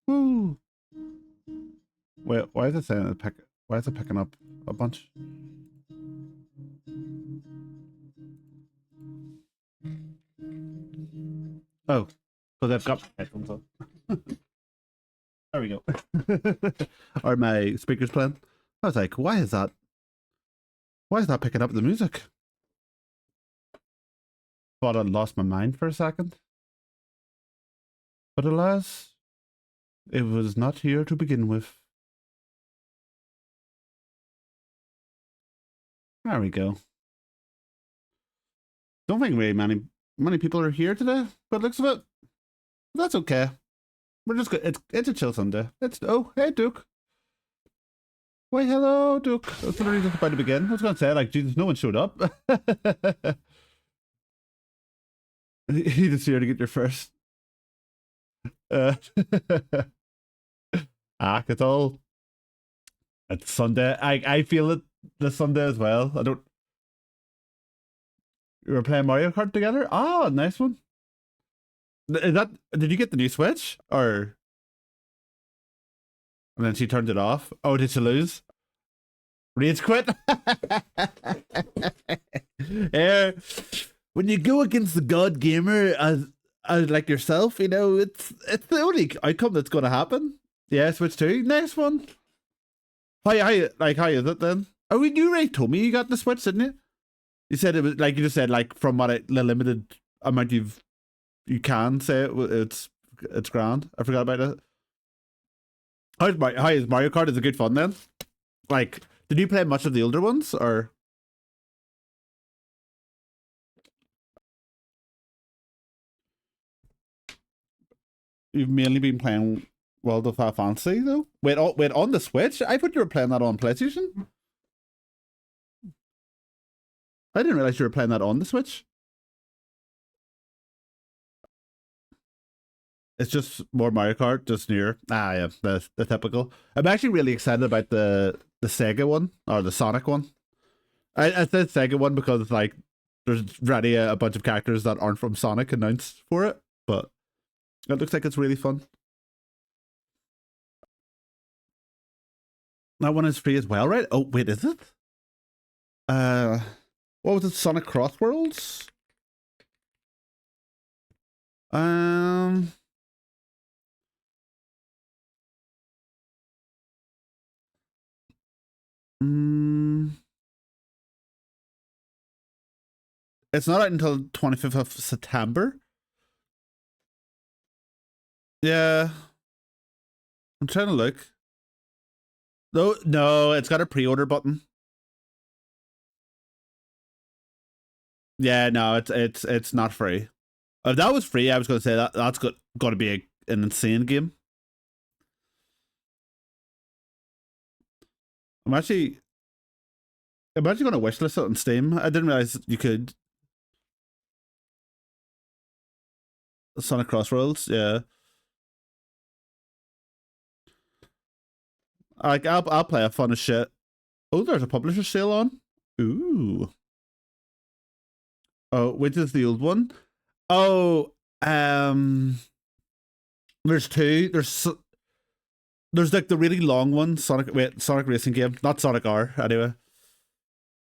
Woo. Wait, why is it saying it why is it picking up a bunch? Oh, because I've got my headphones on. There we go. Are my speakers playing? I was like, why is that? Why is that picking up the music? Thought I'd lost my mind for a second. But alas, it was not here to begin with. There we go. Don't think really many people are here today, but looks of it. That's okay. We're just good. It's a chill Sunday. It's hey Duke. Why hello Duke. I was literally just about to begin. I was gonna say like Jesus, no one showed up. He just here to get your first. Uh, it's all. It's Sunday. I feel it this Sunday as well. I don't. We were playing Mario Kart together. Ah, nice one. Is that? Did you get the new Switch or? And then she turned it off. Oh, did she lose? Rage quit. Yeah. When you go against the god gamer as like yourself, you know it's the only outcome that's going to happen. Yeah, Switch 2. Nice one. How is it then? Oh, you already told me you got the Switch, didn't you? You said it was like you just said like from what the limited amount you can say it's grand. I forgot about it. How is Mario Kart? Is it good fun then? Like, did you play much of the older ones or? You've mainly been playing World of Fantasy though. Wait, on the Switch? I thought you were playing that on PlayStation. I didn't realize you were playing that on the Switch. It's just more Mario Kart, just near. Ah, yeah, the typical. I'm actually really excited about the Sega one or the Sonic one. I said Sega one because like there's already a bunch of characters that aren't from Sonic announced for it, but it looks like it's really fun. That one is free as well, right? Oh wait, is it? Uh, what was it? Sonic Cross Worlds? Um, mm, it's not out until 25th of September. Yeah, I'm trying to look. No, it's got a pre-order button. Yeah, no, it's not free. If that was free, I was going to say that's got to be an insane game. I'm actually I'm actually going to wishlist it on Steam. I didn't realize you could. Sonic Crossroads, yeah. Like I'll play a fun as shit. Oh, there's a publisher sale on. Ooh. Oh, which is the old one? Oh, there's two. There's like the really long one, Sonic Racing game, not Sonic R. Anyway,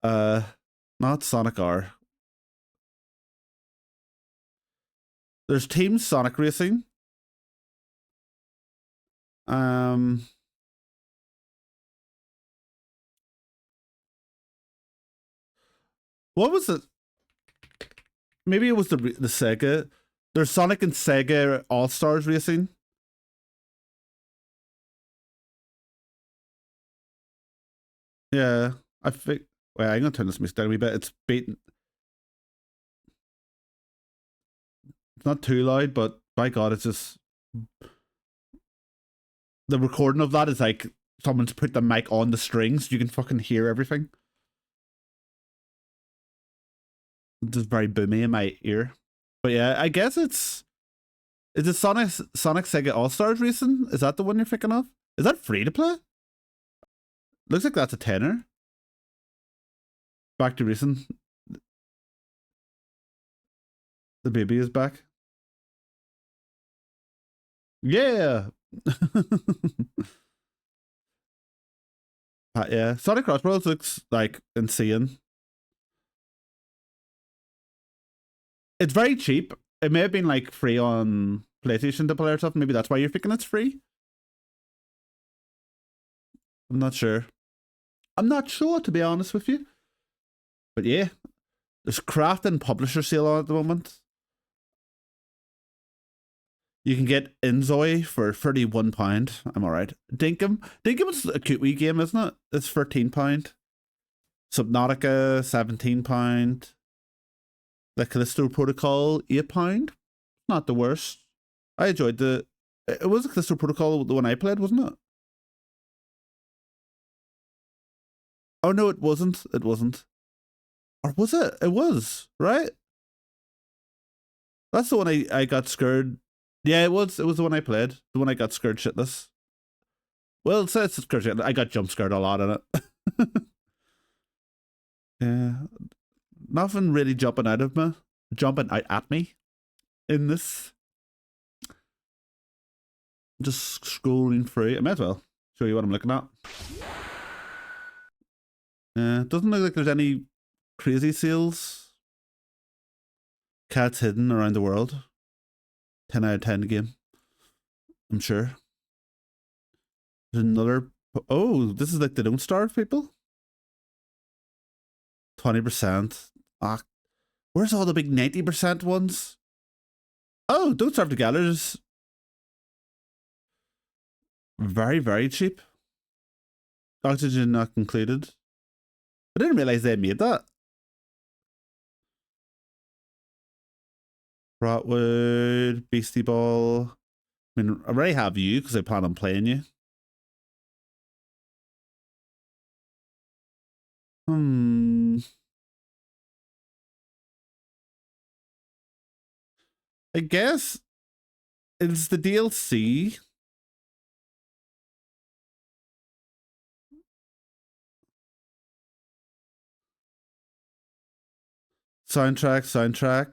uh, not Sonic R. There's Team Sonic Racing. Um, what was it? Maybe it was the Sega. There's Sonic and Sega All Stars Racing. Yeah, I think. Wait, I'm gonna turn this music down a wee bit. It's beating. It's not too loud, but by God, it's just the recording of that is like someone's put the mic on the strings. You can fucking hear everything. It's just very boomy in my ear. But yeah, I guess is it Sonic Sega All Stars Racing? Is that the one you're thinking of? Is that free to play? Looks like that's a tenner. Back to racing. The baby is back. Yeah. Yeah. Sonic Cross Bros looks like insane. It's very cheap. It may have been like free on PlayStation to play or something. Maybe that's why you're thinking it's free. I'm not sure. I'm not sure, to be honest with you. But yeah, there's Craft and Publisher sale on at the moment. You can get Inzoi for £31. I'm alright. Dinkum. Dinkum is a cute wee game, isn't it? It's £13. Subnautica, £17. The Callisto Protocol, £8. Not the worst. I enjoyed the. It was the Callisto Protocol, the one I played, wasn't it? Oh no, it wasn't. It wasn't. Or was it? It was, right? That's the one I got scared. Yeah, it was. It was the one I played. The one I got scared shitless. Well, it says scared shitless. I got jump scared a lot in it. Yeah. Nothing really jumping out at me in this. Just scrolling through. I might as well show you what I'm looking at. It doesn't look like there's any crazy sales. Cats hidden around the world. 10 out of 10 game. I'm sure. There's another. Oh, this is like the Don't Starve people. 20%. Ah, where's all the big 90% ones? Oh, Don't Starve Together is very, very cheap. Oxygen not included. I didn't realize they made that. Rotwood, Beastie Ball. I mean, I already have you because I plan on playing you. I guess it's the DLC. Soundtrack.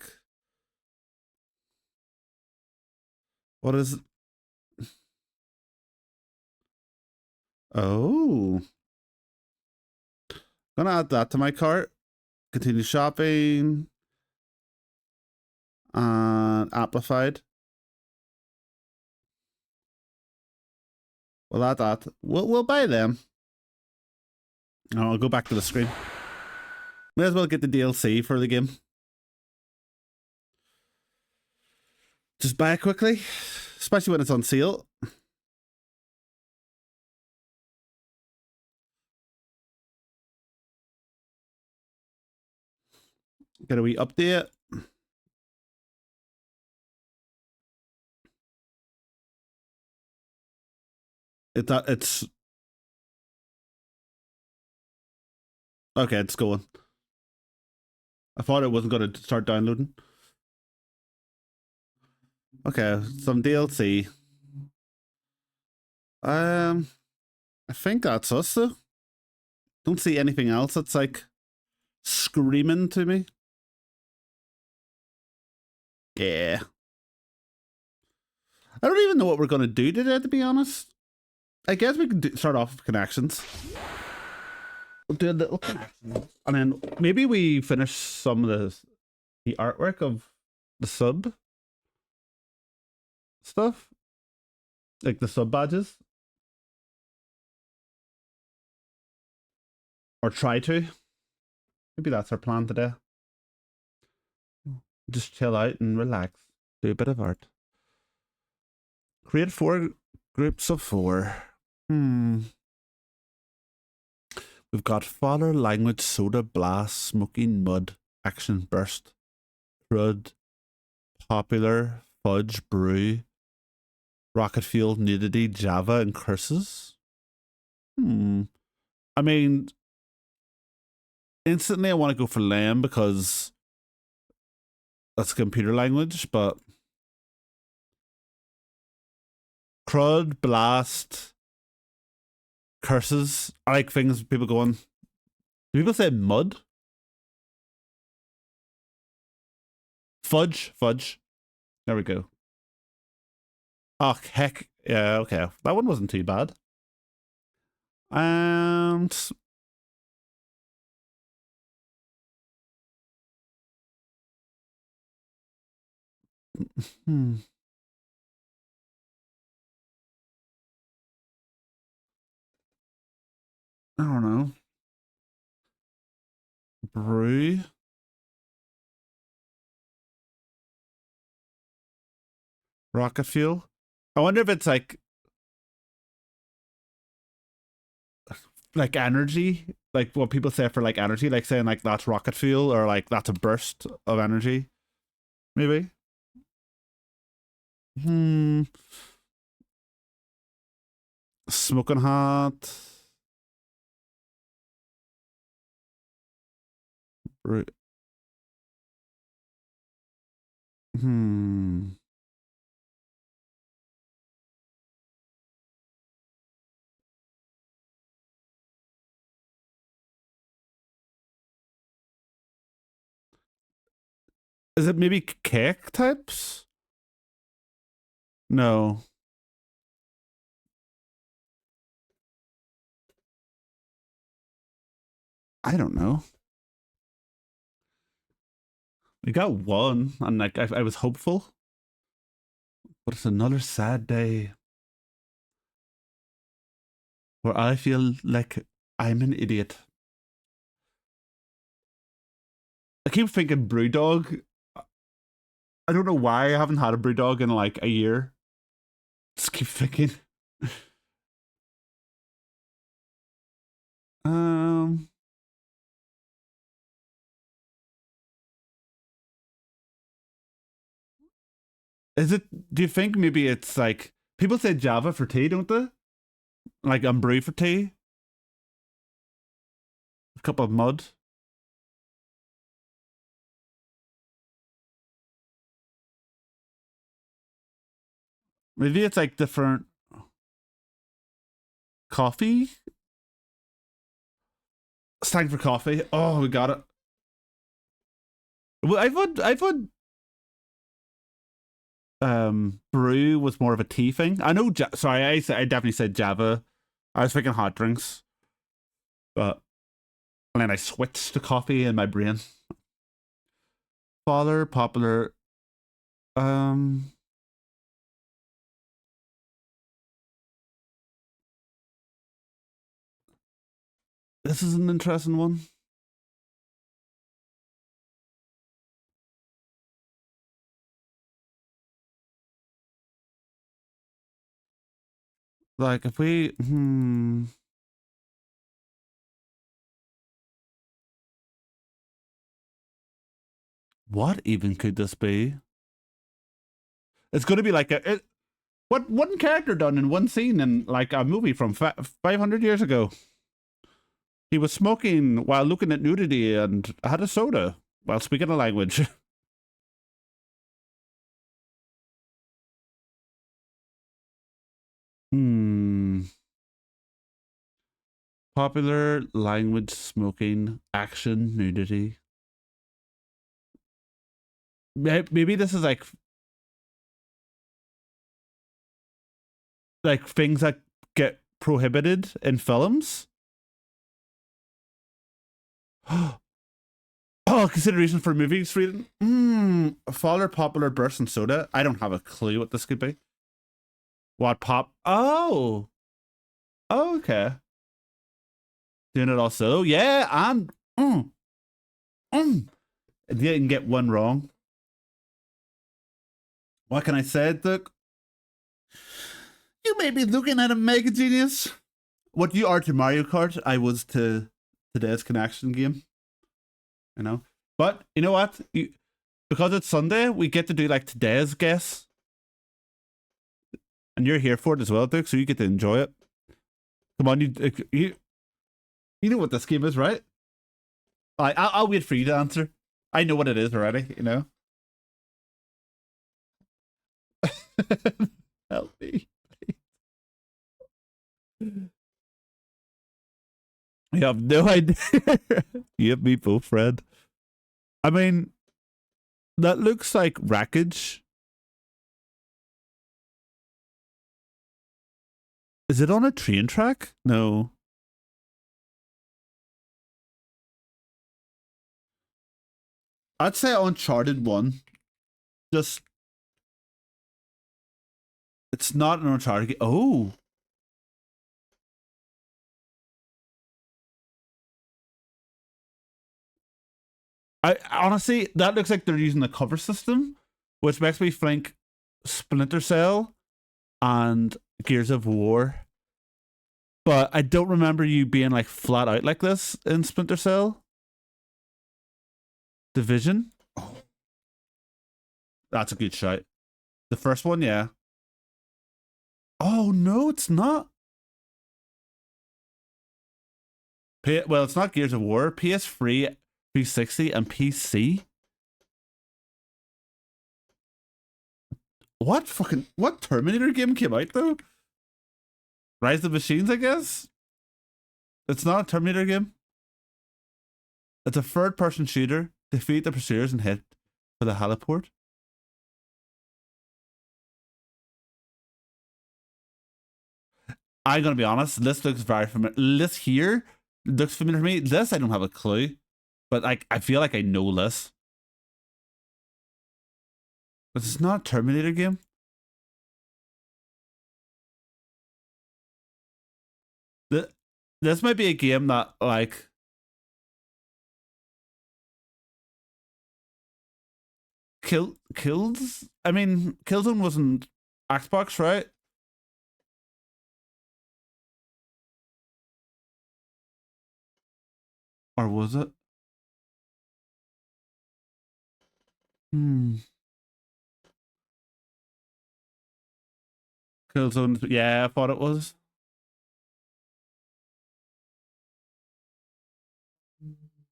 What is. Oh. Gonna add that to my cart. Continue shopping. And Amplified. We'll add that. We'll buy them. Oh, I'll go back to the screen. May as well get the DLC for the game. Just buy it quickly, especially when it's on sale. Get a wee update. It's okay. It's going. I thought it wasn't going to start downloading. Okay, some DLC. I think that's us. Though. Don't see anything else that's like screaming to me. Yeah. I don't even know what we're going to do today, to be honest. I guess we can start off with connections. We'll do a little connection. And then maybe we finish some of the artwork of the sub stuff. Like the sub badges. Or try to. Maybe that's our plan today. Just chill out and relax. Do a bit of art. Create 4 groups of 4. We've got Fodder, Language, Soda, Blast, Smoking, Mud, Action, Burst, Crud, Popular, Fudge, Brew, Rocket Fuel, Nudity, Java, and Curses. I mean, instantly I want to go for Lamb because that's a computer language, but Crud, Blast, Curses. I like things people going. Do people say mud? Fudge. There we go. Oh, heck. Yeah, okay. That one wasn't too bad. And hmm, I don't know. Brew, rocket fuel. I wonder if it's like energy, like what people say for like energy, like saying like that's rocket fuel or like that's a burst of energy. Maybe. Hmm. Smoking hot. Brew. Hmm. Is it maybe cake types? No. I don't know. We got one, and like I was hopeful, but it's another sad day where I feel like I'm an idiot. I keep thinking Brewdog. I don't know why I haven't had a Brewdog in like a year. Just keep thinking. Um, is it? Do you think maybe it's like people say Java for tea, don't they? Like I'm brew for tea. A cup of mud. Maybe it's like different coffee. It's time for coffee. Oh, we got it. Well, I've had brew was more of a tea thing. I know. Sorry, I definitely said Java. I was thinking hot drinks, but and then I switched to coffee in my brain. Father popular. Um, this is an interesting one. Like if we what even could this be? It's going to be like what one character done in one scene in like a movie from 500 years ago. He was smoking while looking at nudity and had a soda while speaking a language. Hmm. Popular language, smoking, action, nudity. Maybe this is like things that get prohibited in films. Oh, consideration for movie screen. Father popular burst and soda. I don't have a clue what this could be. What pop? Oh, okay. Doing it also. Yeah, and mm. You didn't get one wrong. What can I say, Duke? You may be looking at a mega genius. What you are to Mario Kart, I was to today's connection game. You know, but you know what? Because it's Sunday, we get to do like today's guess, and you're here for it as well, Duke. So you get to enjoy it. Come on, you know what this game is, right? I'll wait for you to answer. I know what it is already. You know. Help me. You have no idea. You have me both, Fred. I mean, that looks like wreckage. Is it on a train track? No. I'd say Uncharted 1. Just. It's not an Uncharted game. Oh. I honestly, that looks like they're using the cover system, which makes me think Splinter Cell and Gears of War. But I don't remember you being like flat out like this in Splinter Cell. Division. Oh. That's a good shout. The first one, yeah. Oh no, it's not. Well, it's not Gears of War. PS3, 360, and PC. What Terminator game came out though? Rise of the Machines, I guess. It's not a Terminator game. It's a third-person shooter. Defeat the pursuers and head for the heliport. I'm gonna be honest. This looks very familiar. This here looks familiar to me. This I don't have a clue, but like I feel like I know this. But it's not a Terminator game. This might be a game that like kills. I mean, Killzone wasn't Xbox, right? Or was it? Hmm. Killzone. Yeah, I thought it was.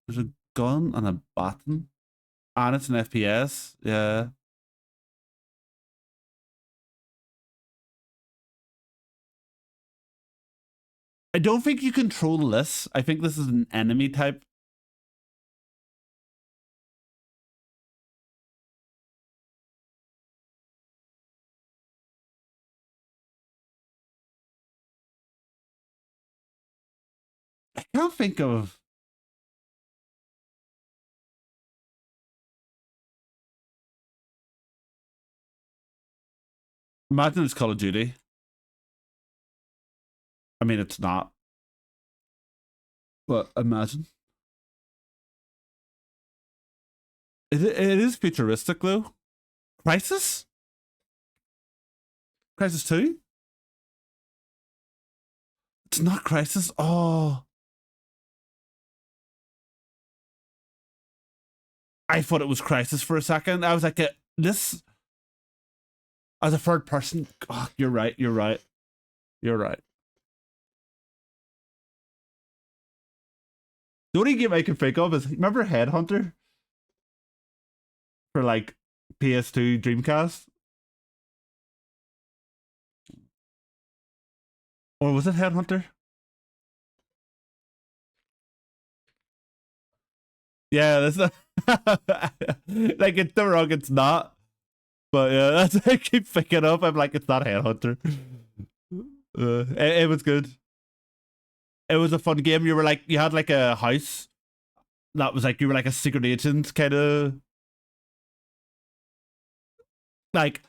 There's a gun and a baton, and it's an FPS. Yeah. I don't think you control this. I think this is an enemy type. I can't think of. Imagine it's Call of Duty. I mean, it's not. But imagine. It is futuristic though. Crisis? Crisis 2? It's not Crisis. Oh. I thought it was Crisis for a second. I was like, this as a third person. Oh, you're right. You're right. You're right. The only game I can think of is remember Headhunter for like PS2 Dreamcast? Or was it Headhunter? Yeah, that's not like it's the wrong, it's not. But yeah, that's I keep picking up. I'm like, it's not Headhunter. It was good. It was a fun game. You were like, you had like a house that was like you were like a secret agent kind of like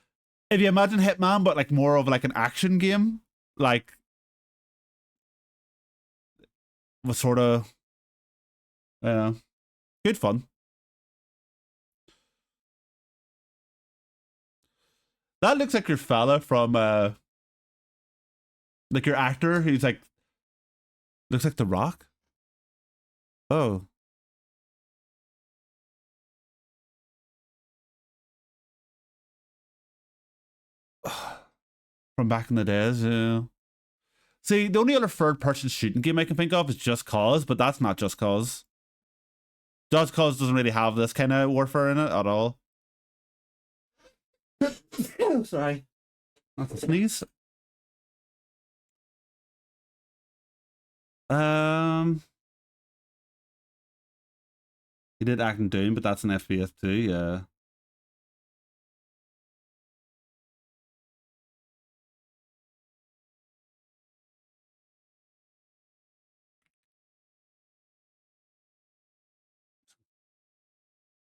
if you imagine Hitman, but like more of like an action game, like was sort of good fun. That looks like your fella from like your actor who's like looks like The Rock. Oh. From back in the days, yeah. See, the only other third person shooting game I can think of is Just Cause, but that's not Just Cause. Just Cause doesn't really have this kind of warfare in it at all. Oh, sorry. Not a sneeze. He did Acting Doom, but that's an FPS too, yeah.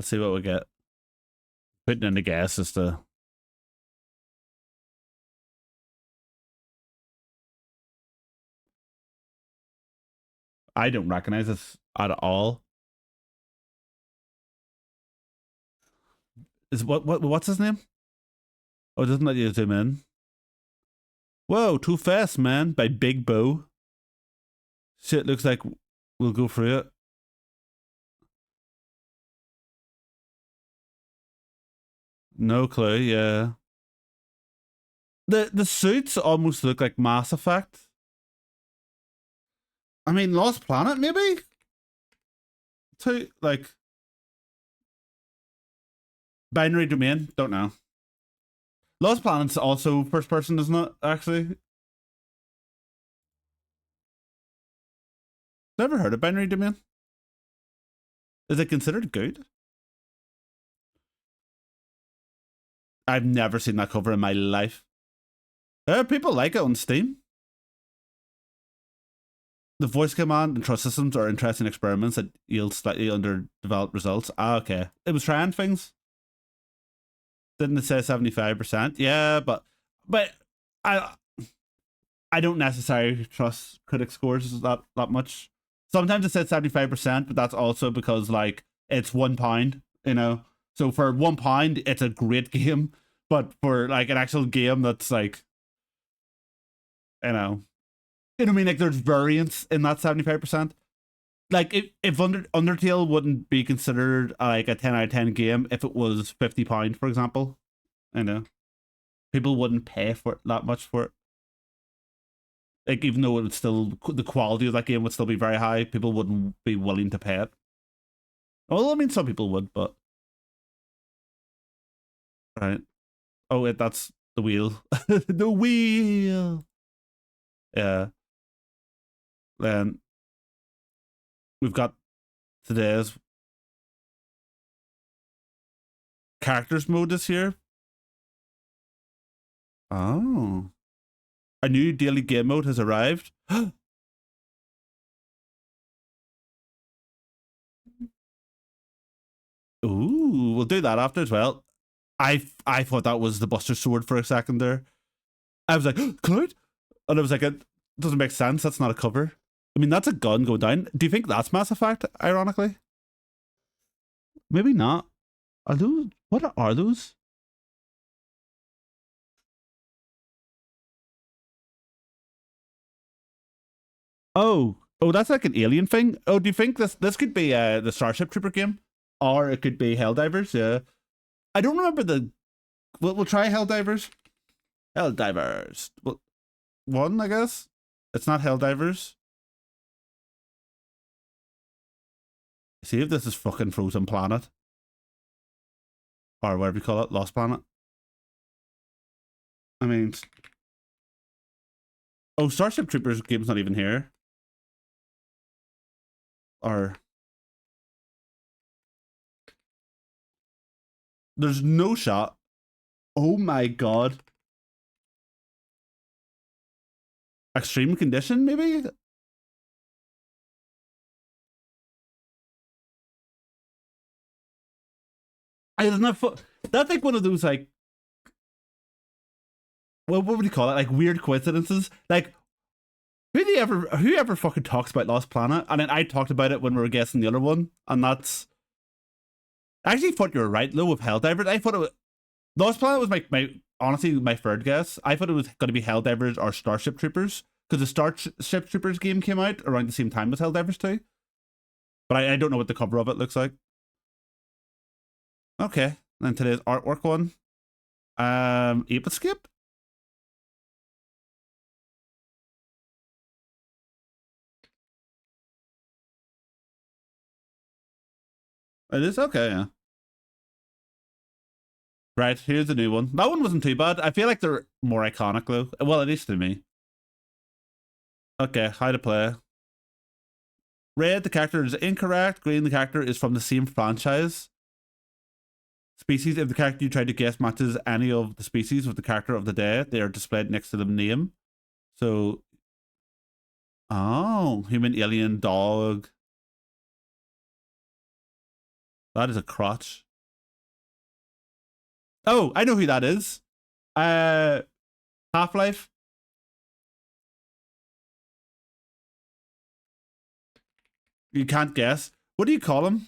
Let's see what we get. Putting in the guess is the. I don't recognize this at all. Is what's his name? Oh, it doesn't let you zoom in. Whoa, Too Fast, Man by Big Bo. Shit, looks like we'll go through it. No clue, yeah. The suits almost look like Mass Effect. I mean, Lost Planet, maybe? Like... Binary Domain, don't know. Lost Planet's also first person, isn't it, actually? Never heard of Binary Domain. Is it considered good? I've never seen that cover in my life. People like it on Steam. The voice command and trust systems are interesting experiments that yield slightly underdeveloped results. Ah, okay. It was trying things. Didn't it say 75%? Yeah, but I don't necessarily trust critic scores that much. Sometimes it says 75%, but that's also because like it's £1, you know. So for £1, it's a great game, but for like an actual game that's like, you know what I mean? Like there's variance in that 75%. Like if Undertale wouldn't be considered like a 10 out of 10 game if it was £50, for example. I know. People wouldn't pay for it that much for it. Like even though it would still, the quality of that game would still be very high, people wouldn't be willing to pay it. Well, I mean some people would, but right. Oh wait, that's the wheel. The wheel. Yeah. Then we've got today's characters mode this year. Oh. A new daily game mode has arrived. Ooh, we'll do that after as well. I thought that was the Buster Sword for a second there. I was like, Cloud? And I was like, it doesn't make sense. That's not a cover. I mean, that's a gun going down. Do you think that's Mass Effect, ironically? Maybe not. Are those... What are those? Oh. Oh, that's like an alien thing? Oh, do you think this could be the Starship Trooper game? Or it could be Helldivers, yeah. I don't remember the... We'll try Helldivers. Helldivers. Well, one, I guess. It's not Helldivers. See if this is fucking Frozen Planet. Or whatever you call it, Lost Planet. I mean... Oh, Starship Troopers game's not even here. Or... There's no shot. Oh my god. Extreme condition, maybe? I don't know. That's like one of those like, what would you call it? Like weird coincidences. Like whoever fucking talks about Lost Planet, and then I talked about it when we were guessing the other one, and that's. I actually thought you were right though with Helldivers. I thought it was Lost Planet was my honestly my third guess. I thought it was going to be Helldivers or Starship Troopers because the Starship Troopers game came out around the same time as Helldivers 2. But I don't know what the cover of it looks like. Okay, then today's artwork one. Ape Escape? It is okay, yeah. Right, here's the new one. That one wasn't too bad. I feel like they're more iconic though. Well, at least to me. Okay, how to play. Red, the character is incorrect. Green, the character is from the same franchise. Species, if the character you try to guess matches any of the species with the character of the day, they are displayed next to the name. So, oh, human, alien, dog. That is a crotch. Oh, I know who that is. Half-Life. You can't guess. What do you call him?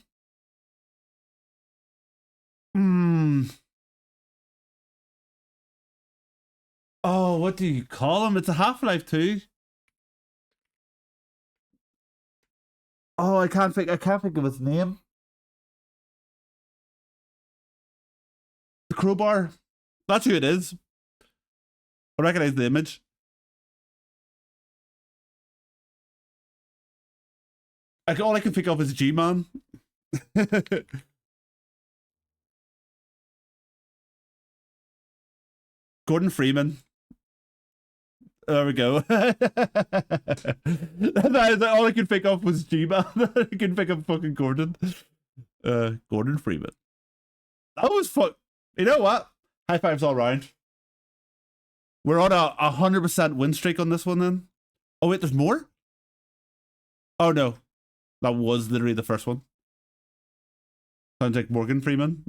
Hmm. Oh, what do you call him? It's a Half-Life 2. Oh, I can't think of his name. The crowbar. That's who it is. I recognize the image. All I can think of is G-Man. Gordon Freeman. There we go. That is all I could think of was G-Man. I couldn't think of fucking Gordon. Gordon Freeman. That was fun. You know what? High fives all round. We're on a 100% win streak on this one then. Oh wait, there's more? Oh no. That was literally the first one. Sounds like Morgan Freeman.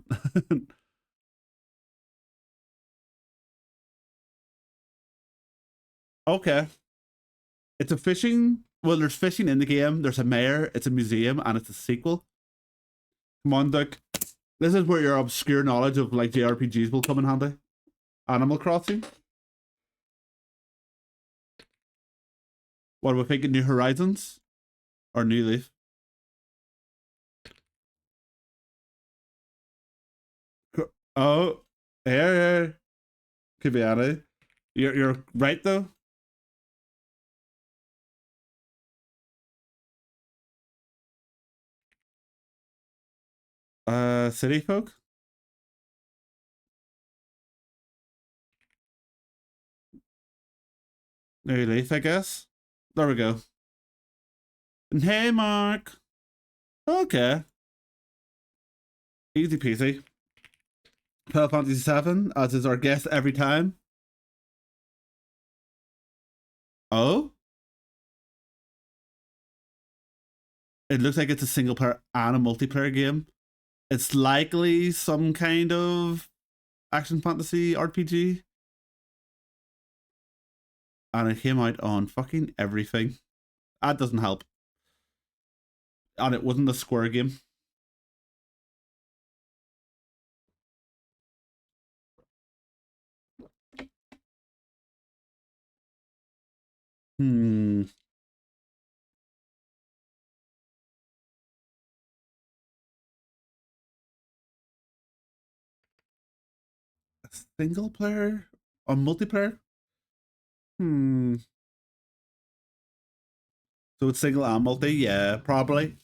Okay. It's a fishing. Well, there's fishing in the game. There's a mayor. It's a museum, and it's a sequel. Come on, Duck. This is where your obscure knowledge of like JRPGs will come in handy. Animal Crossing. What are we thinking? New Horizons or New Leaf? Oh, here. Could be any. You're right though. City folk. New Leaf, I guess. There we go. And hey, Mark. Okay. Easy peasy. Final Fantasy VII, as is our guest every time. Oh? It looks like it's a single player and a multiplayer game. It's likely some kind of action fantasy RPG. And it came out on fucking everything. That doesn't help. And it wasn't a Square game. Hmm. A single player? A multiplayer? Hmm. So it's single and multi? Yeah, probably.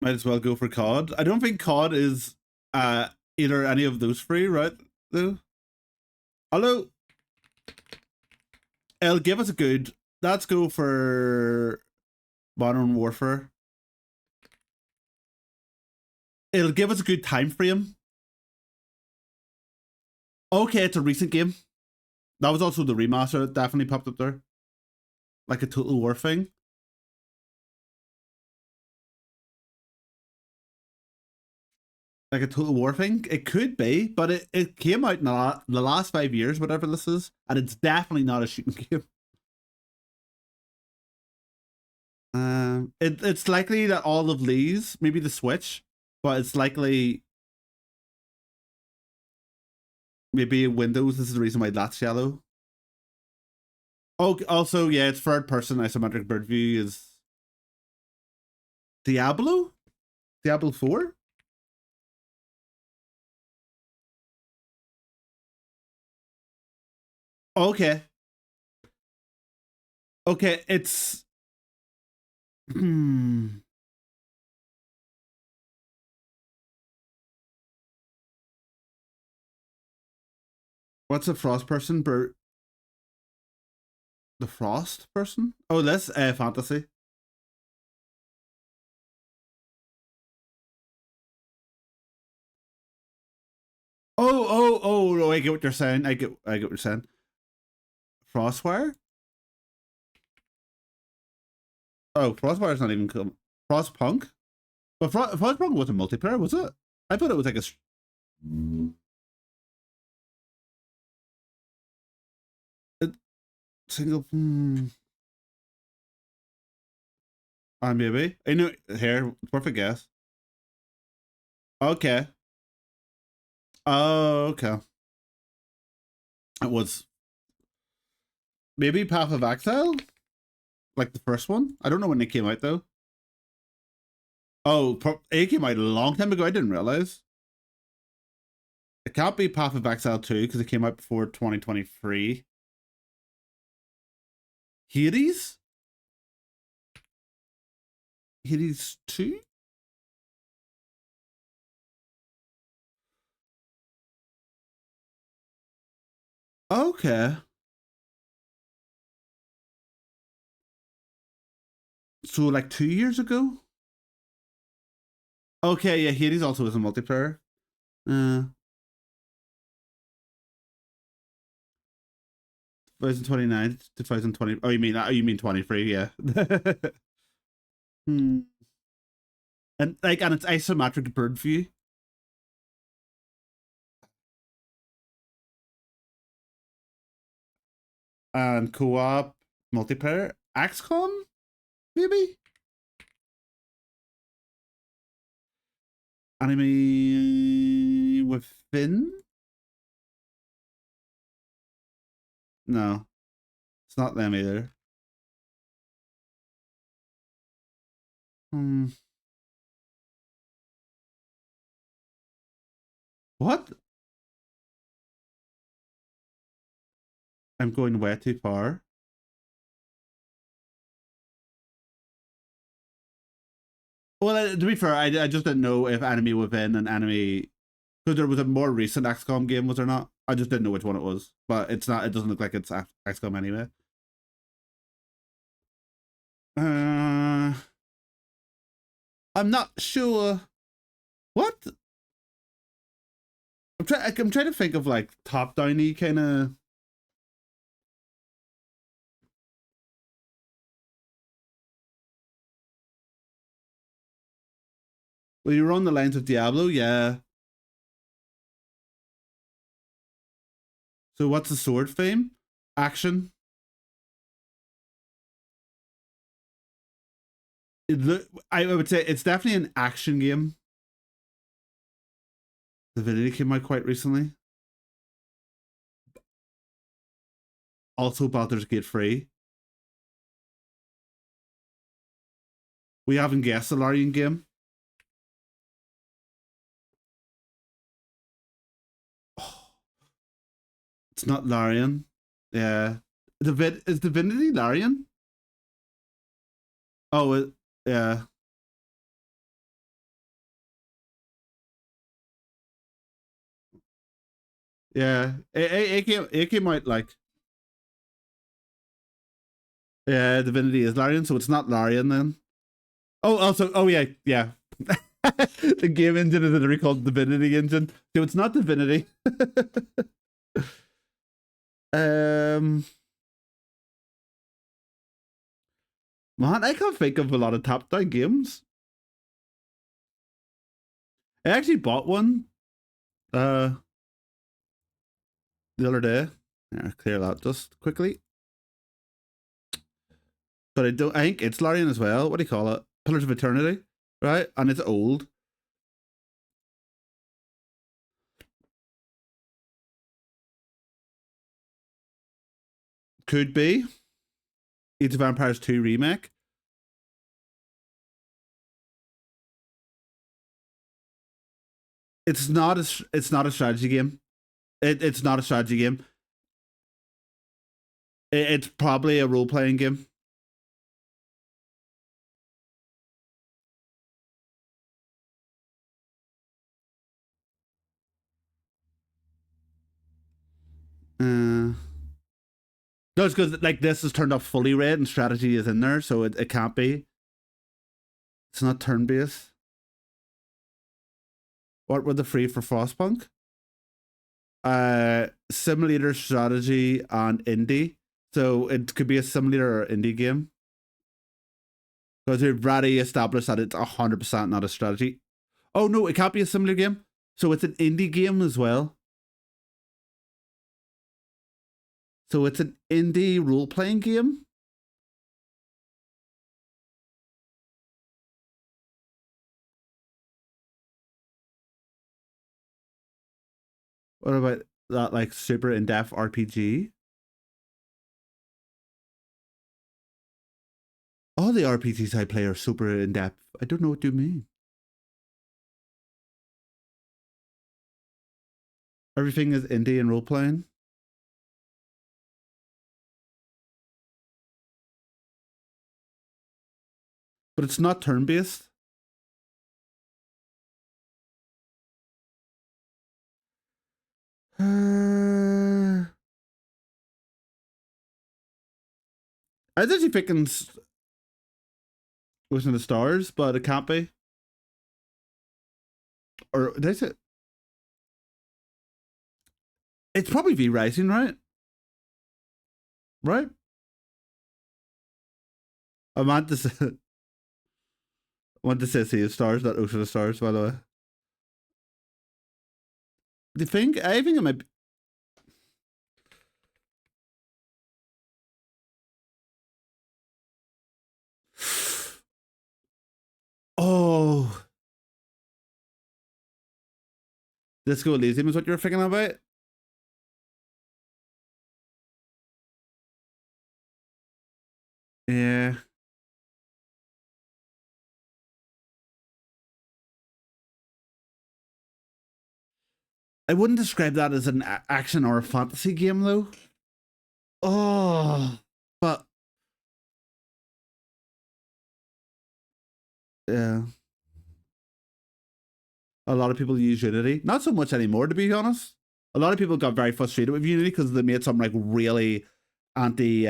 Might as well go for COD. I don't think COD is either any of those three, right? Though. Hello. It'll give us a good. Let's go for Modern Warfare. It'll give us a good time frame. Okay, it's a recent game. That was also the remaster that definitely popped up there. Like a Total War thing. Like a Total War thing. It could be, but it came out in the last 5 years, whatever this is, and it's definitely not a shooting game. It's likely that all of these, maybe the Switch, but it's likely maybe Windows. This is the reason why that's yellow. Oh, also, yeah, it's third person isometric bird view is Diablo? Diablo 4? Okay. Okay, it's hmm. What's a frost person? The frost person? Oh, this fantasy. Oh, no, I get what you're saying. I get what you're saying. Frostwire? Oh, Frostfire's not even Frostpunk. But Frostpunk wasn't multiplayer, was it? I thought it was like a single. Maybe. I know here. Perfect guess. Okay. Oh, okay. It was maybe Path of Exile, like the first one. I don't know when it came out though. Oh, it came out a long time ago. I didn't realize. It can't be Path of Exile 2 because it came out before 2023. Hades? Hades 2? Okay. So like 2 years ago? Okay, yeah, Hades also is a multiplayer. 2029, 2020. Oh, you mean 23, yeah. Hmm. And it's isometric bird view. And co-op multiplayer. XCOM, maybe? Anime within? No, it's not them either. Hmm. What? I'm going way too far. Well, to be fair, I just didn't know if Anime Within and Anime, because there was a more recent XCOM game, was there not? I just didn't know which one it was, but it's not. It doesn't look like it's XCOM anyway. Uh, I'm not sure. What? I'm trying to think of like top downy kind of. Well, you're on the lines of Diablo, yeah. So what's the sword fame? Action. I would say it's definitely an action game. Divinity came out quite recently. Also, Baldur's Gate 3. We haven't guessed the Larian game. Oh, it's not Larian. Yeah. Is Divinity Larian? Oh, yeah. Yeah. It came out like. Yeah, Divinity is Larian, so it's not Larian then. Oh, also, oh yeah, yeah. The game engine is literally called Divinity Engine. So it's not Divinity. um, Man, I can't think of a lot of top-down games. I actually bought one uh the other day. Yeah, clear that just quickly. But I don't. I think it's Larian as well. What do you call it? Pillars of Eternity, right? And it's old. Could be Age of Empires 2 remake. It's not a strategy game. It's not a strategy game. It's probably a role playing game. Uh, no, it's because like this is turned off fully red and strategy is in there, so it can't be. It's not turn based. What were the free for Frostpunk? Simulator, strategy, and indie. So it could be a simulator or indie game. Because we've already established that it's 100% not a strategy. Oh no, it can't be a similar game. So it's an indie game as well. So it's an indie role-playing game. What about that, like, super in-depth RPG? All the RPGs I play are super in-depth. I don't know what you mean. Everything is indie and role-playing. But it's not turn-based. I was actually picking Ocean of the Stars, but it can't be. Or did I say it's probably V Rising, right? Right? I want to say, I want to say Sea of Stars, not Ocean of Stars, by the way. Do you think? I think it might be. Oh. Disco Elysium is what you're thinking about? Yeah. I wouldn't describe that as an action or a fantasy game, though. Oh. But. Yeah. A lot of people use Unity. Not so much anymore, to be honest. A lot of people got very frustrated with Unity because they made some like really anti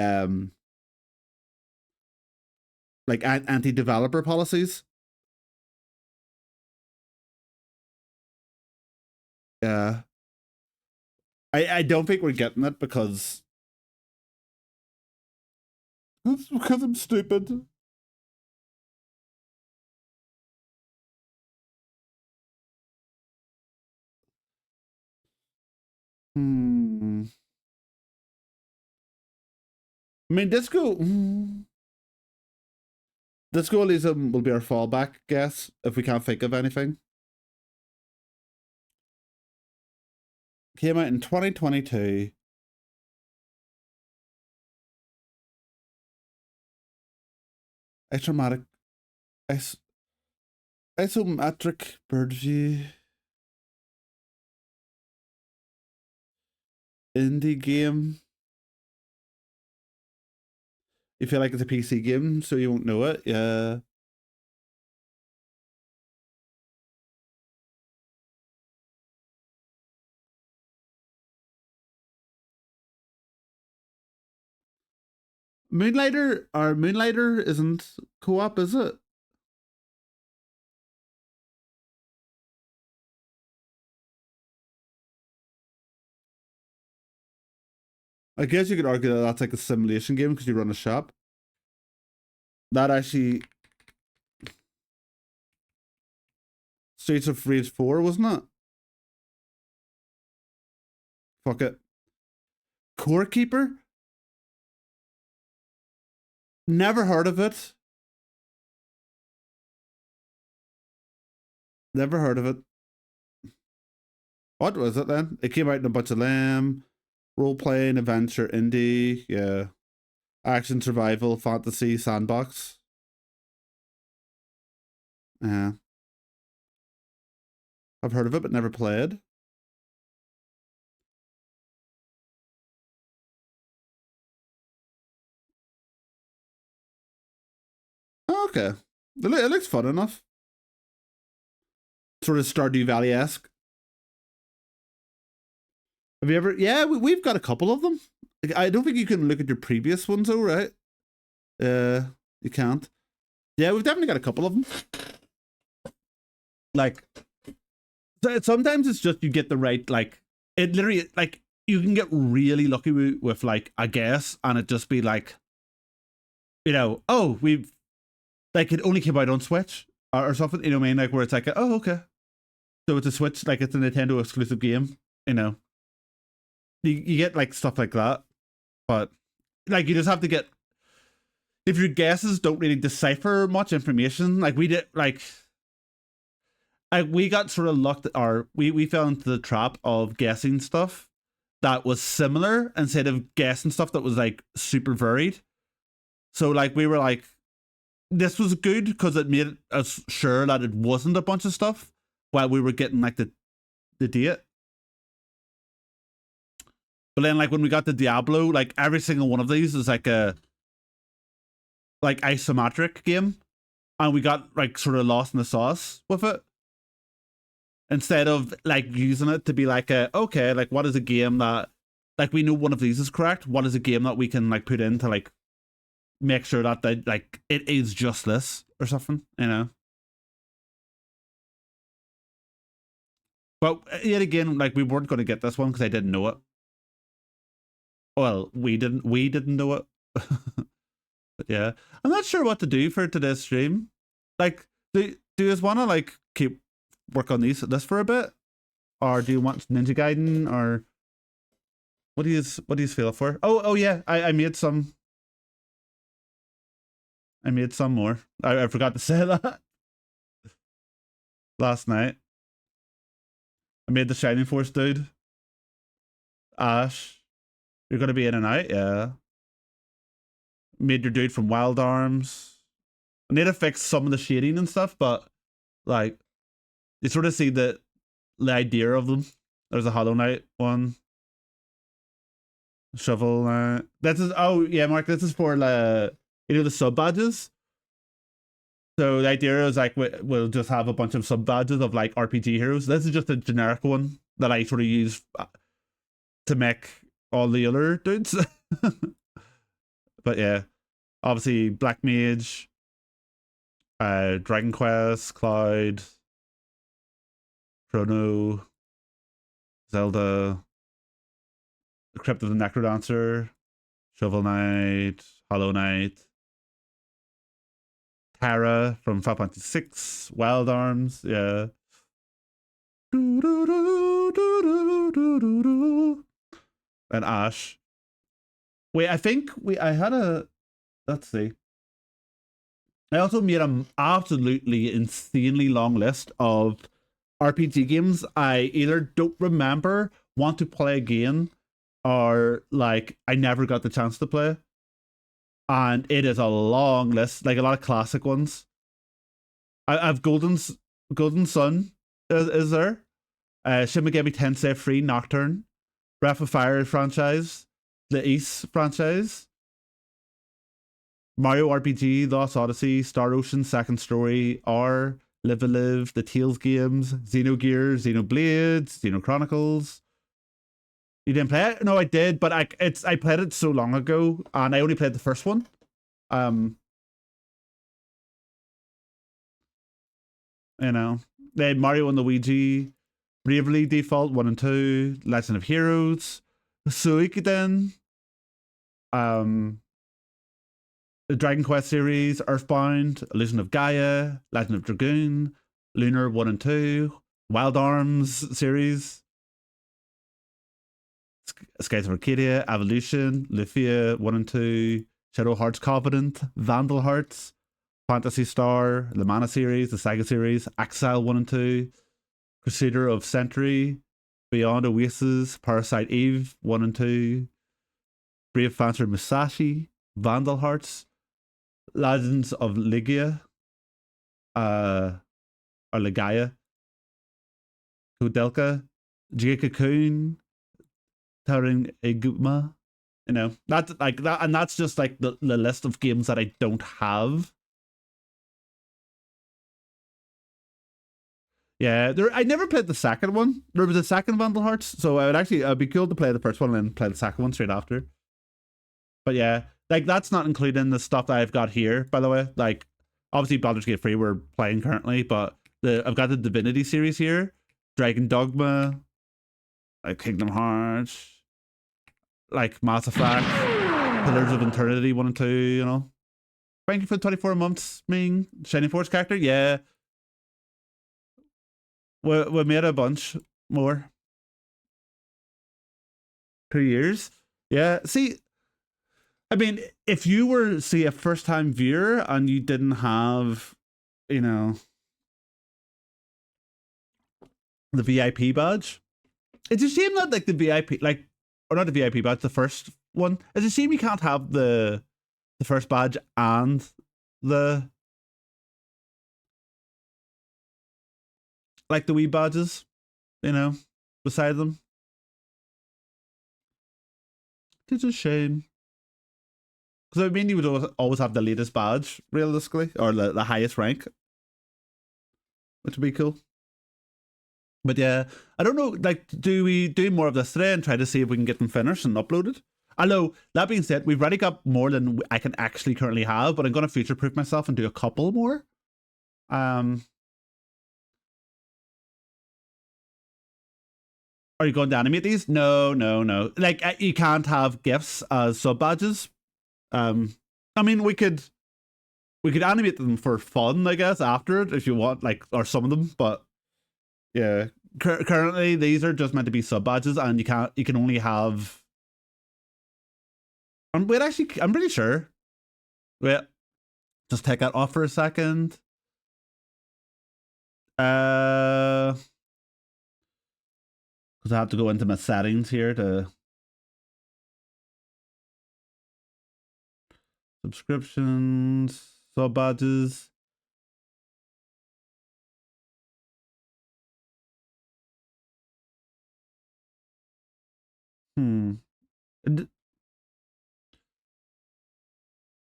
like anti-developer policies. Yeah. I don't think we're getting it because it's because I'm stupid. Hmm. I mean, Disco Elysium will be our fallback guess if we can't think of anything. Came out in 2022. Isometric, isometric bird view. Indie game. You feel like it's a PC game, so you won't know it. Yeah. Moonlighter isn't co-op, is it? I guess you could argue that that's like a simulation game because you run a shop. That actually Streets of Rage 4, wasn't it? Fuck it. Core Keeper? Never heard of it. Never heard of it. What was it then? It came out in a bunch of them. Role playing, adventure, indie, yeah. Action, survival, fantasy, sandbox. Yeah. I've heard of it, but never played. Oh, okay. It looks fun enough. Sort of Stardew Valley-esque. Have you ever? Yeah, we've got a couple of them. I don't think you can look at your previous ones, though, right? You can't. Yeah, we've definitely got a couple of them. Like, sometimes it's just you get the right, like, it literally, like, you can get really lucky with like, a guess, and it just be like, you know, oh, we've like it only came out on Switch or something. You know what I mean? Like where it's like, oh okay, so it's a Switch, like it's a Nintendo exclusive game. You know, you get like stuff like that, but like you just have to get, if your guesses don't really decipher much information, like we did, like we got sort of lucked, or we fell into the trap of guessing stuff that was similar instead of guessing stuff that was like super varied. So like we were like, this was good because it made us sure that it wasn't a bunch of stuff while we were getting like the date. But then like when we got the Diablo, like every single one of these is like a like isometric game, and we got like sort of lost in the sauce with it. Instead of like using it to be like a, okay, like what is a game that, like we know one of these is correct, what is a game that we can like put in to like make sure that they, like it is just this or something, you know. But yet again, like we weren't going to get this one because I didn't know it. Well, we didn't know it. But yeah, I'm not sure what to do for today's stream. Like, do you guys want to like keep work on this for a bit, or do you want Ninja Gaiden, or what do you feel for? Oh yeah, I made some. I made some more. I forgot to say that last night. I made the Shining Force dude. Ash, you're gonna be in and out, yeah. Made your dude from Wild Arms. I need to fix some of the shading and stuff, but like you sort of see the idea of them. There's a Hollow Knight one. Shovel Knight. This is, oh yeah, Mark, this is for the sub badges. So the idea is like we'll just have a bunch of sub badges of like RPG heroes. This is just a generic one that I sort of use to make all the other dudes. But yeah, obviously Black Mage, Dragon Quest, Cloud, Chrono, Zelda, the Crypt of the Necrodancer, Shovel Knight, Hollow Knight, Terra from Final Fantasy VI, Wild Arms, yeah. And Ash. Wait, I think I had a, let's see. I also made an absolutely insanely long list of RPG games I either don't remember, want to play again, or like I never got the chance to play. And it is a long list, like a lot of classic ones. I've Golden Sun is there. Shin Megami Tensei 3 Nocturne, Breath of Fire franchise, the Ace franchise, Mario RPG, Lost Odyssey, Star Ocean, Second Story, R, Live a Live, the Tales games, Xenogears, Xenoblade, Xeno Chronicles. You didn't play it? No, I did, but I played it so long ago, and I only played the first one. You know, then Mario and Luigi, Bravely Default 1 and 2, Legend of Heroes, Suikoden, the Dragon Quest series, Earthbound, Illusion of Gaia, Legend of Dragoon, Lunar 1 and 2, Wild Arms series, Skies of Arcadia, Evolution, Lufia 1 and 2, Shadow Hearts Covenant, Vandal Hearts, Phantasy Star, the Mana series, the Saga series, Exile 1 and 2, Crusader of Century, Beyond Oasis, Parasite Eve 1 and 2, Brave Fencer Musashi, Vandal Hearts, Legends of Ligia, or Ligaya, Kodelka, Jade Cocoon, Towering Iguma. You know, that's like that, and that's just like the list of games that I don't have. Yeah, I never played the second one. There was a second Vandal Hearts, so I'd be cool to play the first one and then play the second one straight after. But yeah, like that's not including the stuff that I've got here, by the way. Like obviously Baldur's Gate 3 we're playing currently, but I've got the Divinity series here, Dragon Dogma, like Kingdom Hearts, like Mass Effect, Pillars of Eternity 1 and 2, you know. Thank you for the 24 months, Ming. Shining Force character, yeah. We made a bunch more. 2 years. Yeah. See, I mean, if you were, say, a first time viewer and you didn't have, you know, the VIP badge, it's a shame that like the VIP, like, or not the VIP badge, the first one. It's a shame you can't have the first badge and the like the wee badges, you know, beside them. It's a shame. Because I mean, you would always have the latest badge, realistically, or the highest rank, which would be cool. But yeah, I don't know. Like, do we do more of this today and try to see if we can get them finished and uploaded? Although that being said, we've already got more than I can actually currently have, but I'm going to future proof myself and do a couple more. Are you going to animate these? No, no, no. Like, you can't have gifts as sub badges. I mean, we could animate them for fun, I guess, after it if you want, like, or some of them. But yeah, currently these are just meant to be sub badges, and you can only have. Wait, actually, I'm pretty sure. Wait, just take that off for a second. Because I have to go into my settings here to subscriptions, sub badges.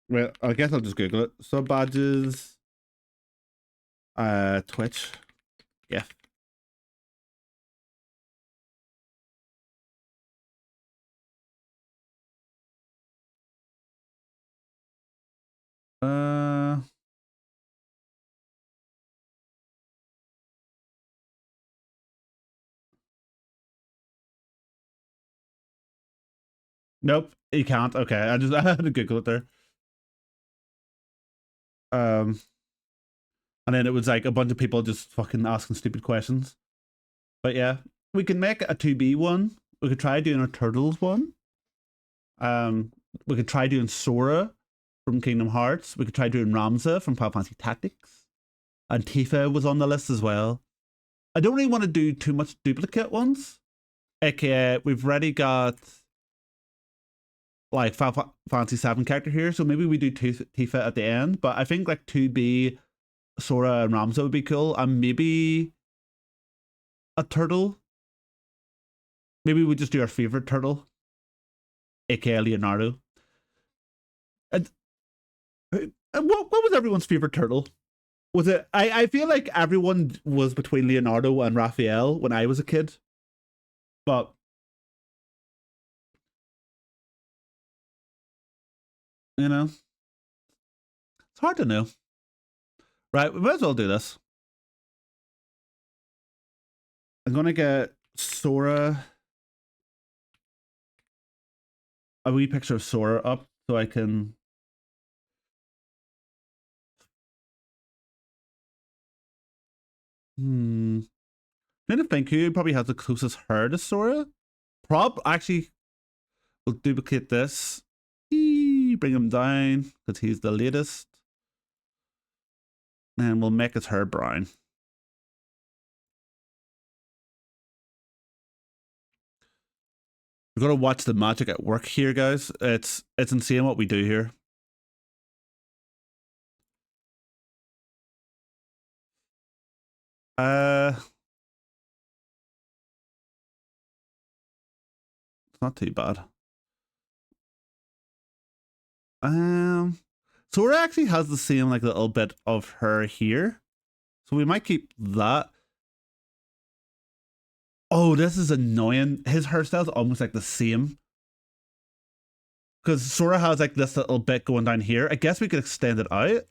Well, I guess I'll just Google it. Sub badges, Twitch. Yeah. Nope, you can't. Okay, I had to Google it there. Um, and then it was like a bunch of people just fucking asking stupid questions. But yeah, we can make a 2B one. We could try doing a Turtles one. We could try doing Sora from Kingdom Hearts. We could try doing Ramza from Final Fantasy Tactics. And Tifa was on the list as well. I don't really want to do too much duplicate ones. AKA, we've already got like Final Fantasy 7 character here, so maybe we do Tifa at the end. But I think like 2B, Sora and Ramza would be cool, and maybe a turtle. Maybe we just do our favorite turtle, aka Leonardo. And what was everyone's favorite turtle? Was it? I feel like everyone was between Leonardo and Raphael when I was a kid, but you know, it's hard to know. Right, we might as well do this. I'm gonna get Sora, a wee picture of Sora up so I can. I'm trying to think who probably has the closest hair to Sora. Actually, we'll duplicate this. Bring him down because he's the latest. And we'll make his hair brown. We're gonna watch the magic at work here, guys. It's insane what we do here. It's not too bad. Sora actually has the same like little bit of her here, so we might keep that. Oh, this is annoying. His hairstyle's almost like the same. Because Sora has like this little bit going down here. I guess we could extend it out.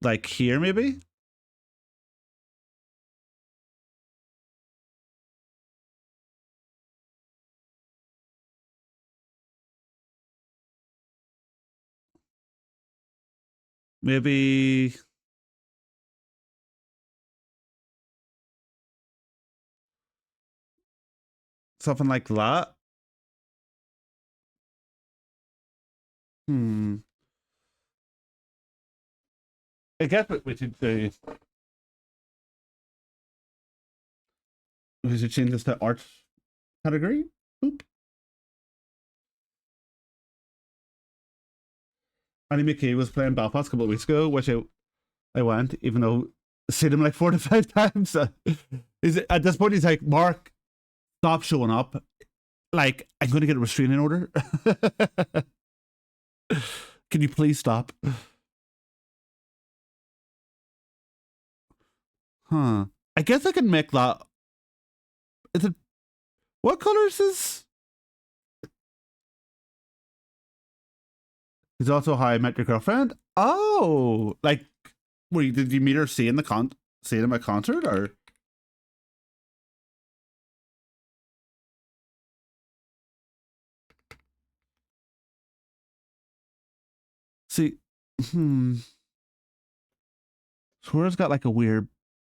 Like here, maybe? Maybe something like that. Hmm. I guess what we should do, we should change this to art category. Oop. Annie McKay was playing Belfast a couple of weeks ago, which I went, even though I've seen him like 4 to 5 times. At this point, he's like, Mark, stop showing up. Like, I'm going to get a restraining order. Can you please stop? Huh. I guess I can make that. Is it. What color is this? He's also How I Met Your Girlfriend. Oh, like, did you meet her seeing seeing him at concert or? See, hmm. Swear's got like a weird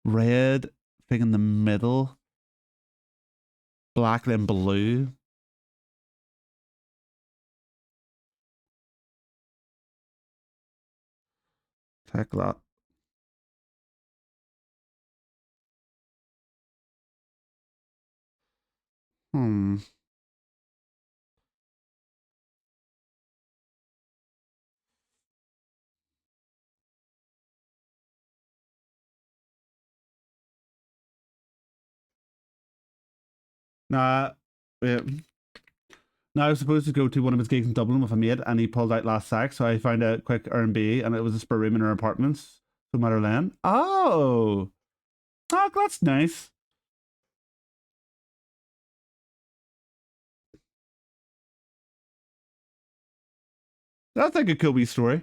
red thing in the middle, black then blue. Check that. Hmm. Nah. Yeah. Now I was supposed to go to one of his gigs in Dublin with a mate, and he pulled out last sec, so I found a quick Airbnb, and it was a spare room in our apartments, so Matter Lane. Oh, that's nice. That's like a cool wee story.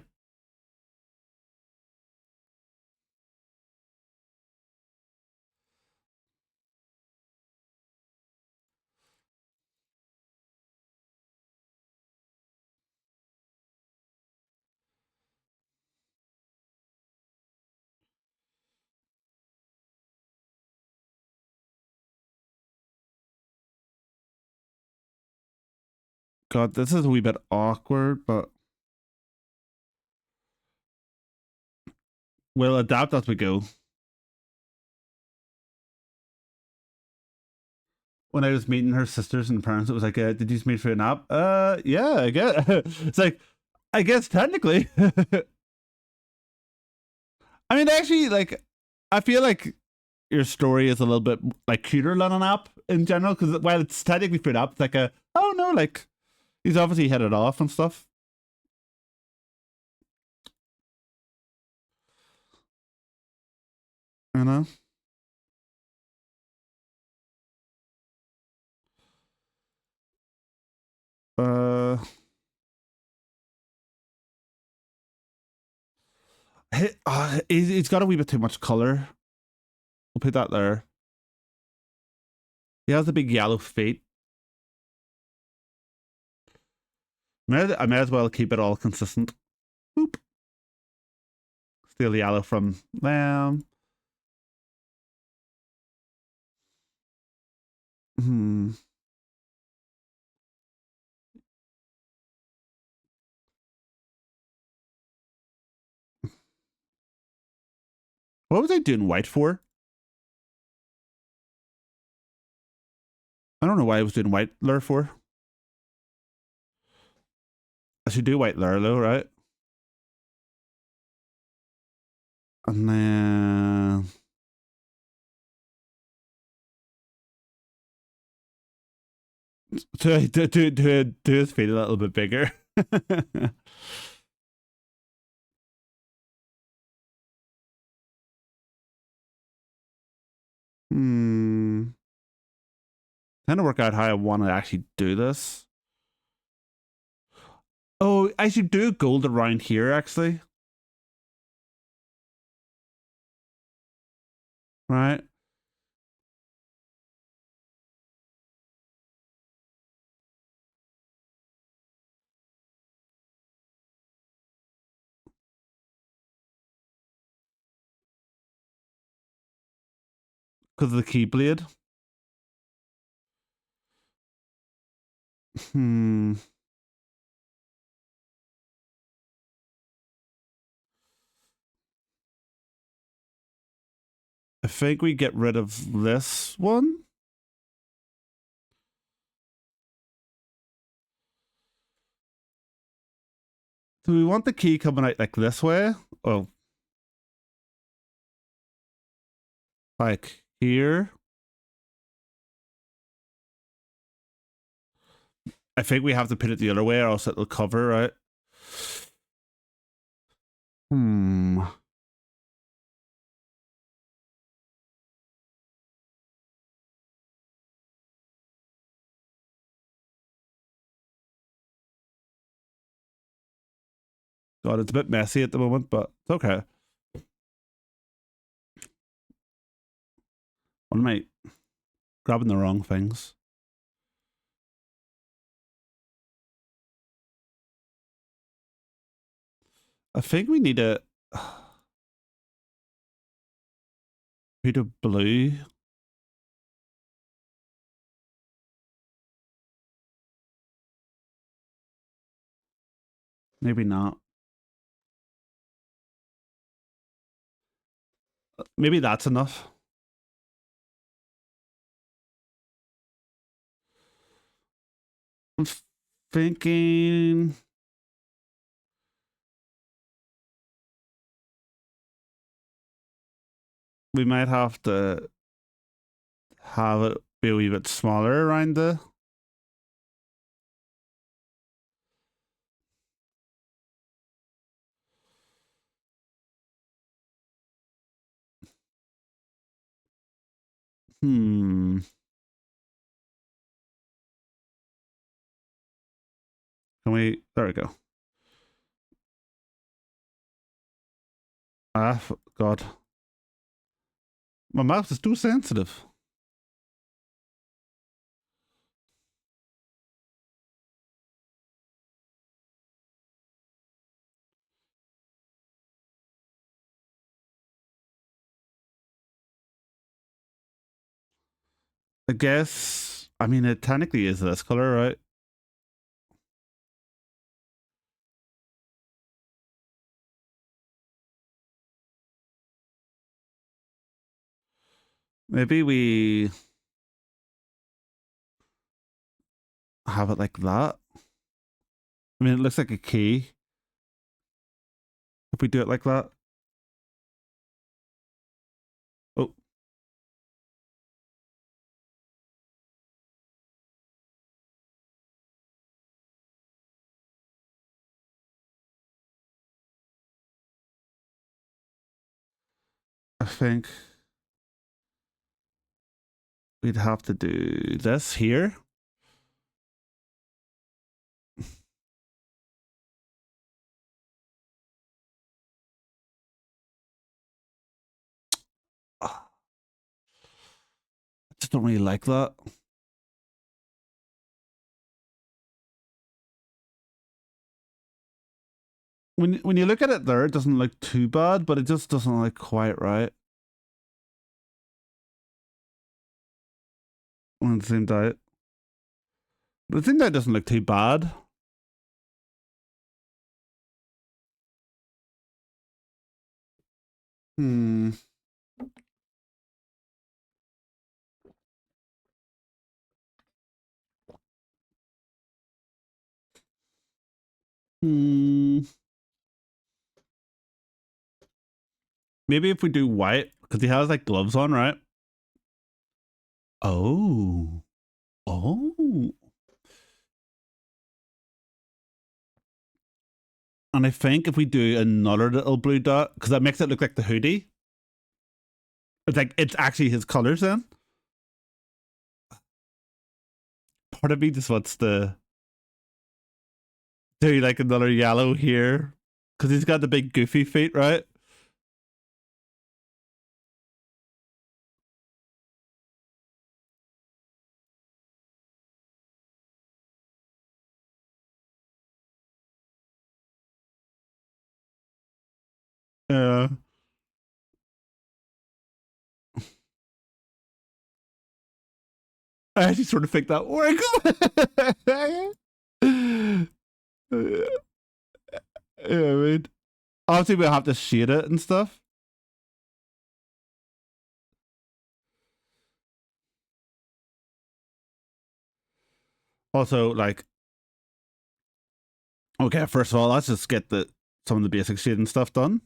God, this is a wee bit awkward, but we'll adapt as we go. When I was meeting her sisters and parents, it was like, "Did you just meet for a nap?" Yeah, I guess. It's like, I guess technically. I mean, actually, like, I feel like your story is a little bit like cuter than an app in general, because while it's technically for an app, it's like oh no, like he's obviously hit it off and stuff. You know. Uh, he's got a wee bit too much color. We'll put that there. He has the big yellow feet. I may as well keep it all consistent. Boop. Steal the yellow from them. Hmm. What was I doing white for? I don't know why I was doing white there for. I should do white there though, right? And then to his feet a little bit bigger. Trying to work out how I want to actually do this. Oh, I should do gold around here actually. Right? Because of the Keyblade. Hmm. I think we get rid of this one. Do we want the key coming out like this way? Oh. Like here? I think we have to put it the other way or else it'll cover, right? Hmm. God, it's a bit messy at the moment, but it's okay. What am I grabbing the wrong things? I think we need a bit of blue. Maybe not. Maybe that's enough. I'm thinking we might have to have it be a wee bit smaller around the. Hmm. Can we? There we go. Ah, God. My mouth is too sensitive. I guess. I mean, it technically is this color, right? Maybe we have it like that. I mean, it looks like a key. If we do it like that. Oh, I think we'd have to do this here. I just don't really like that. When you look at it there, it doesn't look too bad, but it just doesn't look quite right. On the same diet. The thing that doesn't look too bad. Hmm. Hmm. Maybe if we do white, because he has like gloves on, right? Oh. Oh. And I think if we do another little blue dot, because that makes it look like the hoodie. It's like it's actually his colors then. Part of me just wants to do like another yellow here. Because he's got the big goofy feet, right? Yeah. I actually sort of think that works. Yeah, I mean, obviously we'll have to shade it and stuff. Also, like, okay, first of all, let's just get some of the basic shading stuff done,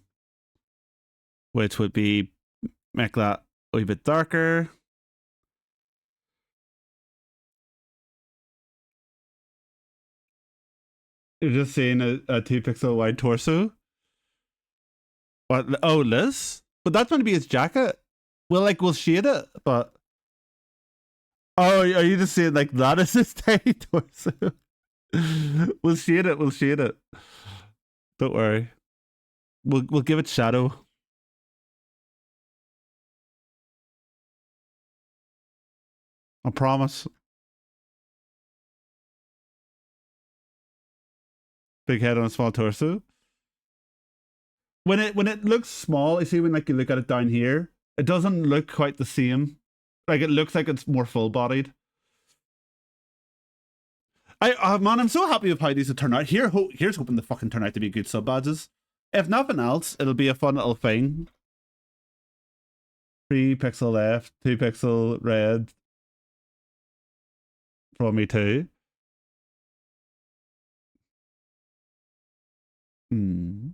which would be make that a wee bit darker. You're just seeing a 2 pixel wide torso. What? Oh, Liz? But that's going to be his jacket. We'll shade it, but. Oh, are you just saying like that is his tiny torso? We'll shade it. We'll shade it. Don't worry. We'll give it shadow. I promise. Big head on a small torso. When it looks small, you see when like you look at it down here, it doesn't look quite the same. Like it looks like it's more full bodied. Man, I'm so happy with how these have turned out. Here's hoping they fucking turn out to be good sub badges. If nothing else, it'll be a fun little thing. 3 pixel left, 2 pixel red. For me too. Hmm.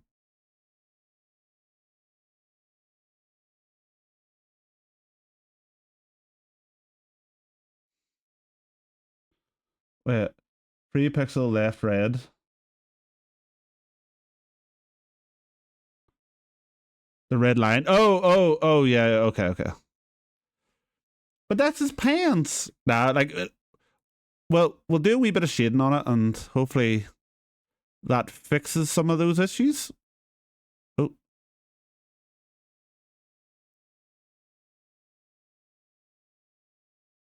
Wait. 3 pixel left red. The red line. Oh, yeah. Okay. But that's his pants. Nah, like, well, we'll do a wee bit of shading on it, and hopefully that fixes some of those issues. Oh.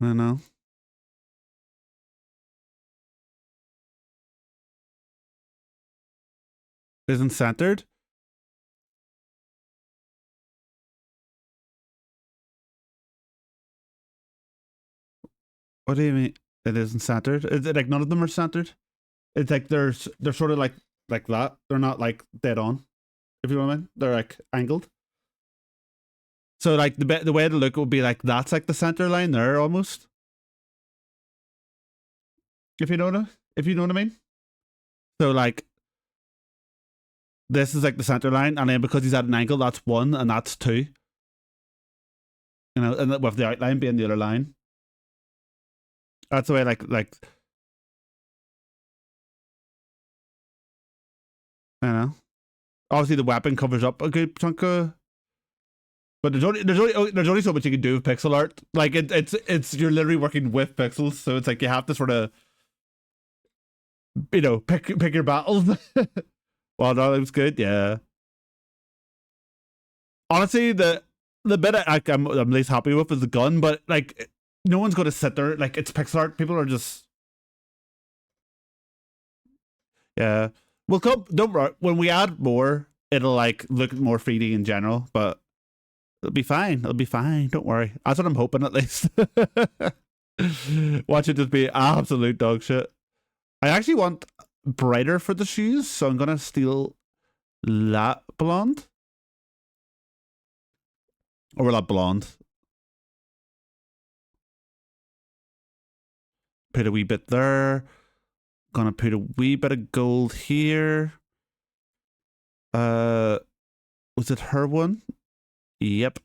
I know. Isn't centered. What do you mean? It isn't centered. Is it like none of them are centered? It's like they're sort of like that. They're not like dead on. If you know what I mean. They're like angled. So like the way to look would be like that's like the center line there almost. If you know what I mean. So like this is like the center line, and then because he's at an angle, that's 1 and that's 2. You know, and with the outline being the other line. That's the way like I know. Obviously the weapon covers up a good chunk of. But there's only so much you can do with pixel art. Like it's you're literally working with pixels, so it's like you have to sort of pick your battles. Well, that looks good, yeah. Honestly, the bit I'm least happy with is the gun, but like no one's gonna sit there like it's pixel art. People are just yeah. We'll come. Don't worry. When we add more, it'll like look more 3D in general, but it'll be fine. It'll be fine. Don't worry. That's what I'm hoping at least. Watch it just be absolute dog shit. I actually want brighter for the shoes, so I'm gonna steal that blonde. Or that blonde. Put a wee bit there. Gonna put a wee bit of gold here. Was it her one? Yep.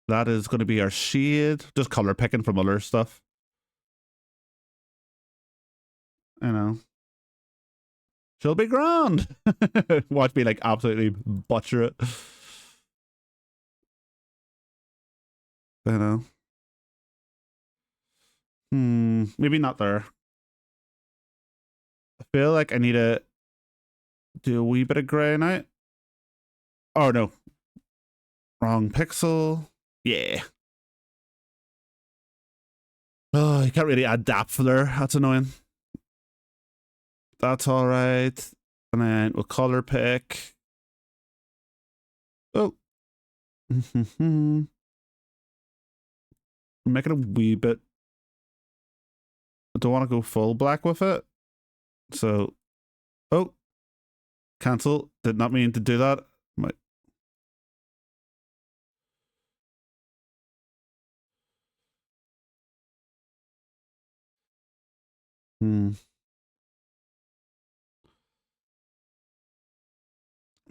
That is gonna be our shade. Just color picking from other stuff. You know. She'll be grand. Watch me like absolutely butcher it. You know. Maybe not there. I feel like I need to do a wee bit of grey now. Oh no. Wrong pixel. Yeah. Oh, you can't really add depth there. That's annoying. That's alright. And then we'll color pick. Oh. Make it a wee bit don't want to go full black with it. So, oh, cancel. Did not mean to do that.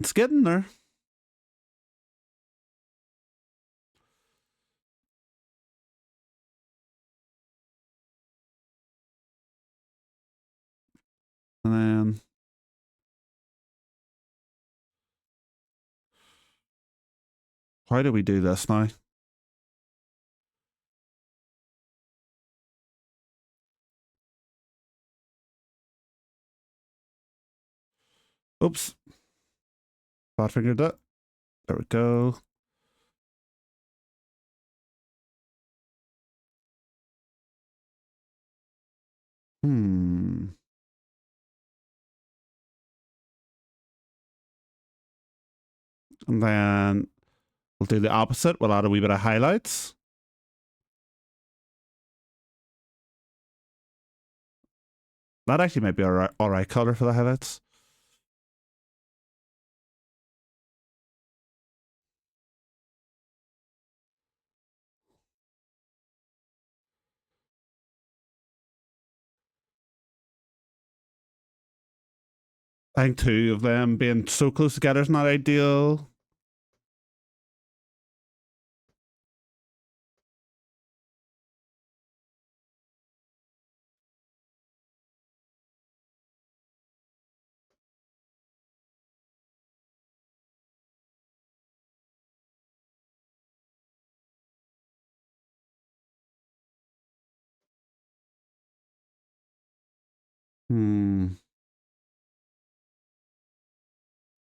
It's getting there. And then why do we do this now? Oops. Bad fingered it. There we go. And then we'll do the opposite. We'll add a wee bit of highlights. That actually might be all right color for the highlights. I think two of them being so close together is not ideal.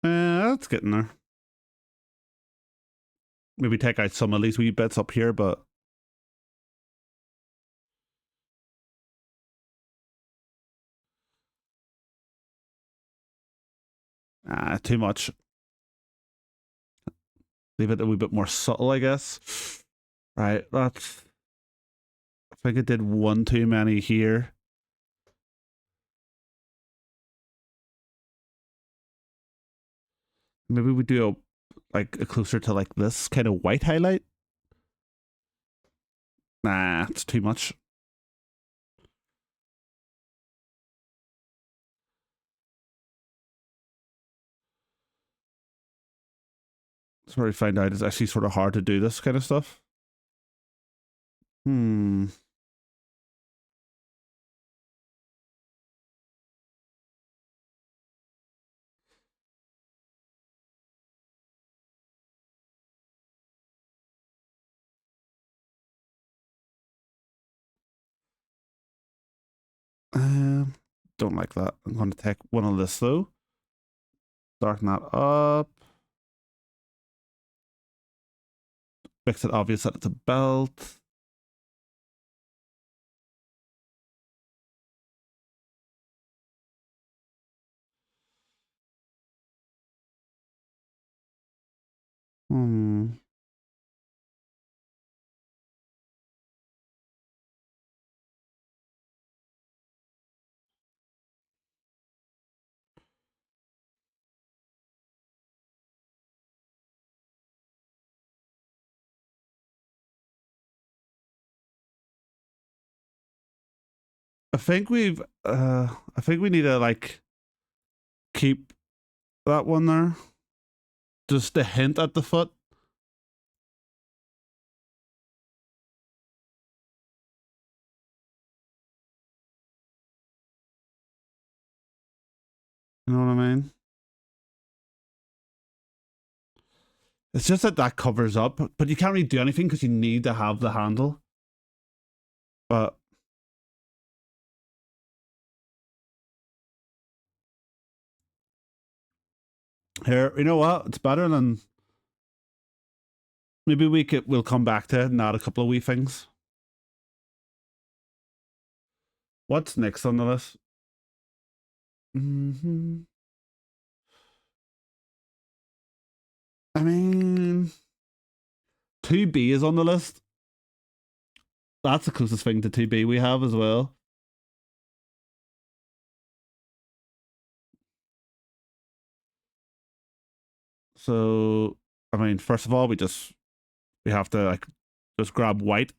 That's getting there. Maybe take out some of these wee bits up here, but too much. Leave it a wee bit more subtle, I guess. Right, that's... I think I did one too many here. Maybe we do a closer to like this kind of white highlight. Nah, it's too much. That's where we find out it's actually sort of hard to do this kind of stuff. Don't like that. I'm going to take one of this though. Darken that up. Makes it obvious that it's a belt. I think we need to like keep that one there. Just a hint at the foot. You know what I mean? It's just that covers up, but you can't really do anything because you need to have the handle. But here, you know what? It's better than... Maybe we'll come back to it and add a couple of wee things. What's next on the list? I mean, 2B is on the list. That's the closest thing to 2B we have as well. So, I mean, first of all, we have to like just grab white.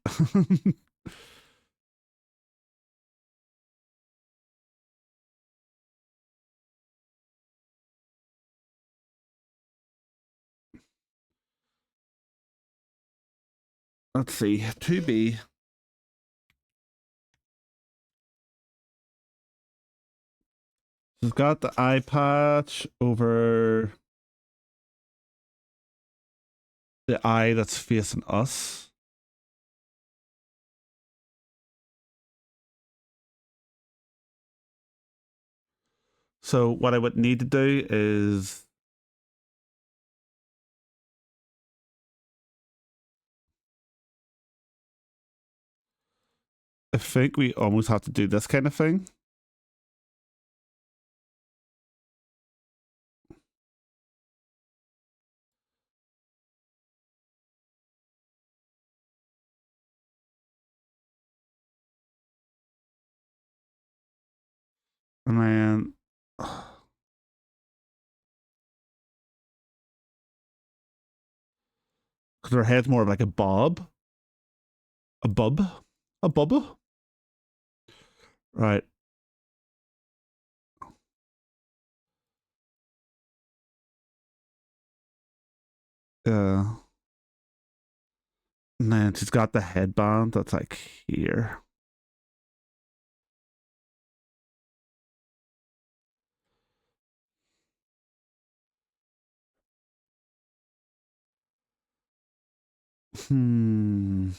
Let's see, 2B. We've got the eye patch over the eye that's facing us. So what I would need to do is I think we almost have to do this kind of thing. And then because her head's more of like a bob, a bub, a bubble. Right. Uh, and then she's got the headband that's like here. Hmm.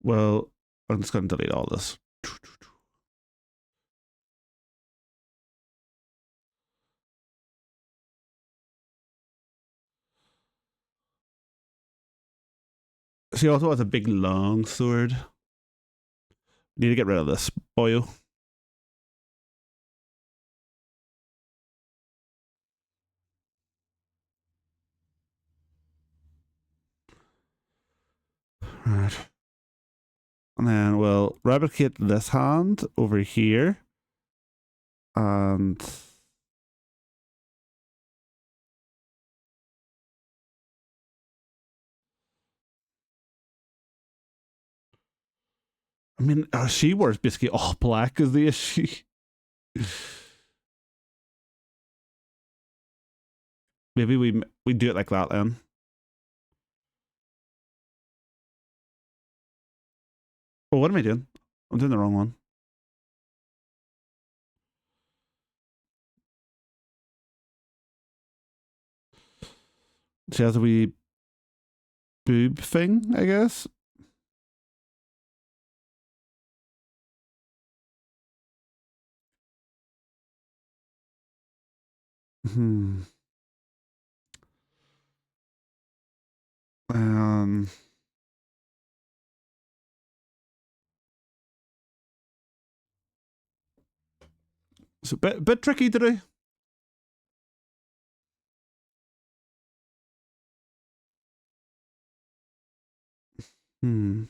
Well, I'm just going to delete all this. She also has a big long sword. Need to get rid of this boyo. Right. And then we'll replicate this hand over here. And I mean, she wears basically all black is the issue. Maybe we do it like that then. Oh, what am I doing? I'm doing the wrong one. She has a wee boob thing, I guess. Hmm. Um. It's a bit tricky to do. Hmm.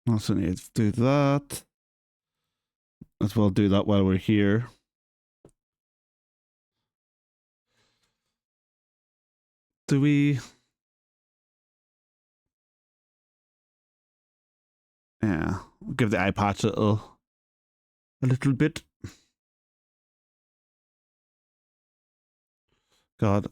Also need to do that. As well do that while we're here. Do we? Yeah. Give the eye patch a little bit. God.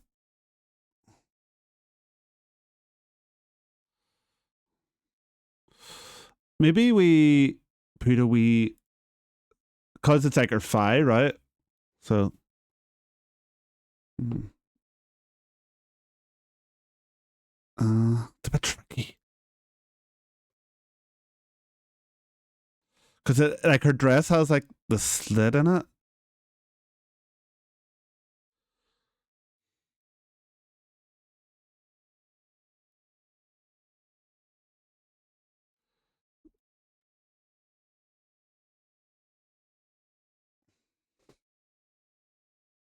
Maybe we put a wee because it's like our phi, right? So it's a bit tricky. Because like her dress has like the slit in it.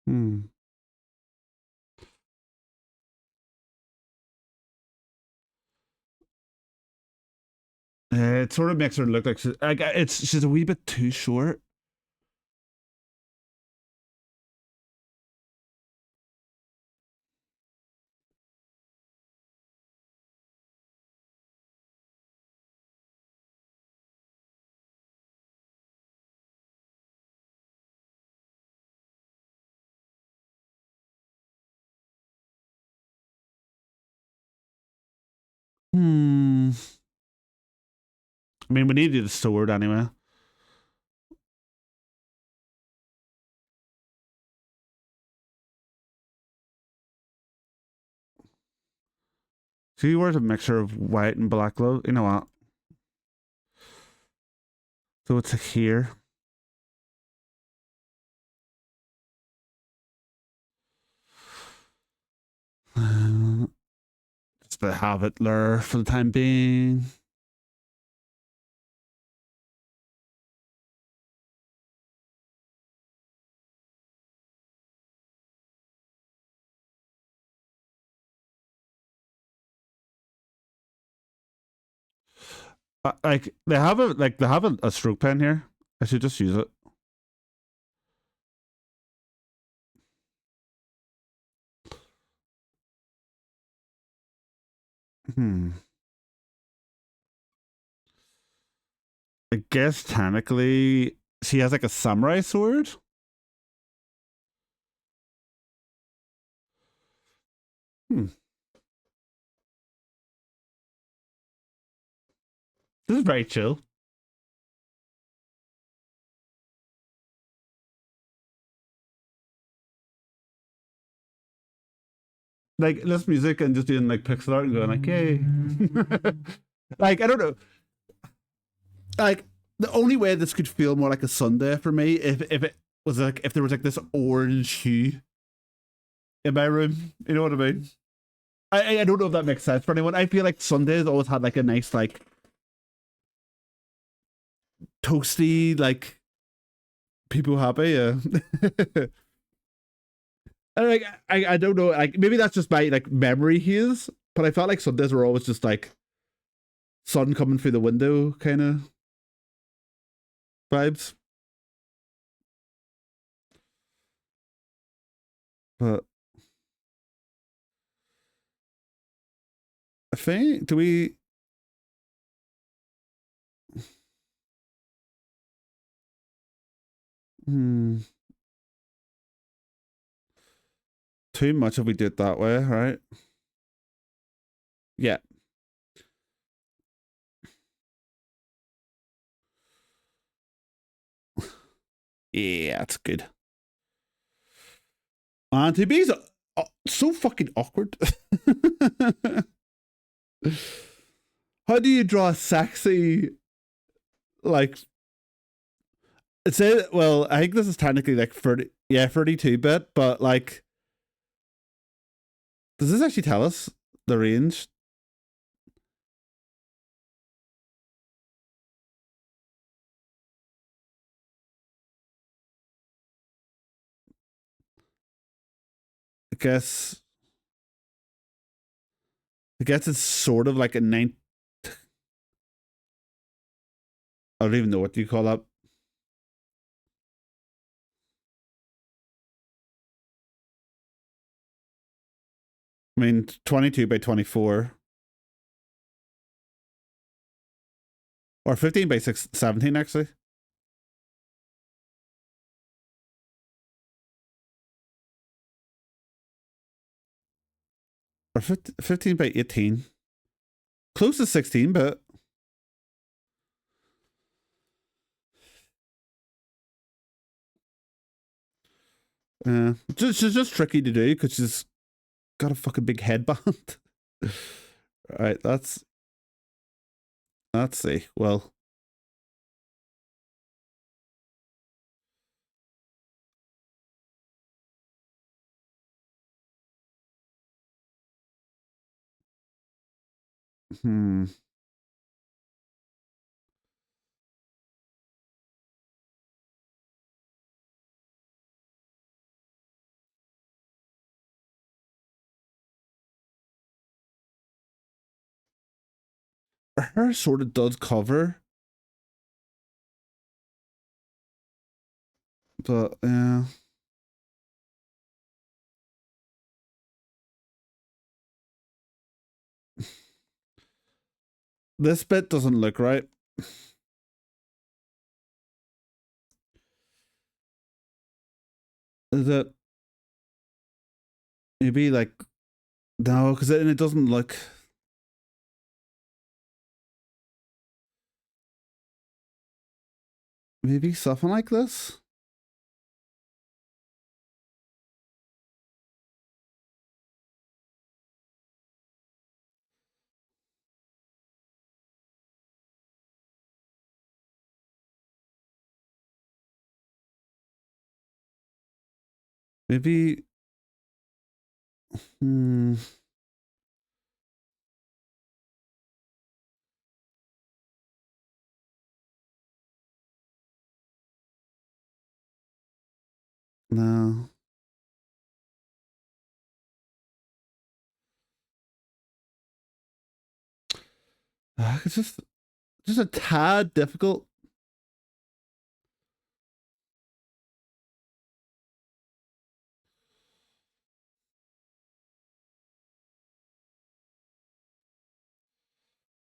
Hmm. it sort of makes her look like she's a wee bit too short. Hmm. I mean, we needed a sword anyway. She wears a mixture of white and black clothes. You know what? So it's here. Just have it there for the time being. Like they have a stroke pen here. I should just use it. Hmm. I guess technically she has like a samurai sword. Hmm. This is very chill. Like less music and just doing like pixel art and going like, yay. Like I don't know. Like the only way this could feel more like a Sunday for me if it was like if there was like this orange hue in my room. You know what I mean? I don't know if that makes sense for anyone. I feel like Sundays always had like a nice like toasty like people happy. Yeah. And like I don't know like maybe that's just my like memory here, but I felt like Sundays were always just like sun coming through the window kind of vibes. But I think do we hmm, too much if we do it that way, right? Yeah. Yeah, that's good. And to be so fucking awkward. How do you draw sexy like it's a well, I think this is technically like 30 yeah, 32-bit, but like does this actually tell us the range? I guess I guess it's sort of like a nine. I don't even know what you call that. I mean, 22 by 24 or 15 by 17 actually, or 15 by 18. Close to 16, but it's just tricky to do because she's got a fucking big headband. Right, let's see. Well, hmm. Her hair sort of does cover, but yeah. This bit doesn't look right. Is it maybe like no? Because it doesn't look. Maybe something like this. Maybe. Hmm. No. It's just a tad difficult.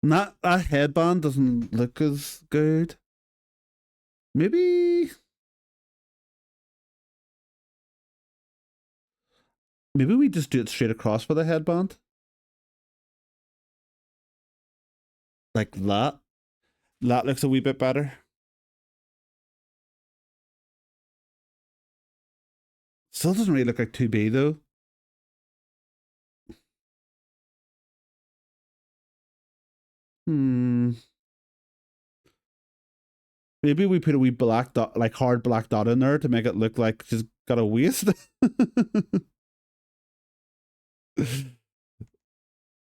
Not that headband doesn't look as good. Maybe we just do it straight across for the headband. Like that. That looks a wee bit better. Still doesn't really look like 2B though. Hmm. Maybe we put a wee black dot, like hard black dot in there to make it look like she's got a waist.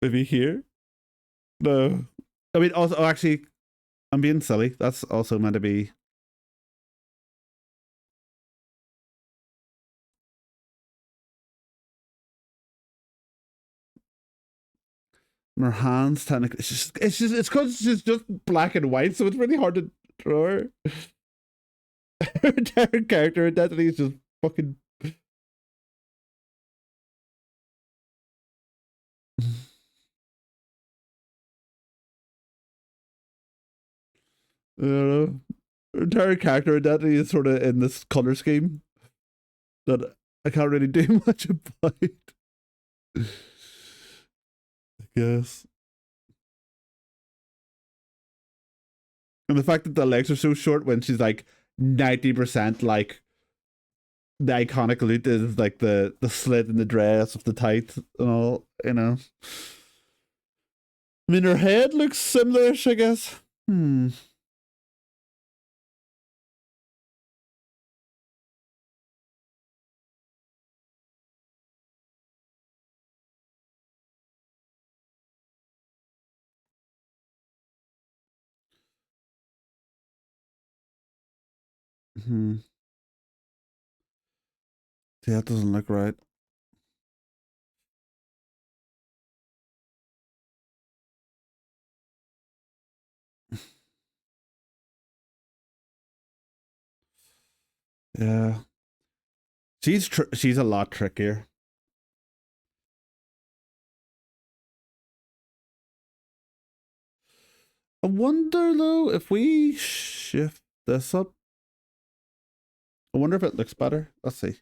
Maybe here? No. I mean, also, actually, I'm being silly. That's also meant to be. Her hands technically. It's because she's just black and white, so it's really hard to draw her. Her entire character identity is just fucking. I don't know. Her entire character identity is sort of in this color scheme that I can't really do much about. I guess. And the fact that the legs are so short when she's like 90% like the iconic loot is like the slit in the dress of the tights and all, you know. I mean, her head looks similar, I guess. Hmm. Hmm. Yeah, that doesn't look right. Yeah. She's a lot trickier. I wonder though if we shift this up. I wonder if it looks better. Let's see.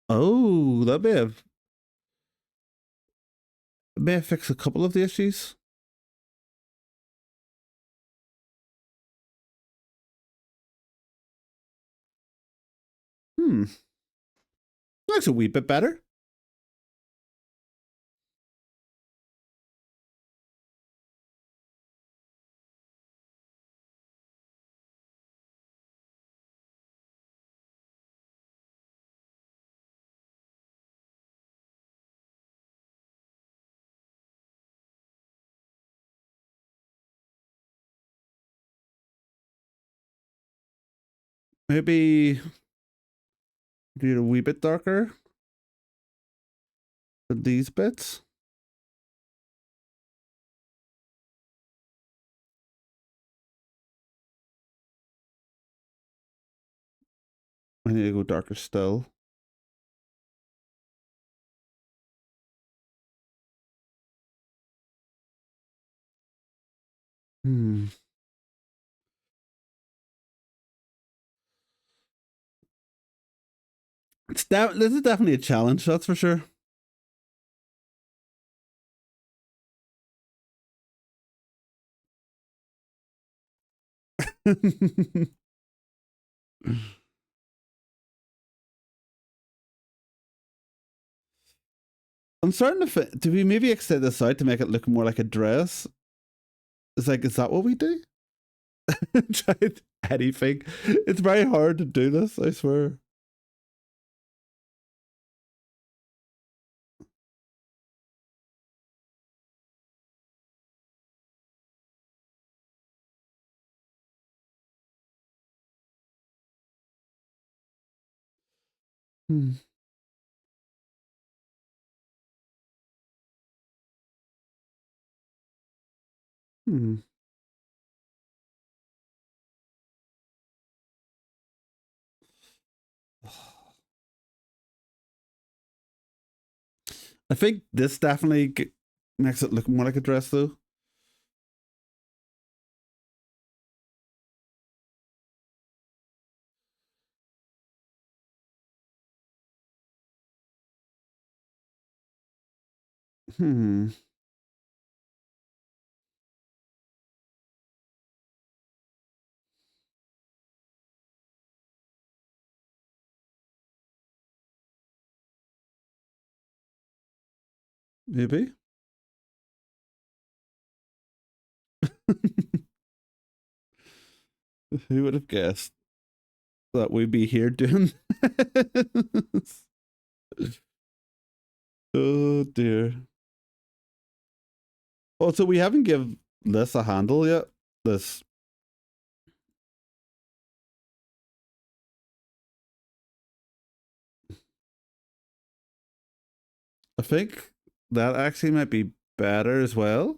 Oh, may have fixed a couple of the issues. Hmm. Looks a wee bit better. Maybe do it a wee bit darker. these bits. I need to go darker still. Hmm. This is definitely a challenge, that's for sure. I'm starting to do we maybe extend this out to make it look more like a dress? It's like, is that what we do? Try anything. It's very hard to do this, I swear. Hmm. Hmm. I think this definitely makes it look more like a dress, though. Hmm. Maybe. Who would have guessed that we'd be here doing this? Oh dear. Also, we haven't give this a handle yet. This. I think that actually might be better as well.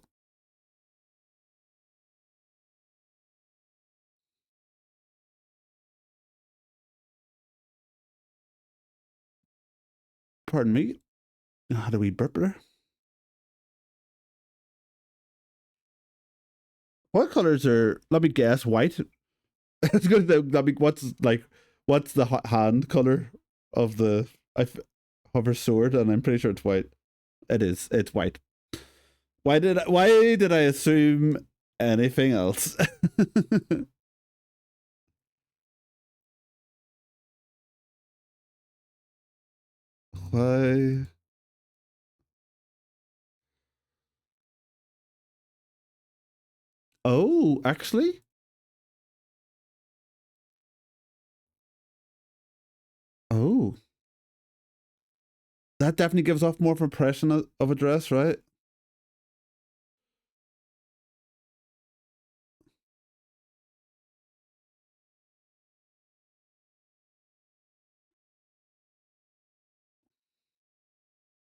Pardon me. How do we burp there? What colors are? Let me guess. White. It's good. Let me. What's like? What's the hand color of the hover sword? And I'm pretty sure it's white. It is. It's white. Why did I assume anything else? Why? Oh, actually. Oh, that definitely gives off more of an impression of a dress, right?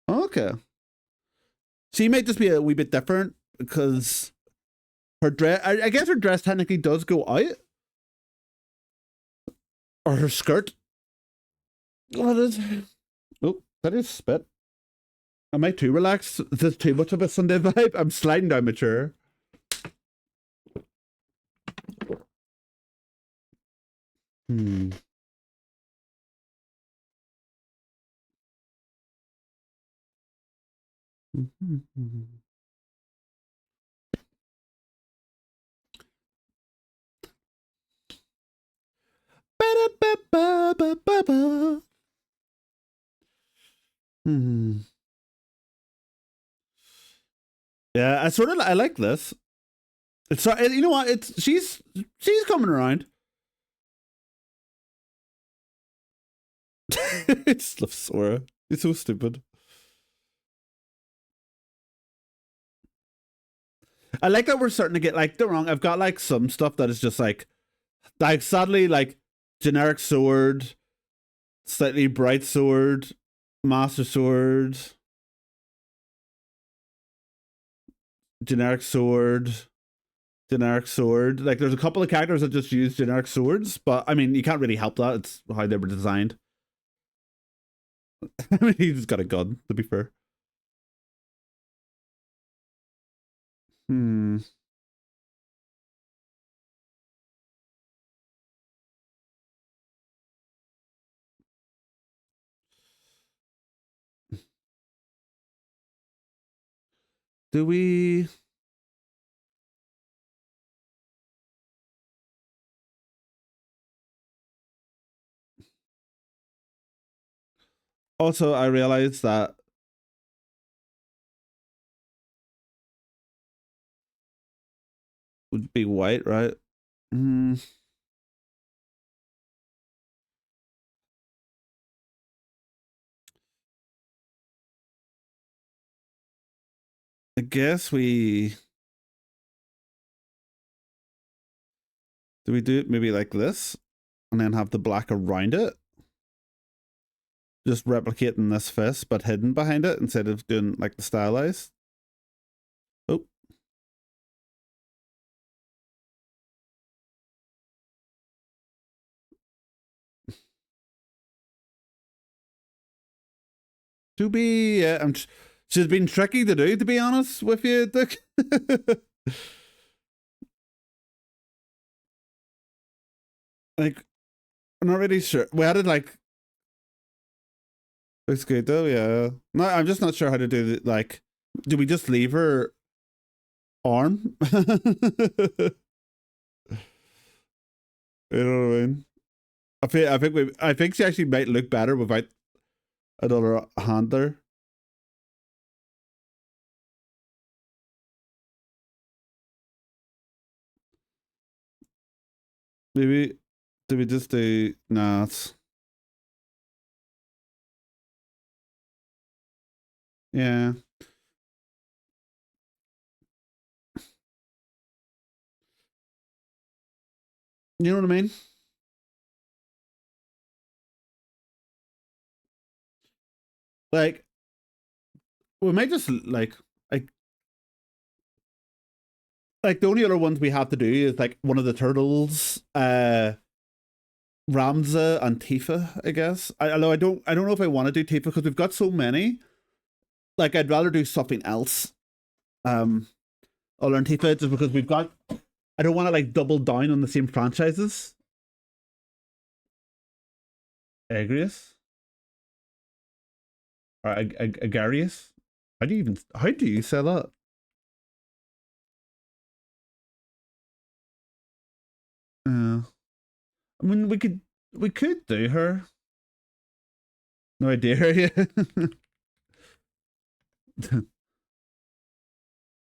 Okay. She might just be a wee bit different because her dress. I guess her dress technically does go out, or her skirt. What is? Oh, that is spit. Am I too relaxed? Is this too much of a Sunday vibe? I'm sliding down my chair. Hmm. Hmm. Yeah, I like this. It's you know what? It's she's coming around. It's Sora. It's so stupid. I like that we're starting to get like the wrong. I've got like some stuff that is just like sadly like generic sword, slightly bright sword, master sword. generic sword, generic sword. Like there's a couple of characters that just use generic swords, but I mean you can't really help that. It's how they were designed. I mean he's just got a gun, to be fair. Hmm. Do we? Also, I realized that would be white, right? Hmm. I guess we do we do it maybe like this and then have the black around it? Just replicating this fist but hidden behind it instead of doing like the stylized. Oh. To be, yeah, she's been tricky to do, to be honest with you, Dick. Like, I'm not really sure. We had it like, looks good though, yeah. No, I'm just not sure how to do it. Like, do we just leave her arm? You know what I mean? I think she actually might look better without another hand there. Maybe do we just do nah? Yeah, you know what I mean. Like we might just like the only other ones we have to do is like one of the turtles, Ramza and Tifa. I guess. Although I don't know if I want to do Tifa because we've got so many. Like I'd rather do something else. Um, I'll learn Tifa just because we've got. I don't want to like double down on the same franchises. Agrius or Agarius. How do you say that? Uh, I mean we could do her. No idea. Yeah.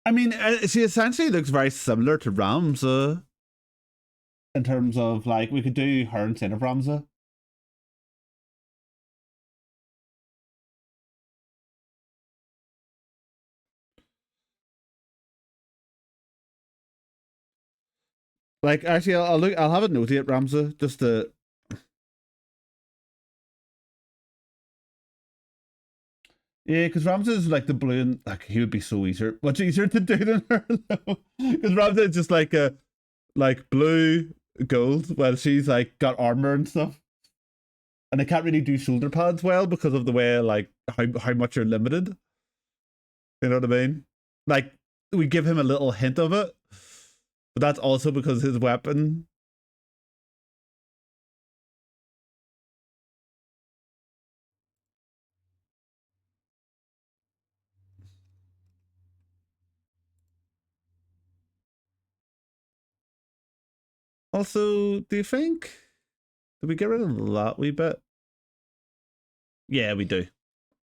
I mean, she essentially looks very similar to Ramza in terms of like we could do her instead of Ramza. Like actually, I'll look. I'll have it noted Ramza just to. Yeah, because Ramza is like the blue and like he would be so easier, much easier to do than her though. Because Ramza is just like a like blue gold, while she's like got armor and stuff, and I can't really do shoulder pads well because of the way like how much you're limited. You know what I mean? Like we give him a little hint of it, but that's also because his weapon. Also, do you think did we get rid of that wee bit? Yeah, we do.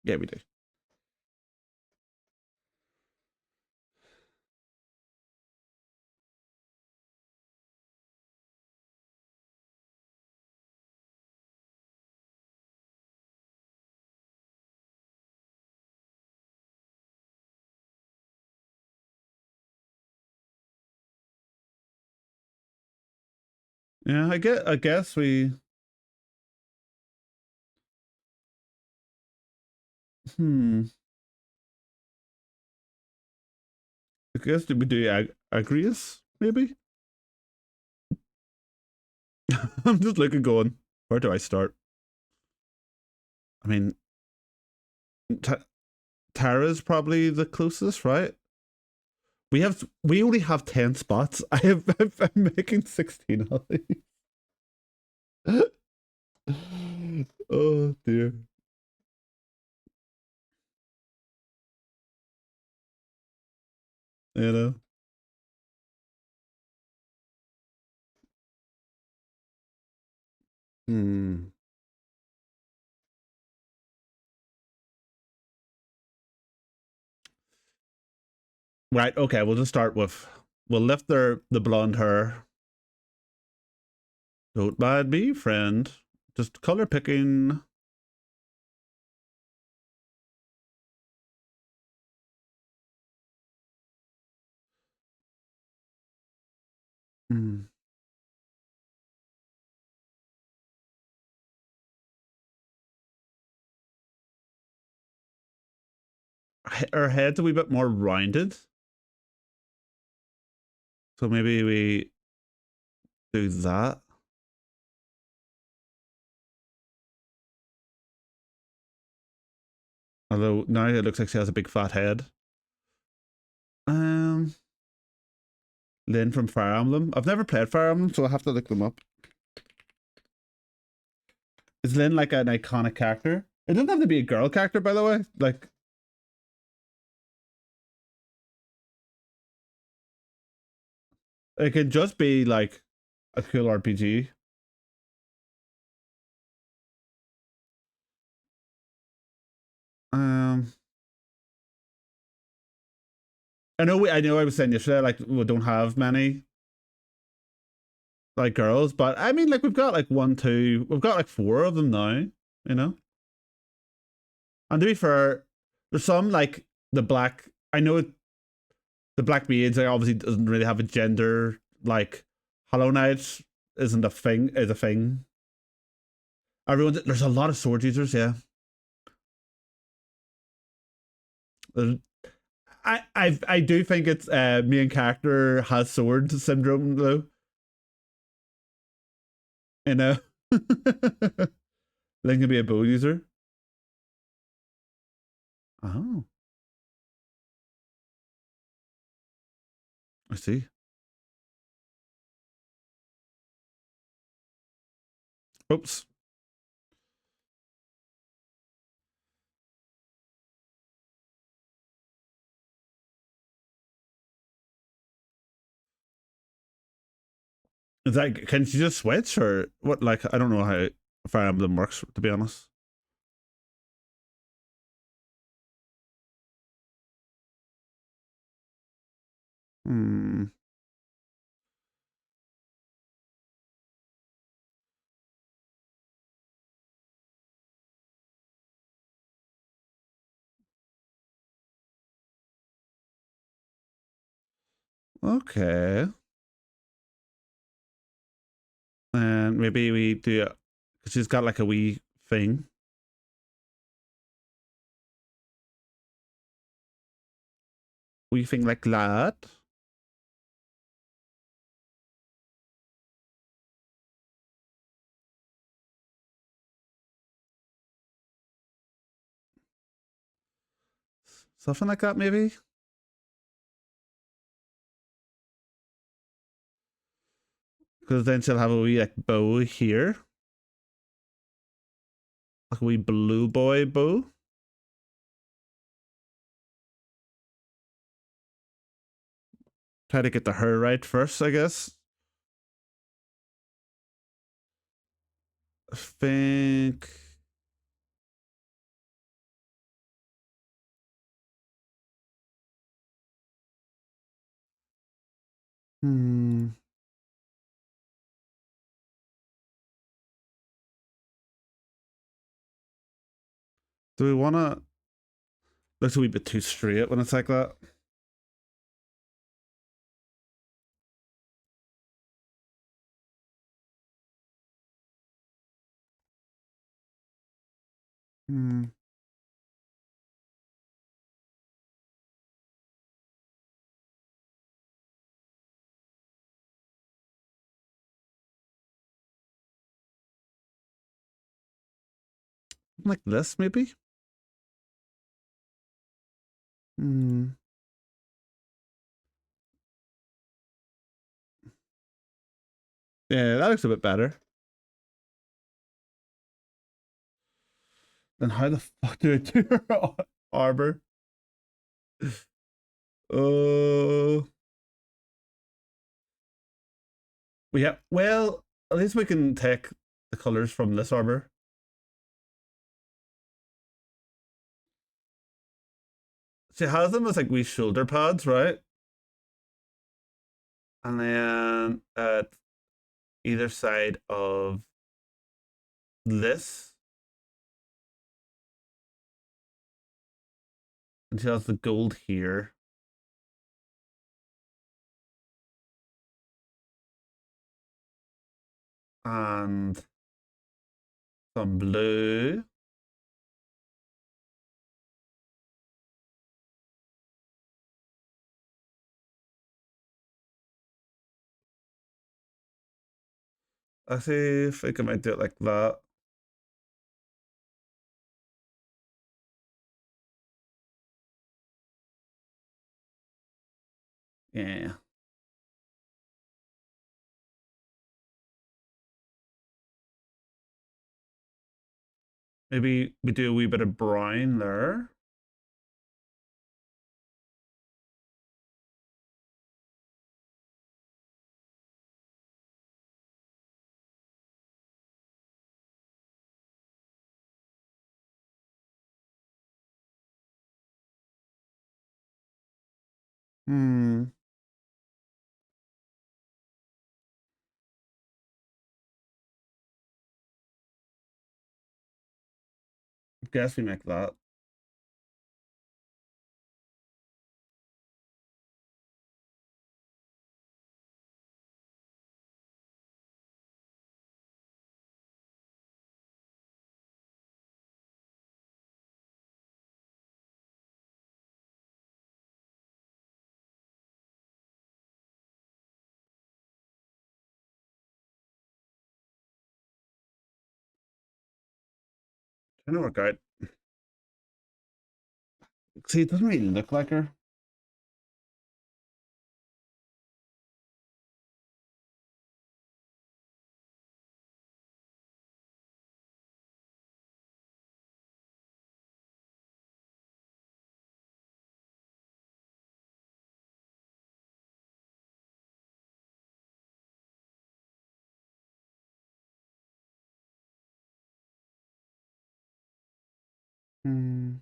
Yeah, we do. Yeah, I guess we. Hmm. I guess did we do Agrius maybe? I'm just looking, going, where do I start? I mean, Tara's probably the closest, right? We only have 10 spots. I'm making 16 of these. Oh dear. You know. Hmm. Right, okay, we'll just start with, we'll lift the blonde hair. Don't mind me, friend. Just color picking. Hmm. Her head's a wee bit more rounded. So maybe we do that. Although now it looks like she has a big fat head. Um, Lynn from Fire Emblem. I've never played Fire Emblem, so I have to look them up. Is Lynn like an iconic character? It doesn't have to be a girl character, by the way. Like, it can just be like a cool RPG. Um, I know I was saying yesterday, like we don't have many like girls, but I mean, like we've got like one, two, we've got like four of them now. You know, and to be fair, there's some like the black. I know the black maids. Like, obviously doesn't really have a gender. Like Hollow Knight isn't a thing. Is a thing. There's a lot of sword users. Yeah, there's, I do think it's main character has sword syndrome though. You know, Link can be a bow user. Oh, I see. Oops. Is that, can she just switch or what? Like, I don't know how Fire Emblem works, to be honest. Hmm. Okay. And maybe we do it because she's got like a wee thing. Wee thing like that. Something like that, maybe. Because then she'll have a wee like bow here. Like a wee blue boy bow. Try to get the her right first, I guess. I think. Hmm. Do we want to? Looks a wee bit too straight when it's like that. Hmm. something like this, maybe. Hmm. Yeah, that looks a bit better. Then how the fuck do I do arbor? Oh, yeah. Well, at least we can take the colors from this arbor. She has them as like wee shoulder pads, right? And then at either side of this, and she has the gold here. And some blue. I see if I can might do it like that. Yeah. Maybe we do a wee bit of brown there. Hmm. Guess we make that. Trying to work out. See, it doesn't really look like her. Hmm.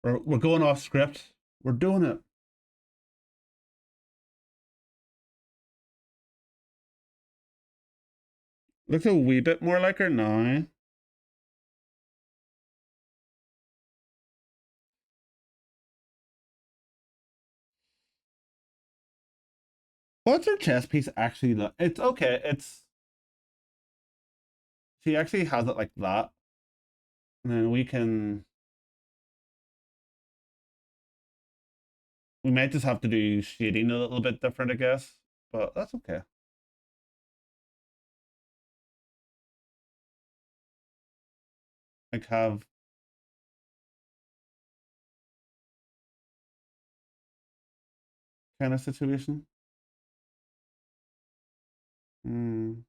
We're going off script. We're doing it. Looks a wee bit more like her now. What's her chest piece actually look? It's okay. It's she actually has it like that. And then we might just have to do shading a little bit different, I guess. But that's okay. Like have kind of situation. Hmm.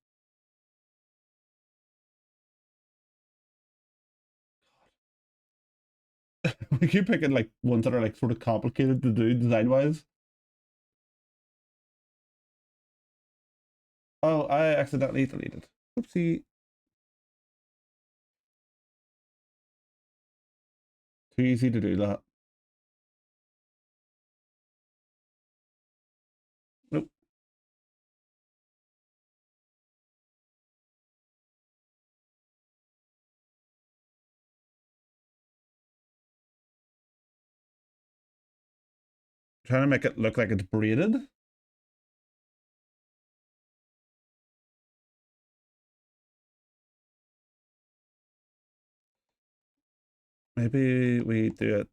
We keep picking like ones that are like sort of complicated to do design wise. Oh, I accidentally deleted. Oopsie. Too easy to do that. Nope. Trying to make it look like it's braided. Maybe we do it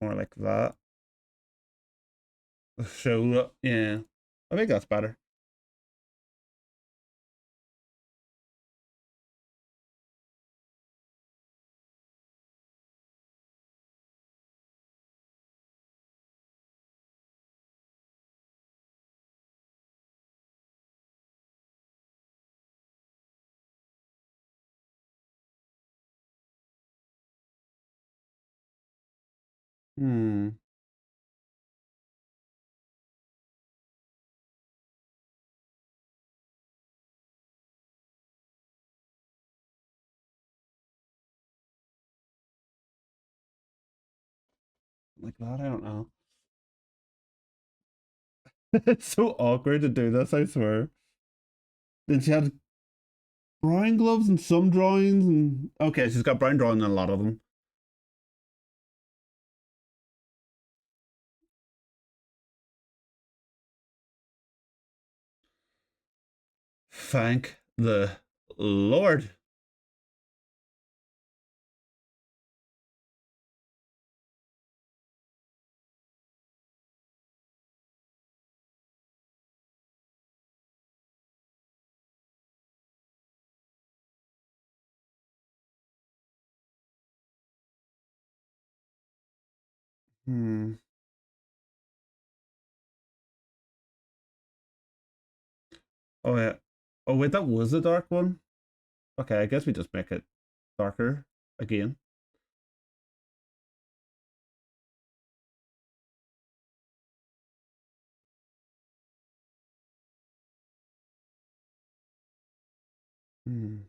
More like that. Show, yeah. I think that's better. Hmm. Like that, I don't know. It's so awkward to do this, I swear. Then she had brown gloves and some drawings and okay, she's got brown drawing in a lot of them. Thank the Lord. Hmm. Oh yeah. Oh wait, that was the dark one. Okay, I guess we just make it darker again. Hmm.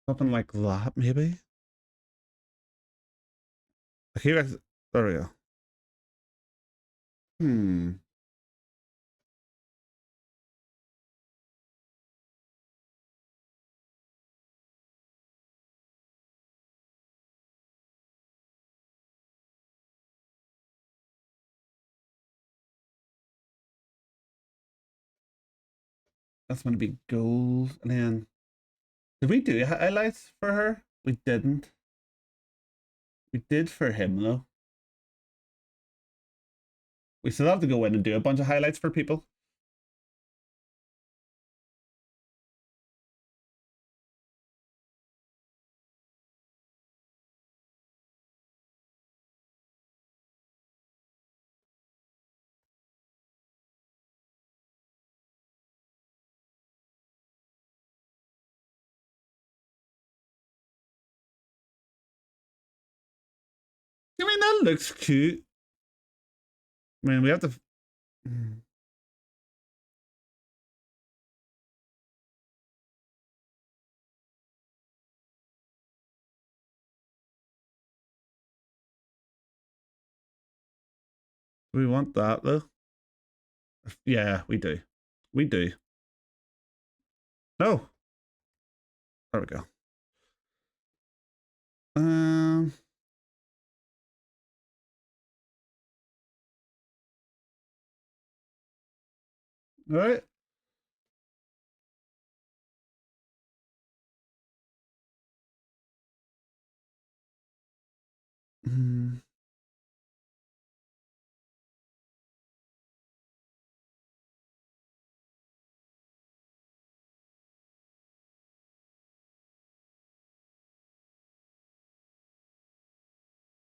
Something like that, maybe. Here, there we go. Hmm. That's gonna be gold. And then did we do highlights for her? We didn't. We did for him though. We still have to go in and do a bunch of highlights for people. I mean, that looks cute. I mean, we have to. We want that though. Yeah, we do. We do. Oh, there we go. Um. All right. Hmm.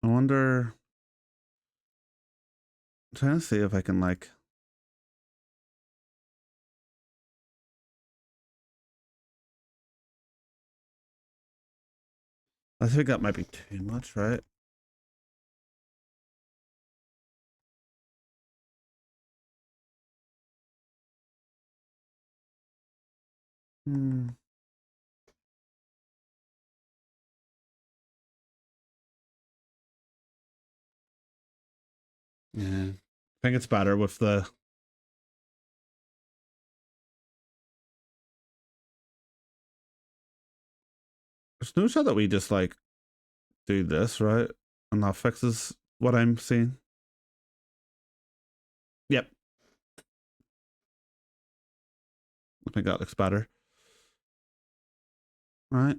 I wonder. I'm trying to see if I can like. I think that might be too much, right? Hmm. Yeah. I think it's better with the. There's no shot that we just like do this, right? And that fixes what I'm seeing. Yep. I think that looks better. Right.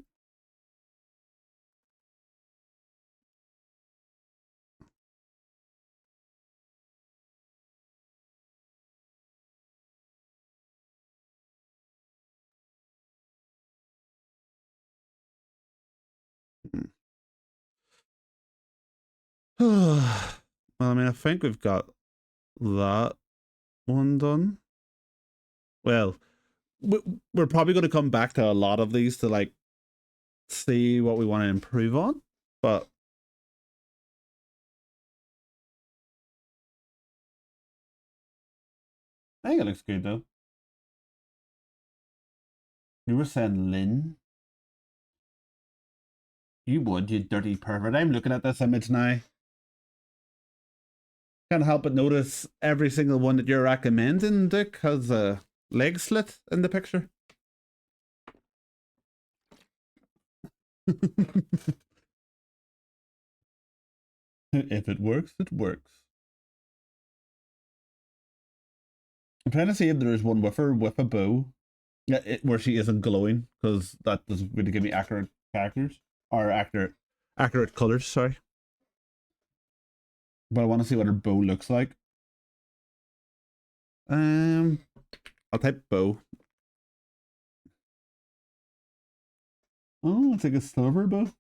Well, I mean, I think we've got that one done. Well, we're probably going to come back to a lot of these to like see what we want to improve on, but I think it looks good though. You were saying Lynn? You would, you dirty pervert. I'm looking at this image now. Can't help but notice every single one that you're recommending, Dick, has a leg slit in the picture. If it works, it works. I'm trying to see if there is one with her with a bow, where she isn't glowing, because that doesn't really give me accurate characters or accurate colors. Sorry, but I want to see what her bow looks like. Um, I'll type bow. Oh, it's like a silver bow.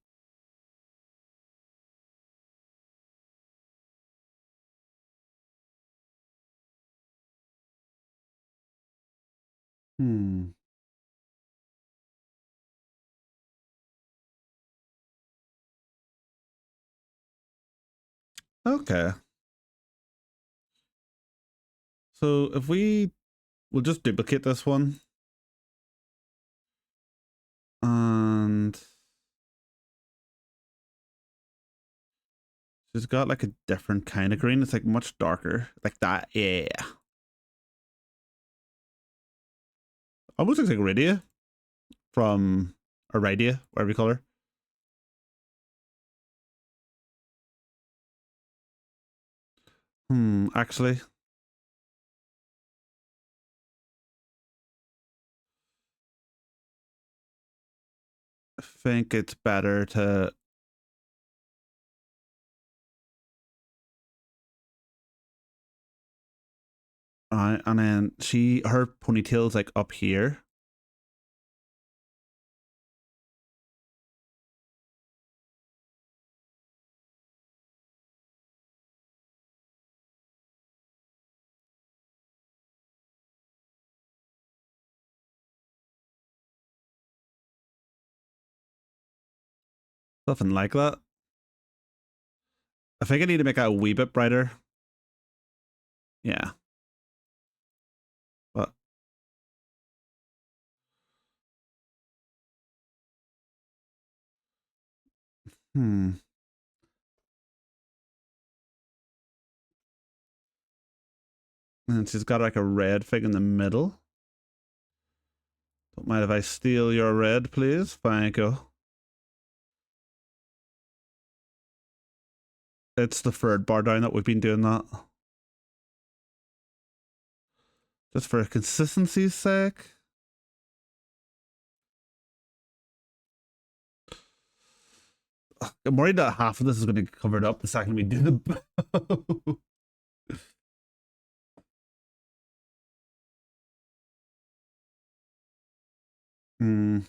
Hmm. Okay. So if we'll just duplicate this one, and she's got like a different kind of green. It's like much darker, like that. Yeah, almost looks like Iridia from Iridia, whatever you call her. Actually, I think it's better to. And then her ponytail's like up here. Nothing like that. I think I need to make it a wee bit brighter. Yeah. But hmm. And she's got like a red thing in the middle. Don't mind if I steal your red, please. Thank you. It's the third bar down that we've been doing that. Just for consistency's sake. I'm worried that half of this is going to get covered up the second we do the bow. Hmm.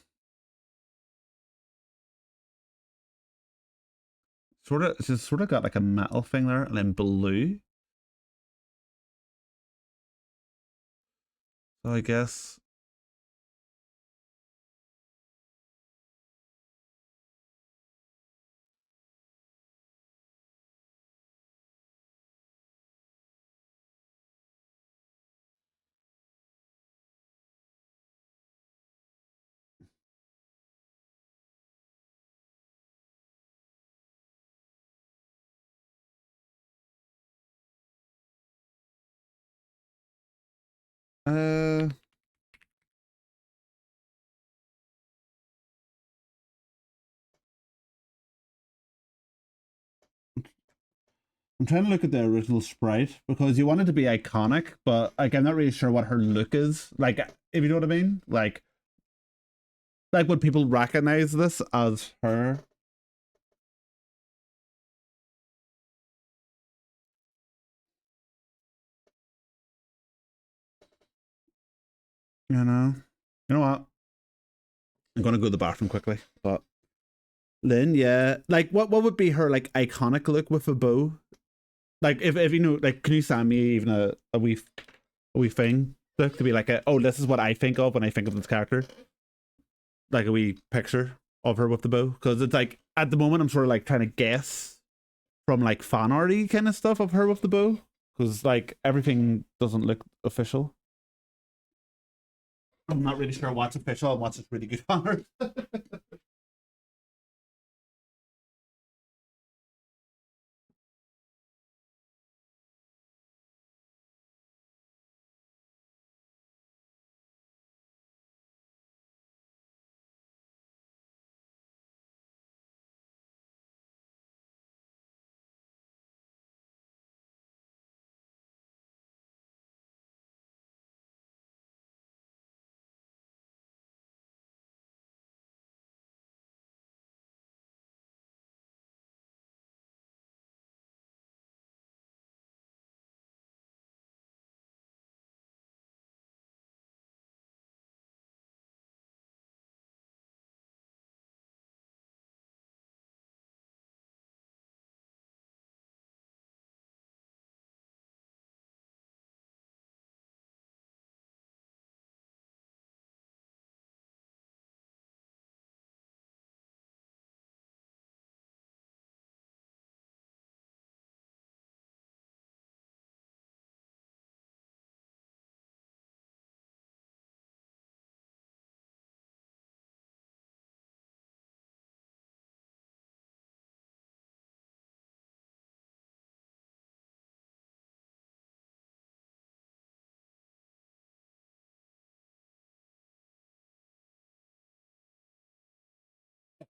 She's sort of got like a metal thing there, and then blue. So I guess. Uh, I'm trying to look at the original sprite because you want it to be iconic, but like I'm not really sure what her look is. Like, if you know what I mean? Like would people recognize this as her? You know? You know what? I'm gonna go to the bathroom quickly. But Lynn, yeah. Like what would be her like iconic look with a bow? Like if you know, like can you send me even a wee thing look to be like oh, this is what I think of when I think of this character? Like a wee picture of her with the bow. Because it's like at the moment I'm sort of like trying to guess from like fan arty kind of stuff of her with the bow. Because like everything doesn't look official. I'm not really sure what's official and what's just really good on her.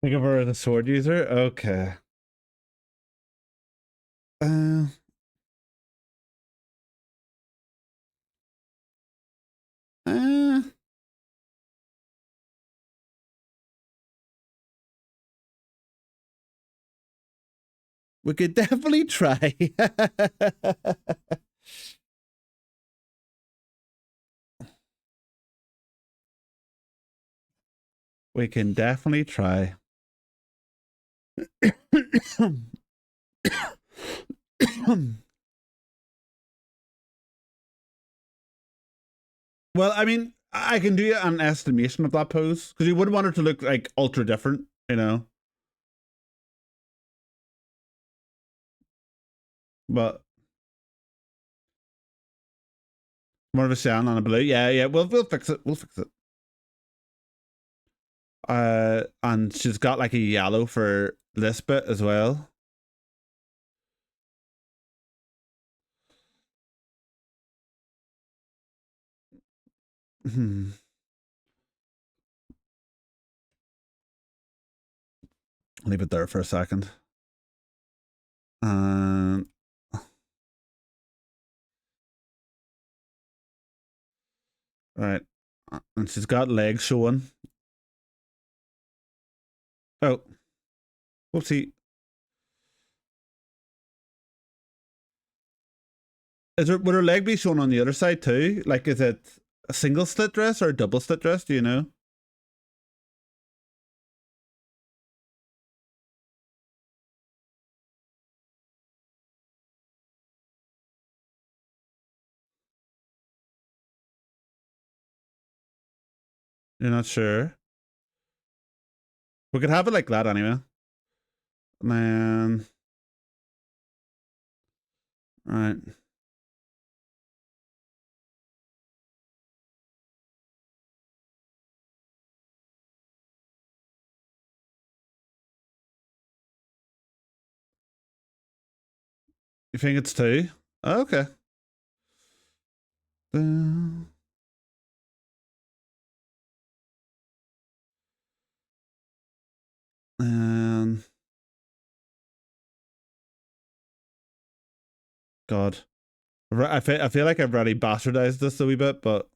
Think of her as a sword user? Okay. Uh, uh, we could definitely try. We can definitely try. Well, I mean, I can do an estimation of that pose because you wouldn't want her to look like ultra different, you know. But more of a cyan and a blue, yeah, yeah. We'll fix it. We'll fix it. And she's got like a yellow for this bit as well. Hmm. Leave it there for a second. Um, right, and she's got legs showing. Oh, whoopsie. Is there would her leg be shown on the other side too? Like, is it a single slit dress or a double slit dress? Do you know? You're not sure. We could have it like that anyway. Man, right. You think it's two? Oh, okay. Uh, and God. I feel like I've already bastardized this a wee bit, but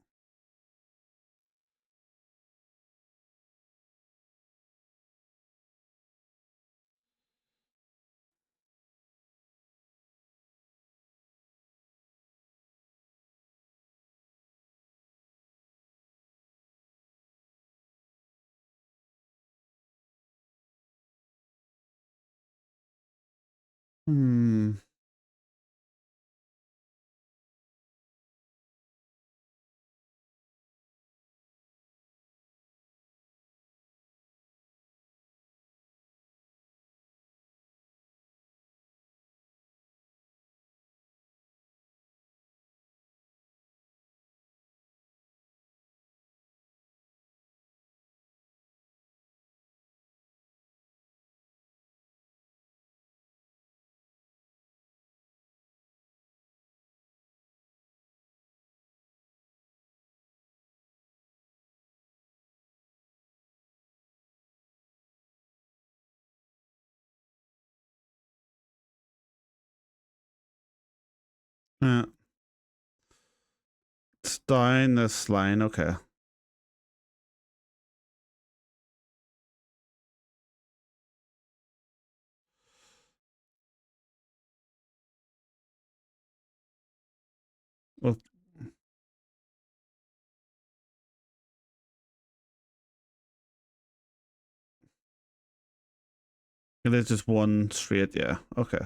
hmm. Yeah. It's down this line, okay. Well, it is just one straight, yeah. Okay.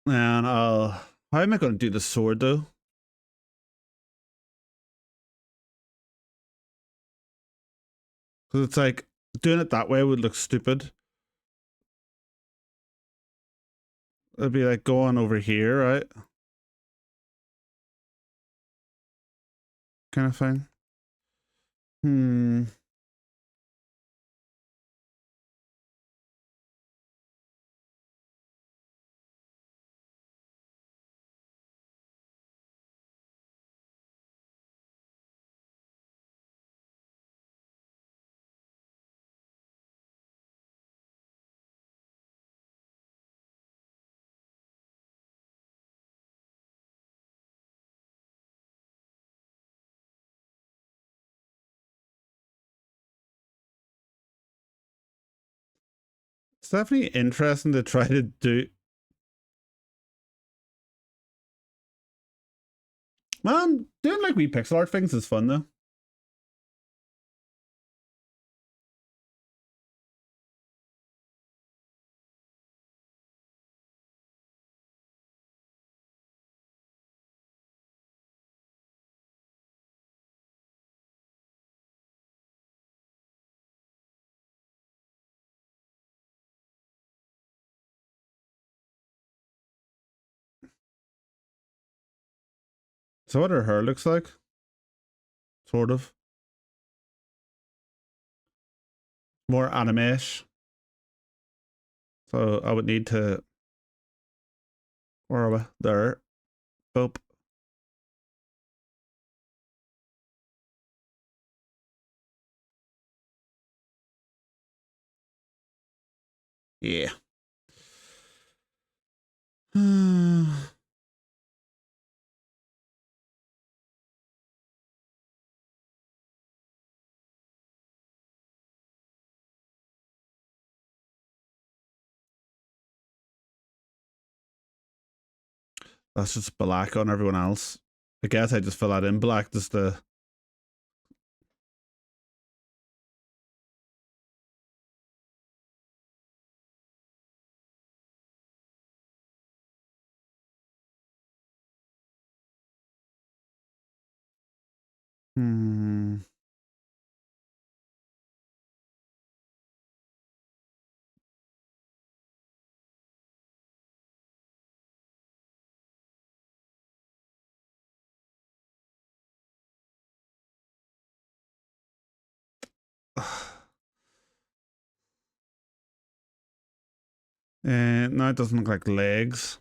And how am I gonna do the sword though? Because it's like doing it that way would look stupid. It'd be like going over here, right? Kind of thing. Hmm. It's definitely interesting to try to do. Man, doing like wee pixel art things is fun though. So what her hair looks like, sort of more anime-ish. So I would need to. Where are we? There. Oh, yeah. That's just black on everyone else. I guess I just fill that in black just to. Hmm. And now it doesn't look like legs.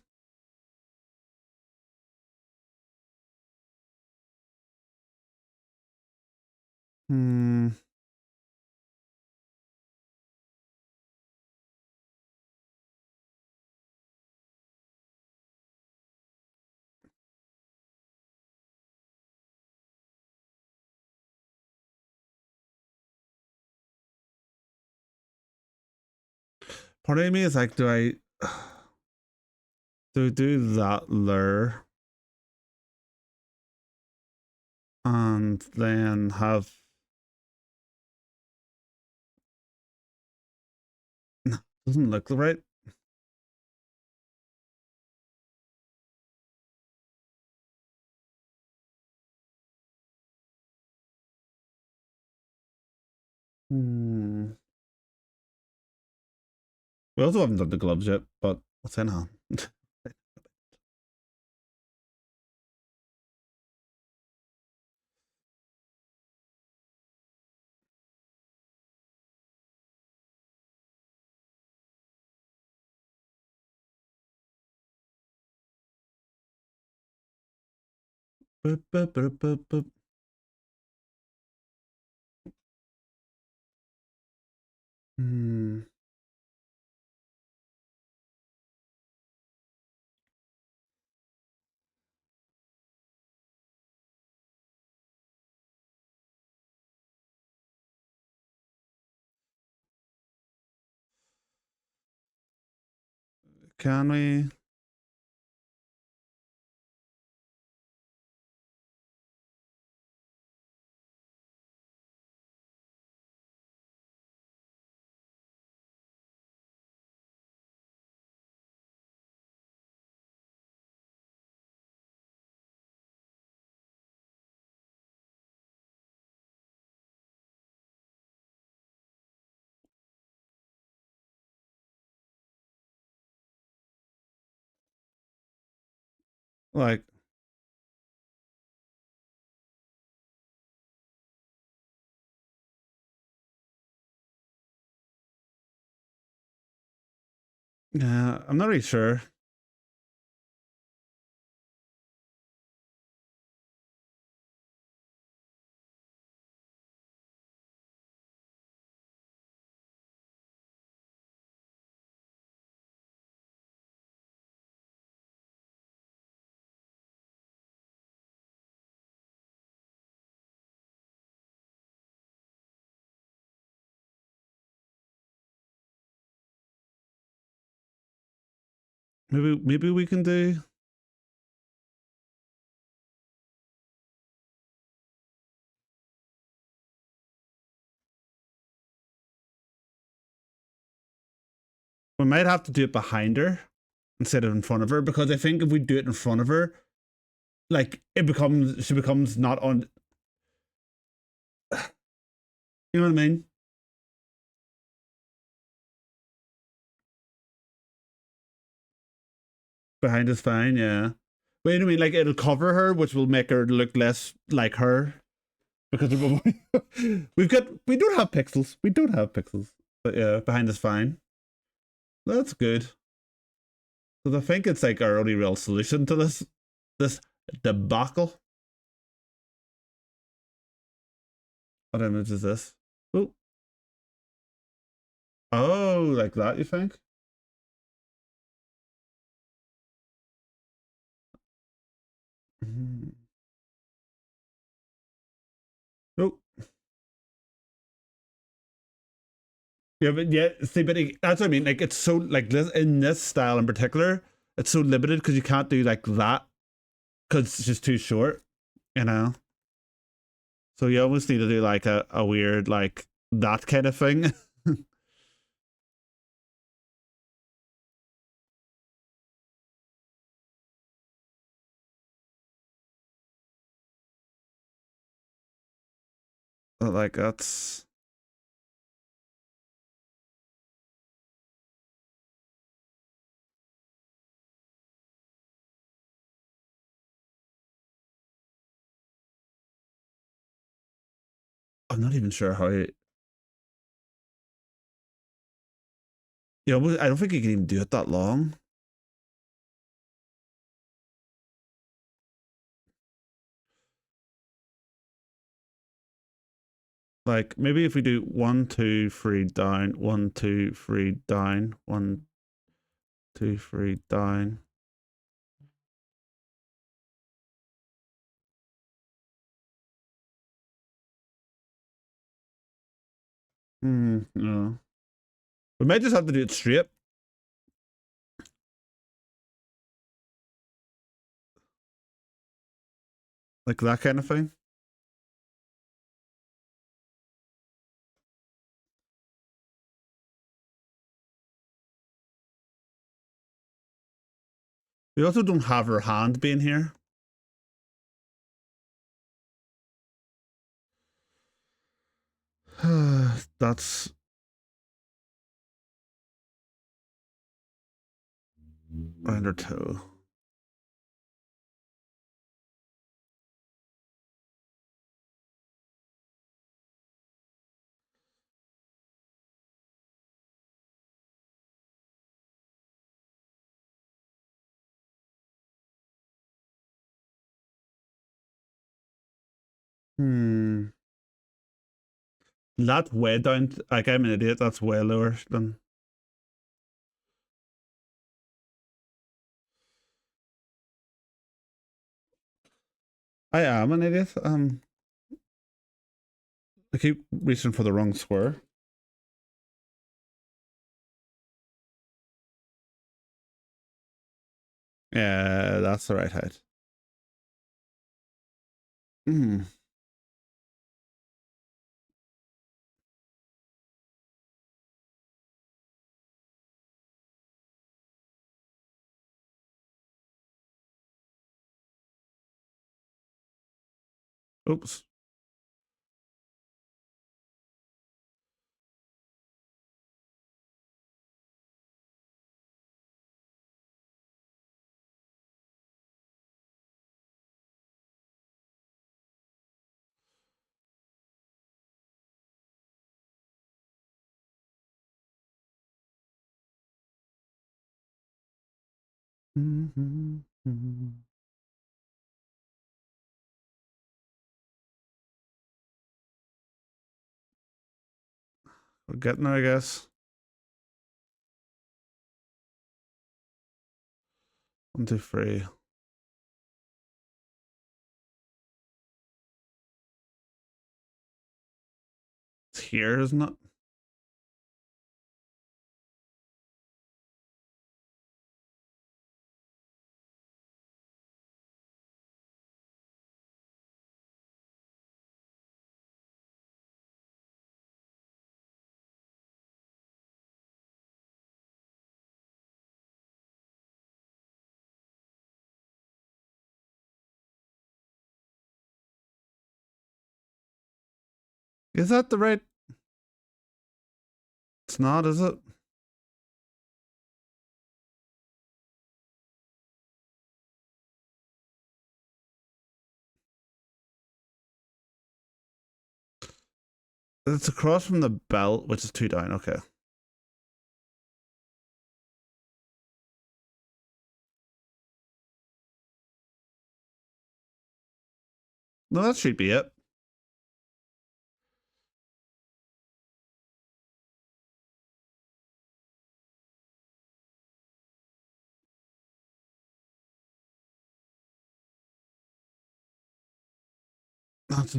Hmm. Part of me is like, do I do that lure and then have no, doesn't look right. Hmm. We also haven't done the gloves yet, but what's in hand? Boop, boop, boop, boop, boop. Hmm. Can we? Like, yeah, I'm not really sure. Maybe we can do. We might have to do it behind her instead of in front of her, because I think if we do it in front of her, like she becomes not on. You know what I mean? Behind is fine, yeah. Wait, I mean, like it'll cover her, which will make her look less like her because we don't have pixels. We don't have pixels, but yeah, behind is fine. That's good. Because I think it's like our only real solution to this debacle. What image is this? Oh, oh, like that? You think? Mm. Oh, yeah, but yeah. See, but that's what I mean. Like, it's so like this in this style in particular, it's so limited because you can't do like that because it's just too short. You know. So you almost need to do like a weird like that kind of thing. Like that's. I'm not even sure how. I don't think you can even do it that long. Like maybe if we do 1, 2, 3 down, 1, 2, 3 down, 1, 2, 3 down. No. We might just have to do it straight. Like that kind of thing. We also don't have her hand being here. That's under 2. That's way down. Like I'm an idiot. That's way lower than. I am an idiot. I keep reaching for the wrong square. Yeah, that's the right height. Hmm. Oops. We're getting there, I guess. 1, 2, 3. It's here, isn't it? Is that the right? It's not, is it? It's across from the belt, which is 2 down. Okay. No, that should be it. That's.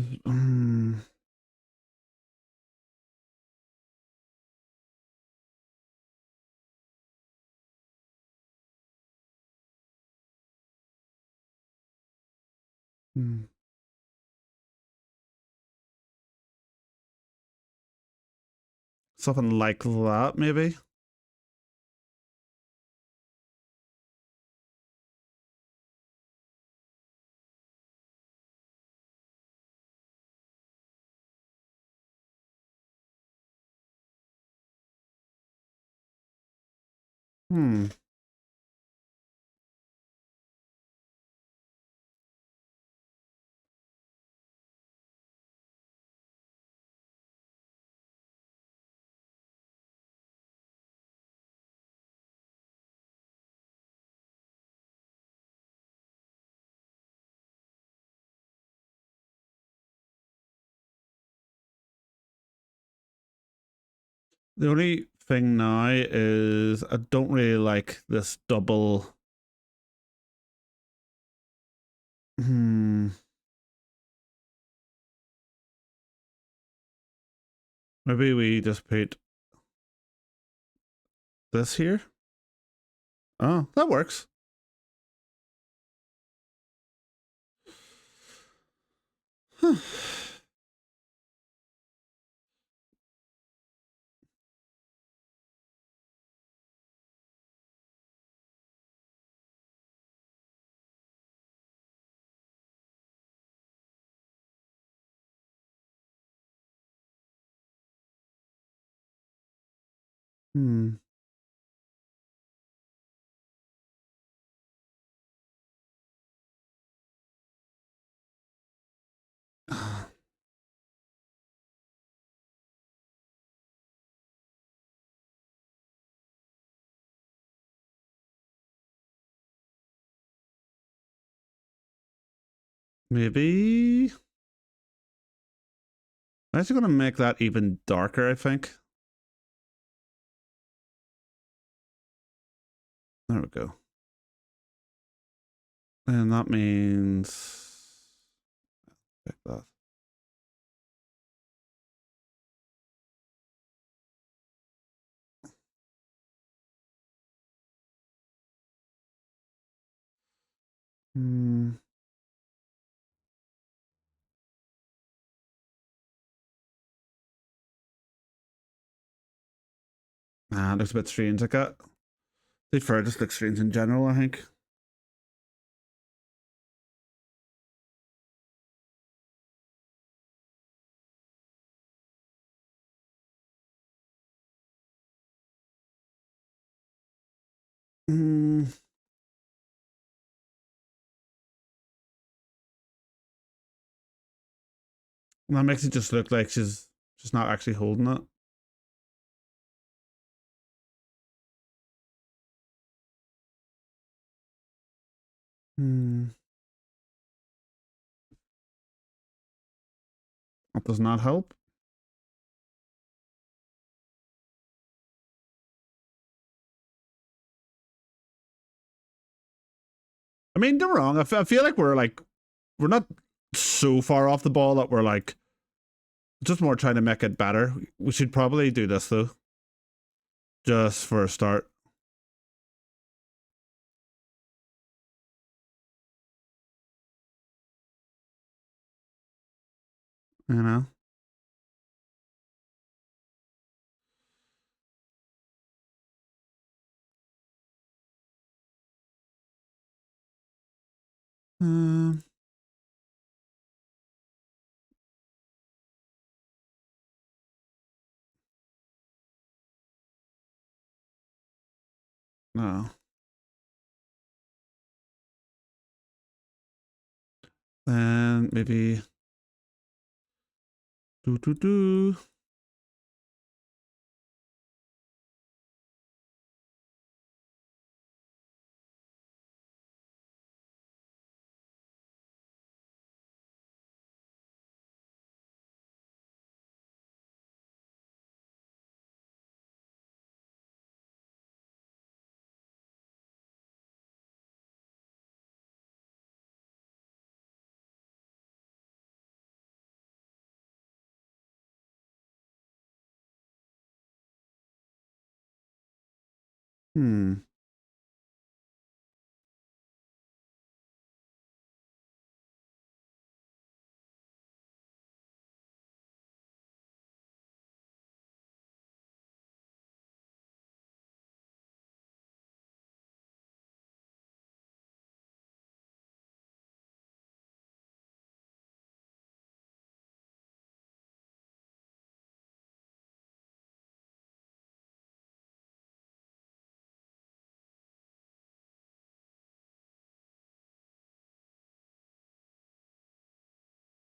Something like that, maybe. Hmm. The only thing now is I don't really like this double. Maybe we just put this here. Oh, that works. Hmm. Maybe I'm actually going to make that even darker, I think. There we go. And that means like that. Hmm. Ah, it looks a bit strange like that. The fur just looks strange in general, I think. Hmm. That makes it just look like she's just not actually holding it. Hmm. That does not help. I mean, don't wrong. I feel like we're not so far off the ball that we're like just more trying to make it better. We should probably do this though, just for a start. You know. Um. No. Then maybe do. Hmm.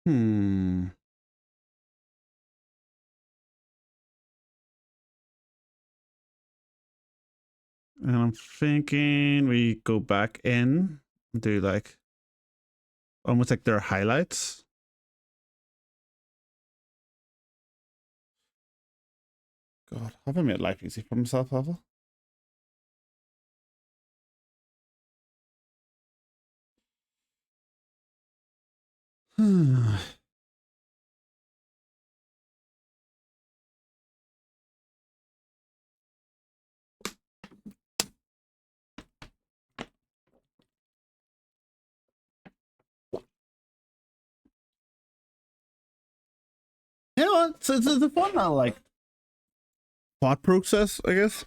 Hmm. And I'm thinking we go back in and do like almost like their highlights. God, haven't made life easy for myself, have I? You know what? It's a fun like thought process, I guess.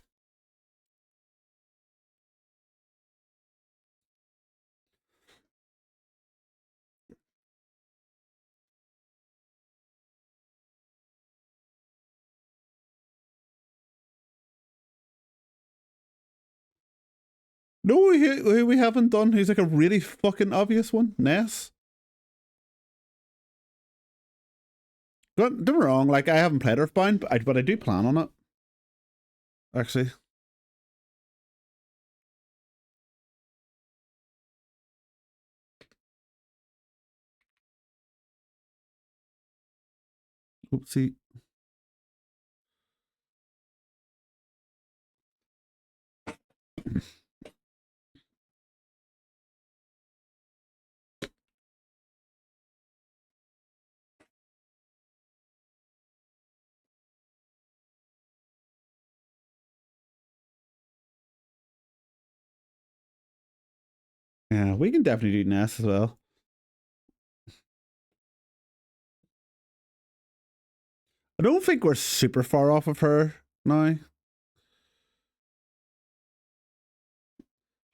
No, we haven't done. He's like a really fucking obvious one. Ness. Don't get me wrong. Like I haven't played Earthbound, but I do plan on it. Actually. Oopsie. Yeah, we can definitely do Ness as well. I don't think we're super far off of her now.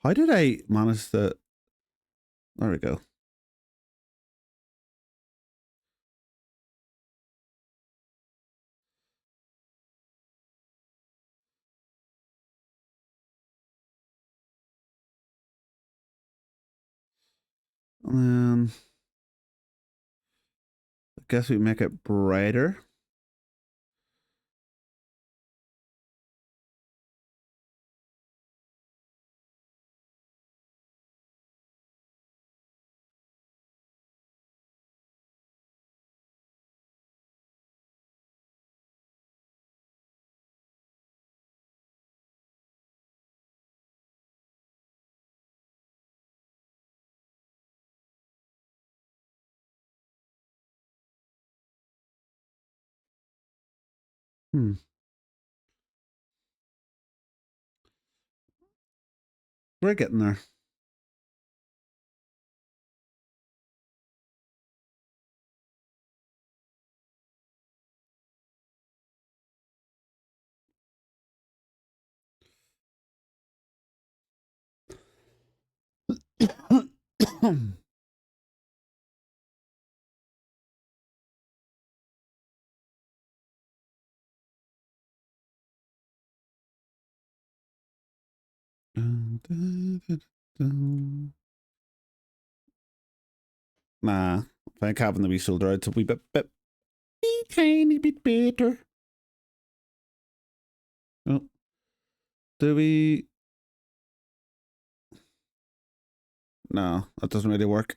How did I manage to? There we go. And then I guess we make it brighter. Hmm. We're getting there. Nah, I think having the wee shoulder out's a wee tiny bit better. Oh, do we? No, that doesn't really work.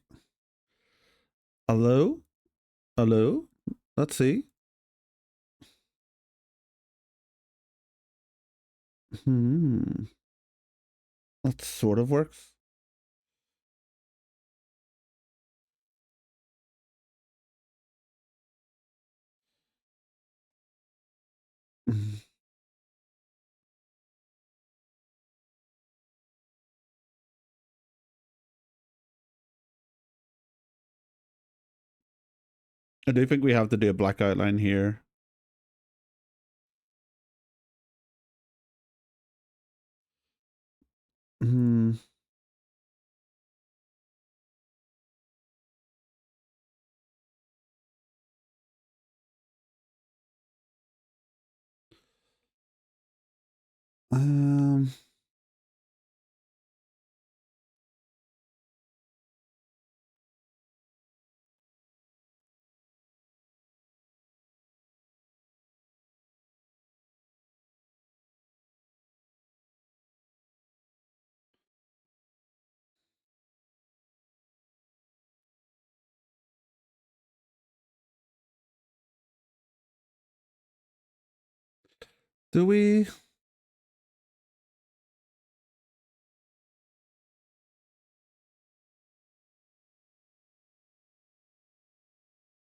Hello? Hello? Let's see. Hmm. That sort of works. I do think we have to do a black outline here. Hmm. Um. Do we?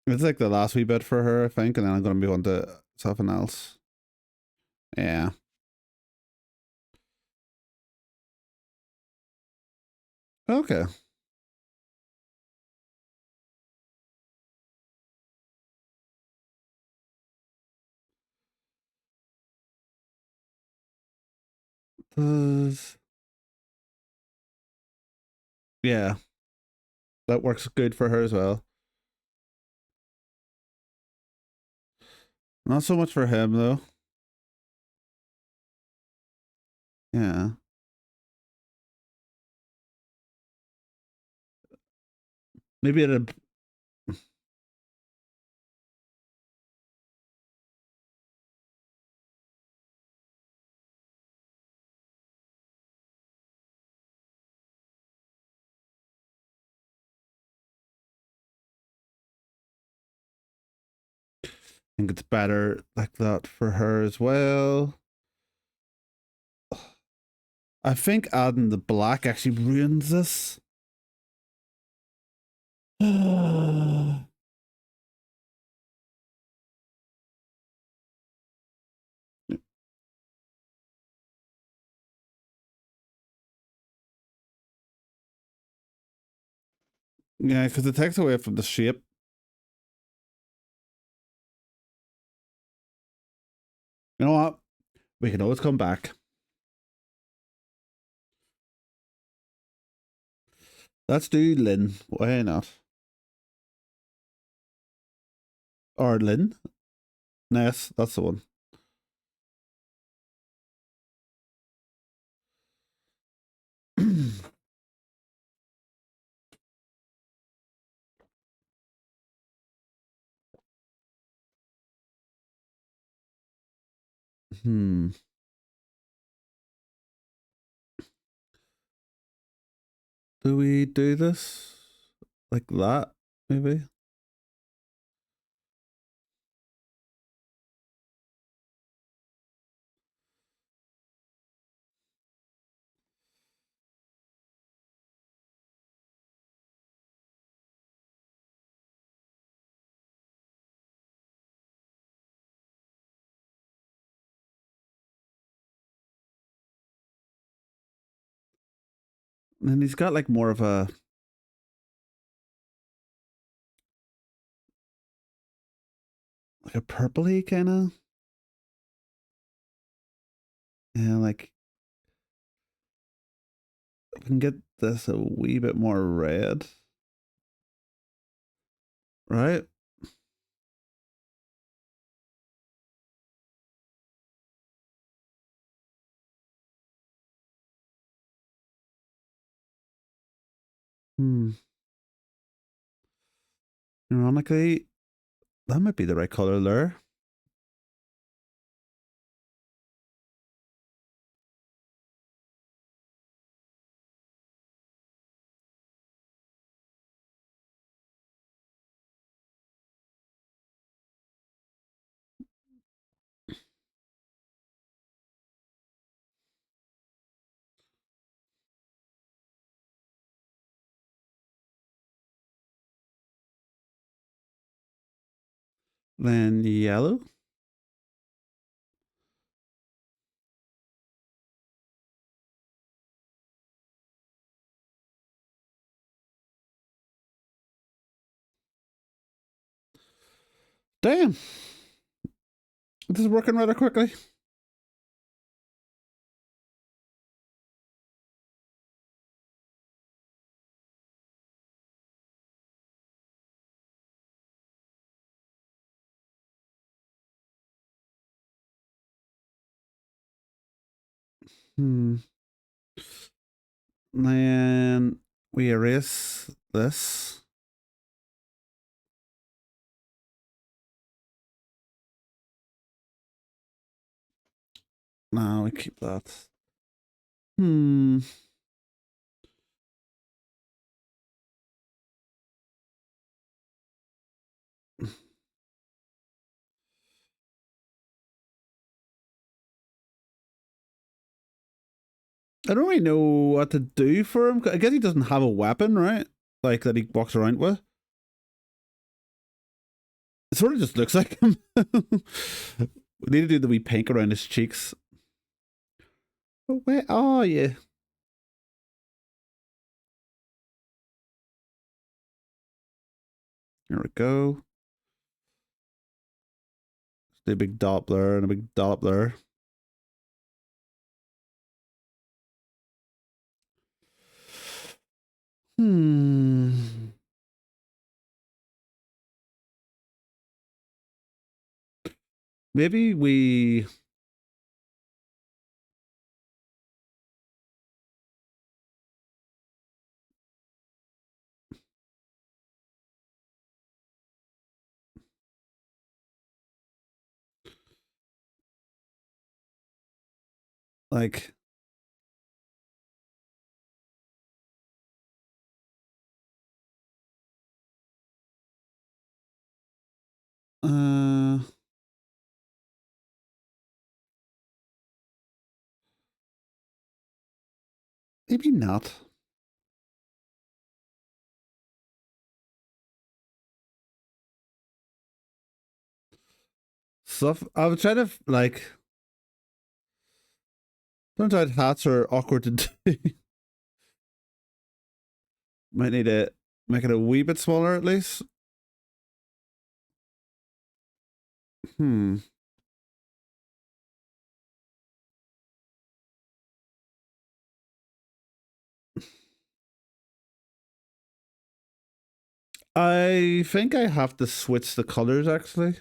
It's like the last wee bit for her, I think, and then I'm gonna move on to something else. Yeah. Okay. Does yeah, that works good for her as well. Not so much for him though. Yeah. Maybe it. I think it's better like that for her as well. I think adding the black actually ruins this. Yeah, because it takes away from the shape. You know what? We can always come back. Let's do Lynn. Why not? Or Lynn? Ness, that's the one. Hmm. Do we do this like that? Maybe. And he's got like more of a like a purpley kind of. Yeah, like we can get this a wee bit more red, right? Hmm. Ironically, that might be the right color there. Then yellow. Damn, this is working rather quickly. Hmm. Then we erase this. No, we keep that. Hmm. I don't really know what to do for him. I guess he doesn't have a weapon, right? Like that he walks around with. It sort of just looks like him. We need to do the wee pink around his cheeks. Oh, where are you? There we go. Do a big Doppler and a big Doppler. Maybe we. Like. Uh. Maybe not. Stuff. I would try to like. Sometimes hats are awkward to do. Might need to make it a wee bit smaller at least. Hmm. I think I have to switch the colors actually.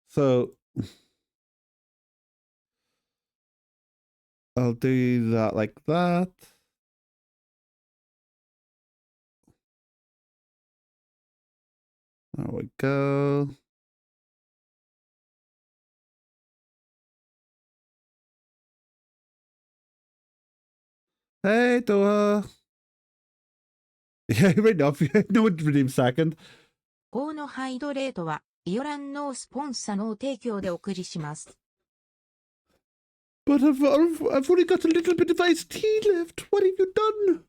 So I'll do that like that. There we go. Hey, Doha. Yeah, right off. No one redeemed second. 法のハイドレートは、イオランのスポンサの提供でお送りします。But I've only got a little bit of iced tea left. What have you done?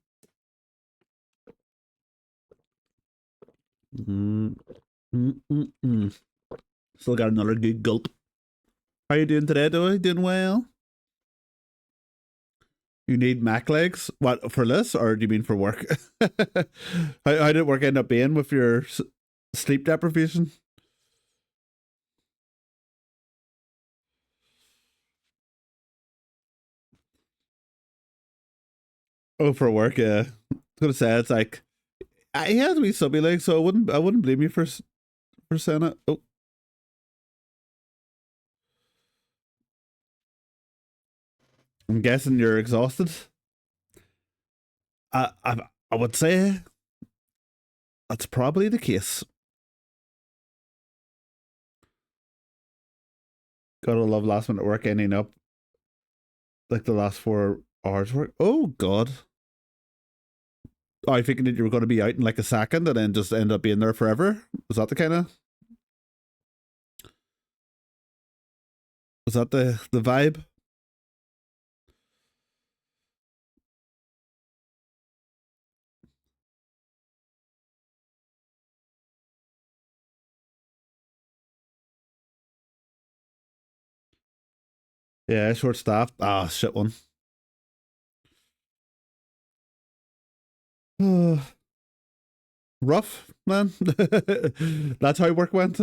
Still got another good gulp. How you doing today, Doha? Doing well? You need Mac legs? What, for this, or do you mean for work? How did work end up being with your sleep deprivation? Oh, for work, yeah. I was gonna say it's like he has to be subby legs, so I wouldn't blame you for saying it. Oh, I'm guessing you're exhausted. I would say that's probably the case. Gotta love last minute work ending up like the last 4 hours work. Oh God. Oh, I thinking that you were going to be out in like a second and then just end up being there forever. Was that the kind of? Was that the vibe? Yeah, short staffed. Ah, shit one. Rough, man. That's how work went.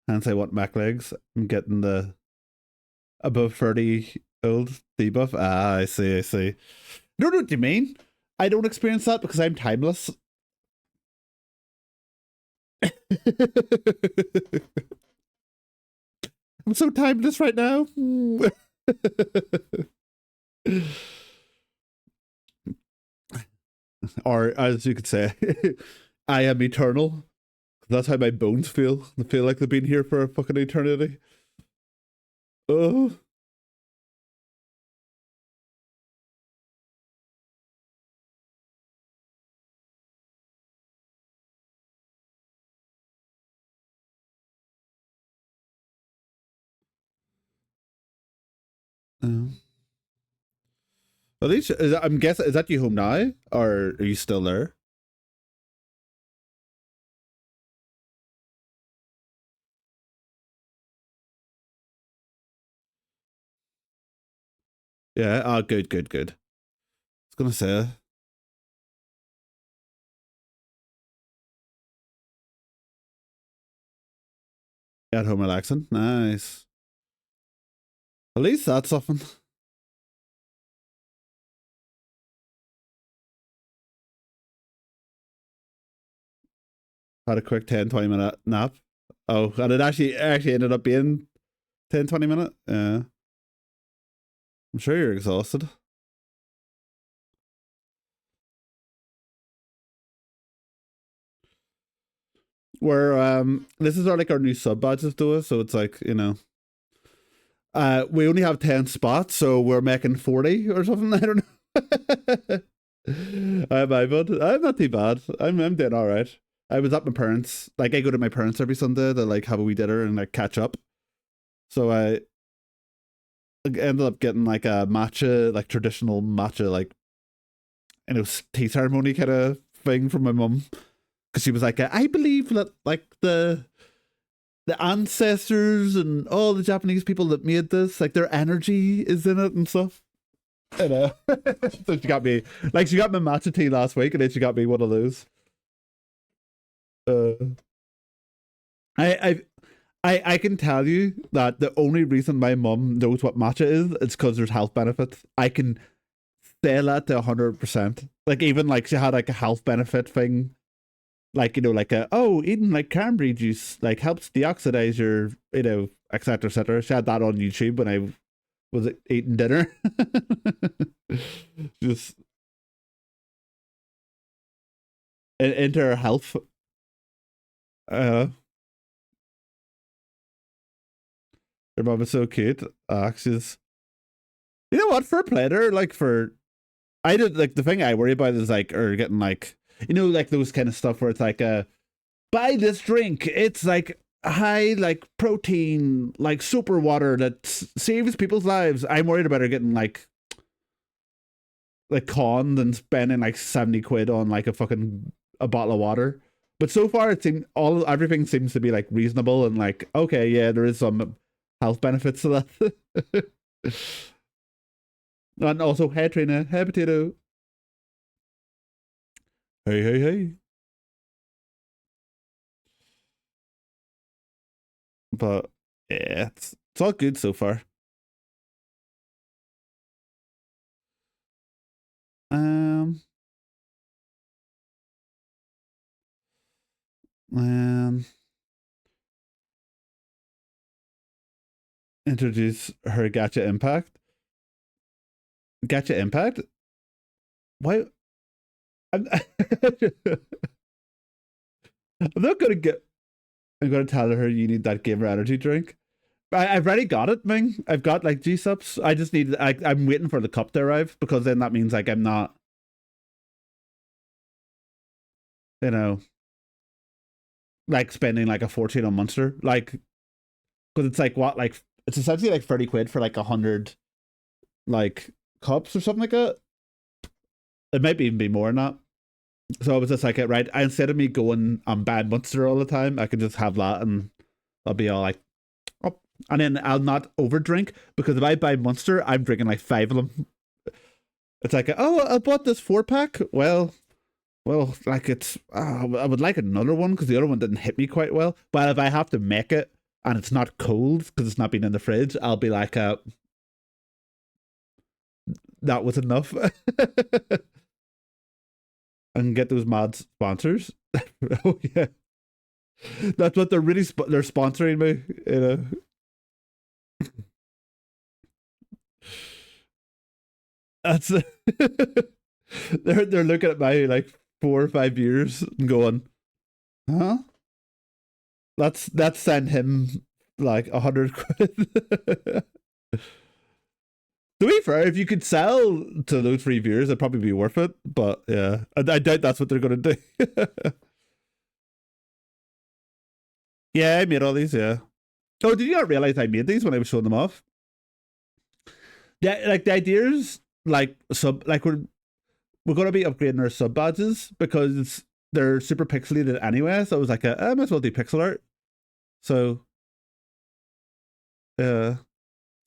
And say what Mac legs. I'm getting the above 30 old debuff. Ah, I see, I see. No, what you mean. I don't experience that because I'm timeless. I'm so timeless right now. Or as you could say, I am eternal. That's how my bones feel. They feel like they've been here for a fucking eternity. Oh. At least I'm guessing, is that you home now, or are you still there? Yeah. Oh, good, good, good. I was gonna say at home relaxing. Nice. At least that's something. Had a quick 10-20 minute nap. Oh, and it actually ended up being 10-20 minute. Yeah. I'm sure you're exhausted. We're this is our like our new sub badges to us, so it's like, you know, we only have 10 spots, so we're making 40 or something. I don't know. I'm my bud. I'm not too bad. I'm doing all right. I was at my parents. Like I go to my parents every Sunday to like have a wee dinner and like catch up. So I ended up getting like a matcha, like traditional matcha, like, you know, tea ceremony kind of thing from my mum, because she was like, I believe that like the ancestors and all the Japanese people that made this, like their energy is in it and stuff. You know, so she got me like she got me matcha tea last week, and then she got me one of those. Uh, I I can tell you that the only reason my mum knows what matcha is because there's health benefits. I can say that to 100%. Like even like she had like a health benefit thing, like, you know, like a, oh, eating like cranberry juice like helps deoxidize your, you know, etc etc. She had that on YouTube when I was eating dinner. Just into her health. Uh, her mom is so cute. She's, you know what, for a planner, like for, I did like the thing I worry about is like, or getting like, you know, like those kind of stuff where it's like, buy this drink. It's like high like protein, like super water that saves people's lives. I'm worried about her getting like conned and spending like 70 quid on like a fucking a bottle of water. But so far it seems everything seems to be like reasonable and like, okay, yeah, there is some health benefits to that. And also hair trainer, hair potato. Hey, hey, hey. But yeah, it's all good so far. Um, um, introduce her Gacha Impact. Gacha Impact? Why? I'm, I'm not gonna get. I'm gonna tell her you need that gamer energy drink. I've already got it, Ming. I've got like G subs. I just need. I'm waiting for the cup to arrive because then that means like I'm not, you know, like spending like a fortune on Monster. Like, because it's like what, like it's essentially like 30 quid for like 100 like cups or something like that. It might even be more than that. So I was just like, right, instead of me going and buying Monster all the time, I can just have that and I'll be all like, oh. And then I'll not overdrink because if I buy Monster, I'm drinking like 5 of them. It's like, oh, I bought this 4 pack. Well, like it's, I would like another one because the other one didn't hit me quite well. But if I have to make it and it's not cold because it's not been in the fridge, I'll be like, that was enough. And get those mad sponsors. Oh yeah, that's what they're really they're sponsoring me. You know, that's they're looking at my like 4 or 5 years and going, huh? Let's send him like 100 quid. To be fair, if you could sell to those free viewers, it'd probably be worth it. But yeah, I doubt that's what they're gonna do. Yeah, I made all these. Yeah. Oh, did you not realize I made these when I was showing them off? Yeah, like the ideas, like we're gonna be upgrading our sub badges because they're super pixelated anyway. So it was like I might as well do pixel art. So, so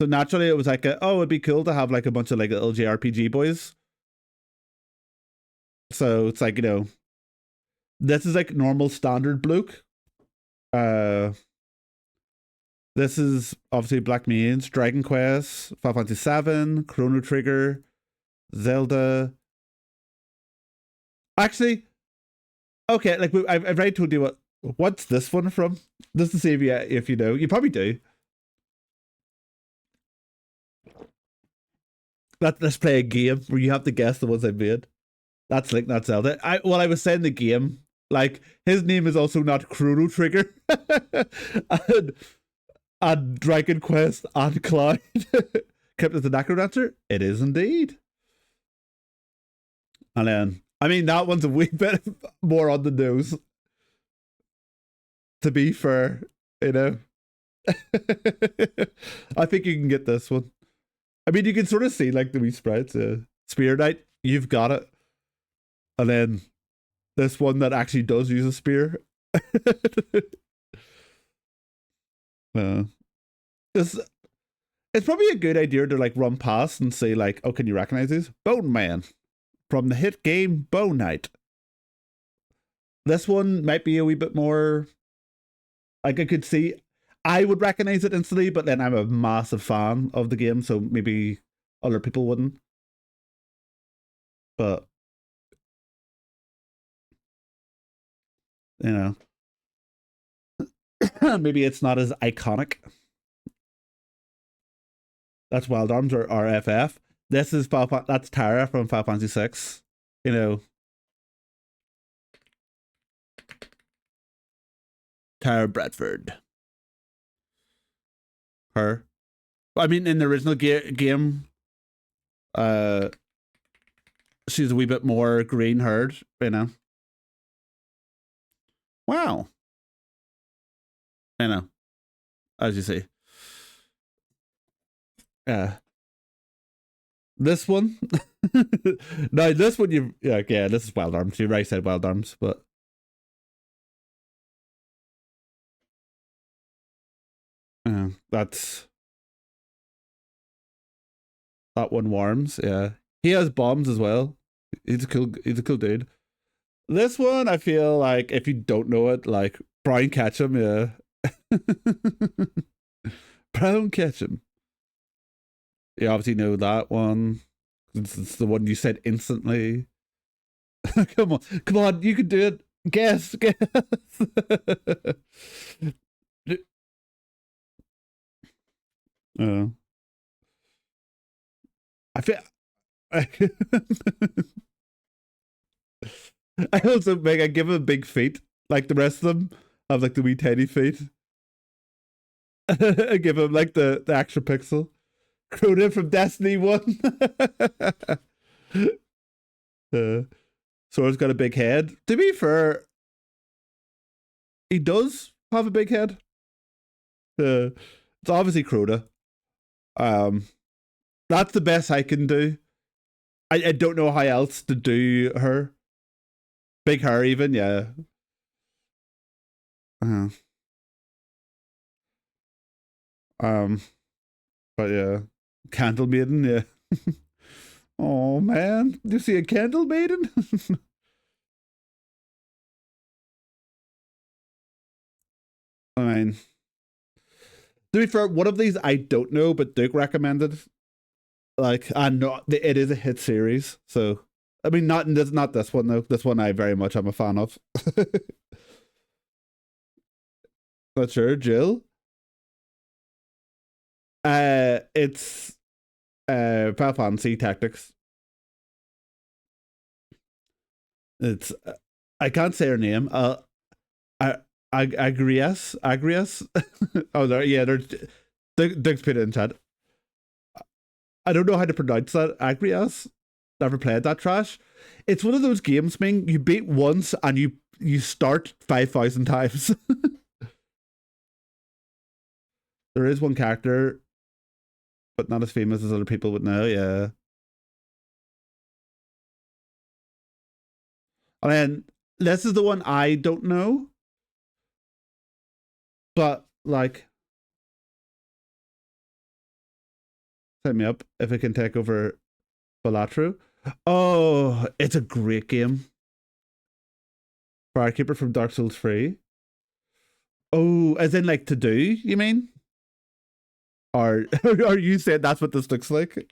naturally it was like oh, it'd be cool to have like a bunch of like little JRPG boys. So it's like this is like normal standard Blook. This is obviously Black Mage, Dragon Quest, Final Fantasy VII, Chrono Trigger, Zelda. Actually, okay, like I've already told you what's this one from. Just to see if you know. You probably do. Let's play a game where you have to guess the ones I made. That's Link, not Zelda. I was saying the game, like his name is also not Chrono Trigger, and Dragon Quest and Cloud. Crypt the Necrodancer. It is indeed. And then I mean that one's a wee bit more on the nose. To be fair, I think you can get this one. I mean, you can sort of see like the wee sprites. Spear Knight, you've got it. And then this one that actually does use a spear. This it's probably a good idea to like run past and say like, oh, can you recognize these? Bone Man from the hit game Bone Knight. This one might be a wee bit more like I could see. I would recognize it instantly, but then I'm a massive fan of the game, so maybe other people wouldn't. But maybe it's not as iconic. That's Wild Arms or RFF. This is that's Tara from Final Fantasy 6. Tara Bradford. Her. I mean, in the original game, she's a wee bit more green haired, Wow. As you see. This one. No, this one yeah, this is Wild Arms. You right said Wild Arms, but that's that one warms, yeah. He has bombs as well. He's a cool dude. This one I feel like if you don't know it, like Brian Ketchum, yeah. Brown Ketchum. You obviously know that one. It's the one you said instantly. Come on, you can do it. Guess. I feel. I also I give him a big feet, like the rest of them have like the wee tiny feet. I give him like the extra pixel. Crota from Destiny 1. Sora's got a big head. To be fair, he does have a big head. It's obviously Crota. That's the best I can do. I don't know how else to do her. Big hair even, yeah. But yeah. Candle Maiden, yeah. Oh man, do you see a Candle Maiden? I mean, to be fair, one of these I don't know, but Duke recommended. Like, I know it is a hit series, so I mean, not this one though. This one I very much am a fan of. Not sure, Jill. It's Final Fantasy Tactics. It's I can't say her name. Agrias. Oh, there, yeah, there's Doug's put it in chat. I don't know how to pronounce that. Agrias. Never played that trash. It's one of those games, Ming. You beat once and you start 5,000 times. There is one character, but not as famous as other people would know. Yeah. And then this is the one I don't know, but like, set me up if it can take over Balatru. Oh, it's a great game. Firekeeper from Dark Souls 3. Oh, as in like to do, you mean? Or are you saying that's what this looks like?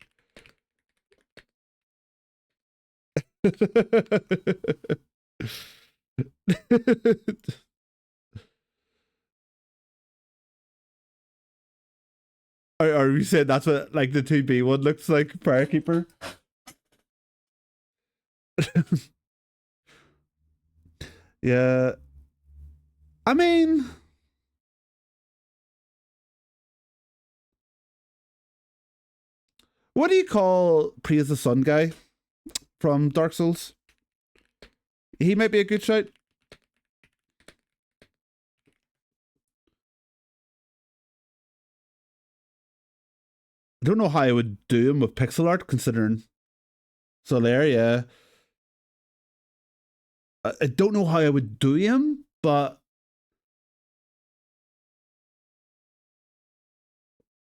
Are you saying that's what like the 2B one looks like, Firekeeper? Yeah. I mean, what do you call Praise the Sun guy from Dark Souls? He might be a good shout. I don't know how I would do him with pixel art, considering Solaire, yeah. I don't know how I would do him, but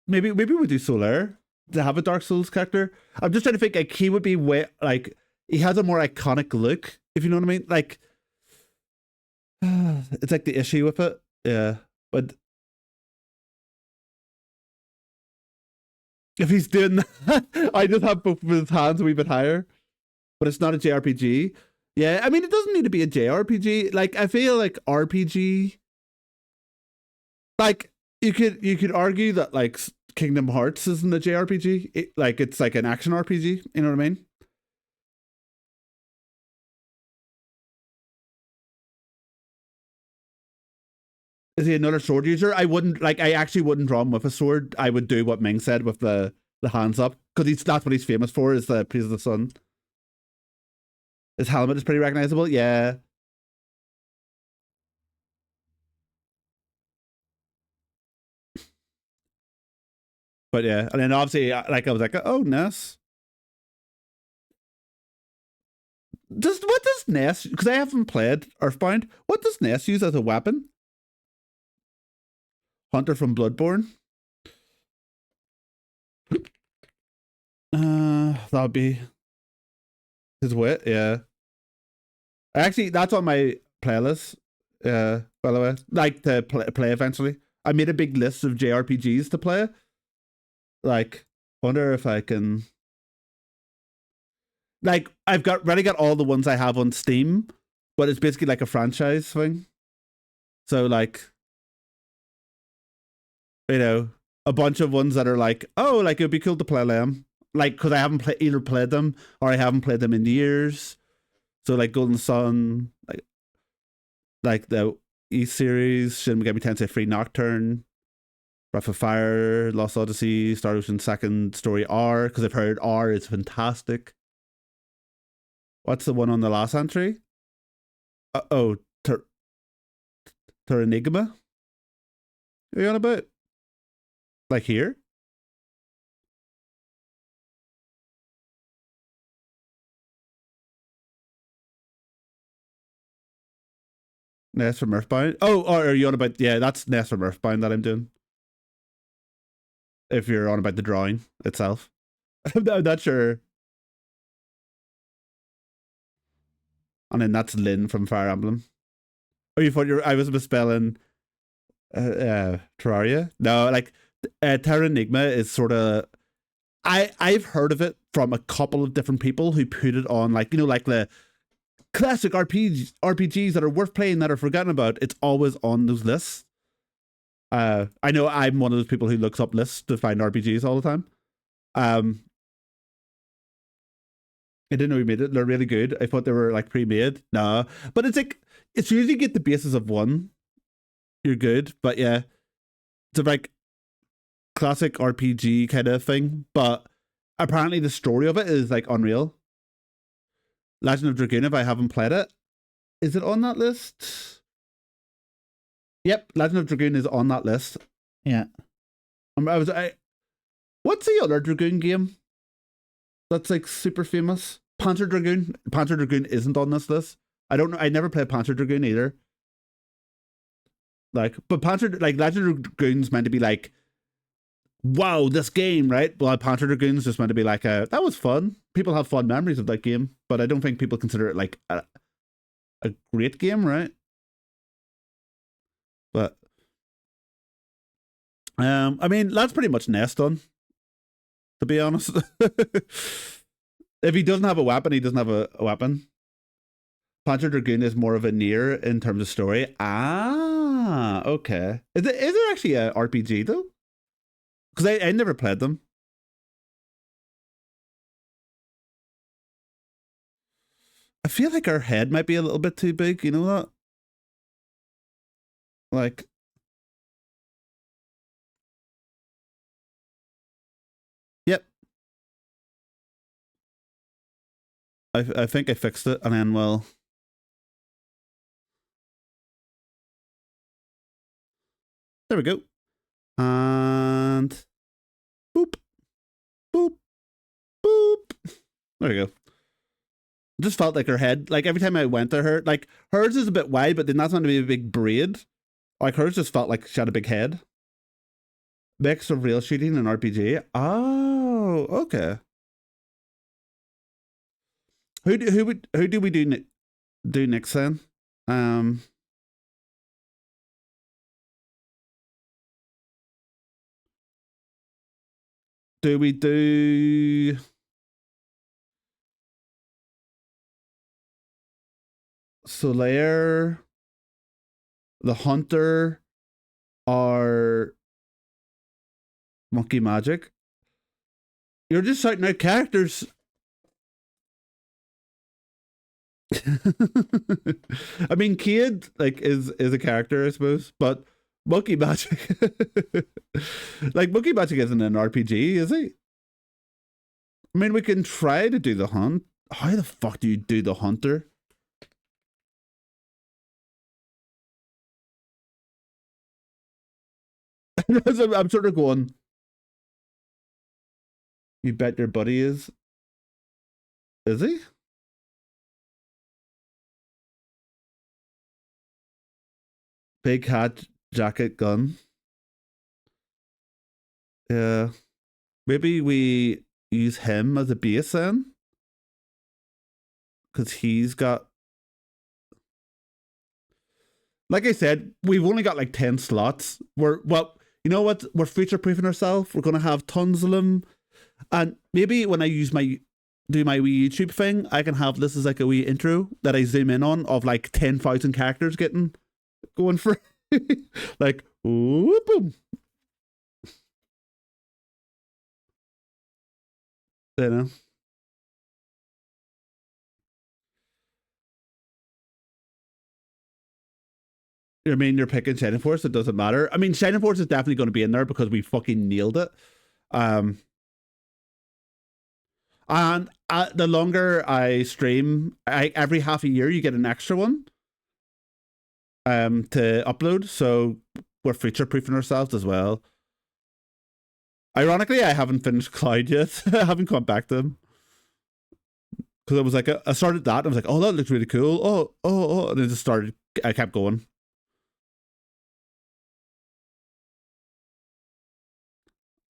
maybe we do Solaire to have a Dark Souls character. I'm just trying to think like he would be way like he has a more iconic look, if you know what I mean. Like it's like the issue with it. Yeah. But if he's doing that, I just have both of his hands a wee bit higher. But it's not a JRPG. Yeah, I mean it doesn't need to be a JRPG. Like I feel like RPG like you could argue that like Kingdom Hearts isn't a JRPG. Like it's like an action RPG. You know what I mean? Is he another sword user? I wouldn't like. I actually wouldn't draw him with a sword. I would do what Ming said with the hands up because he's that's what he's famous for. Is the Praise of the Sun. His helmet is pretty recognizable. Yeah. But yeah, and then obviously, like I was like, oh, Ness. Does what does Ness? Because I haven't played Earthbound. What does Ness use as a weapon? Hunter from Bloodborne. That would be his wit. Yeah. Actually, that's on my playlist. By the way, like to play eventually. I made a big list of JRPGs to play. Like, wonder if I can. Like, I've already got all the ones I have on Steam, but it's basically like a franchise thing. So, like, you know, a bunch of ones that are like, oh, like it'd be cool to play them. Like, because I haven't either played them or I haven't played them in years. So, like, Golden Sun, like the E series, Shin Megami Tensei 3 Nocturne, Breath of Fire, Lost Odyssey, Star Ocean Second Story R, because I've heard R is fantastic. What's the one on the last entry? Oh, Terranigma? Are you on about? Like here? Nest from Earthbound? Oh, or are you on about, yeah, that's Nest from Earthbound that I'm doing. If you're on about the drawing itself. I'm not sure. And then that's Lyn from Fire Emblem. Oh, you thought I was misspelling Terraria? No, like Terranigma is sort of I've heard of it from a couple of different people who put it on like, you know, like the classic RPGs that are worth playing that are forgotten about. It's always on those lists. I know I'm one of those people who looks up lists to find RPGs all the time. I didn't know we made it. They're really good. I thought they were like pre-made. No, but it's like it's usually get the basis of one. you're good. But yeah, it's a like classic RPG kind of thing. But apparently the story of it is like unreal. Legend of Dragoon, if I haven't played it, is it on that list? Yep, Legend of Dragoon is on that list. Yeah. What's the other Dragoon game that's like super famous? Panzer Dragoon. Panzer Dragoon isn't on this list. I don't know. I never played Panzer Dragoon either. Like, but Legend of Dragoon's meant to be like, wow, this game, right? Well, Panzer Dragoon's just meant to be like that was fun. People have fond memories of that game, but I don't think people consider it like a great game, right? But I mean, that's pretty much Nest done, to be honest. If he doesn't have a weapon, he doesn't have a weapon. Panzer Dragoon is more of a Nier in terms of story. Ah, okay. Is there actually a RPG though? Because I never played them. I feel like our head might be a little bit too big, you know that? Like, yep. I think I fixed it, and then, well, there we go. And boop, boop, boop. There we go. Just felt like her head, like every time I went to her, like hers is a bit wide, but then that's meant to be a big braid. Like hers just felt like she had a big head. Mix of real shooting and RPG. Oh, okay. Who do we do next then? Do we do Solaire, the Hunter, or Monkey Magic? You're just shouting out characters. I mean, Cade like is a character, I suppose, but Monkey Magic, like Monkey Magic isn't an RPG, is he? I mean, we can try to do the hunt. How the fuck do you do the hunter? I'm sort of going. You bet your buddy is. Is he? Big hat, jacket, gun. Yeah. Maybe we use him as a base then? Because he's got. Like I said, we've only got like 10 slots. Well, you know what? We're future proofing ourselves. We're going to have tons of them. And maybe when I do my wee YouTube thing, I can have this as like a wee intro that I zoom in on of like 10,000 characters going for like, whoop, boom. You know? I mean, you're picking Shining Force, it doesn't matter. I mean, Shining Force is definitely going to be in there because we fucking nailed it. And the longer I stream, every half a year you get an extra one to upload. So we're future proofing ourselves as well. Ironically, I haven't finished Cloud yet. I haven't gone back to them. Because I was like, I started that. And I was like, oh, that looks really cool. Oh. And then just started, I kept going.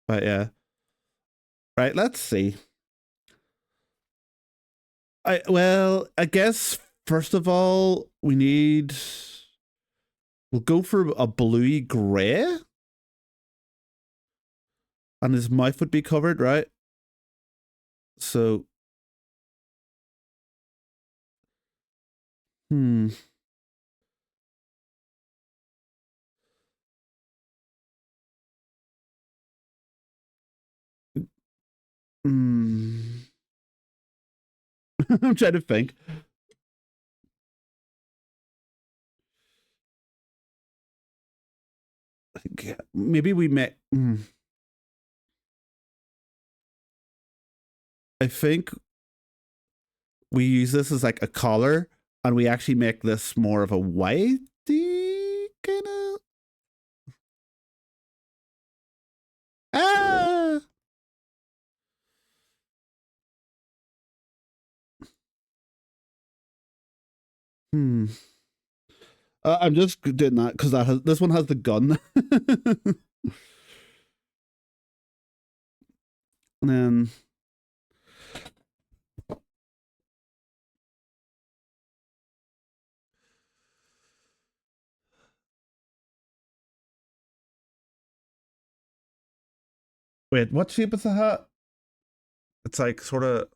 But yeah. Right, let's see. I guess first of all, we'll go for a bluey gray. And his mouth would be covered, right? So Hmm. I'm trying to think. maybe we make. I think we use this as like a collar, and we actually make this more of a whitey kind of. Ah. I'm just doing that because this one has the gun. And then wait, what shape is the hat? It's like sort of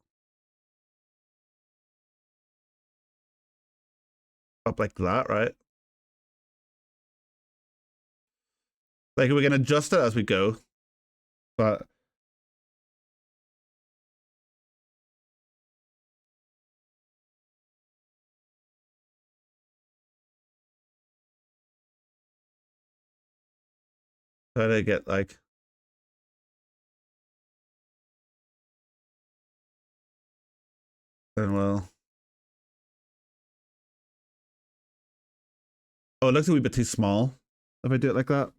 up like that, right? Like we can adjust it as we go, but try to get like. And well, oh, it looks a wee bit too small if I do it like that.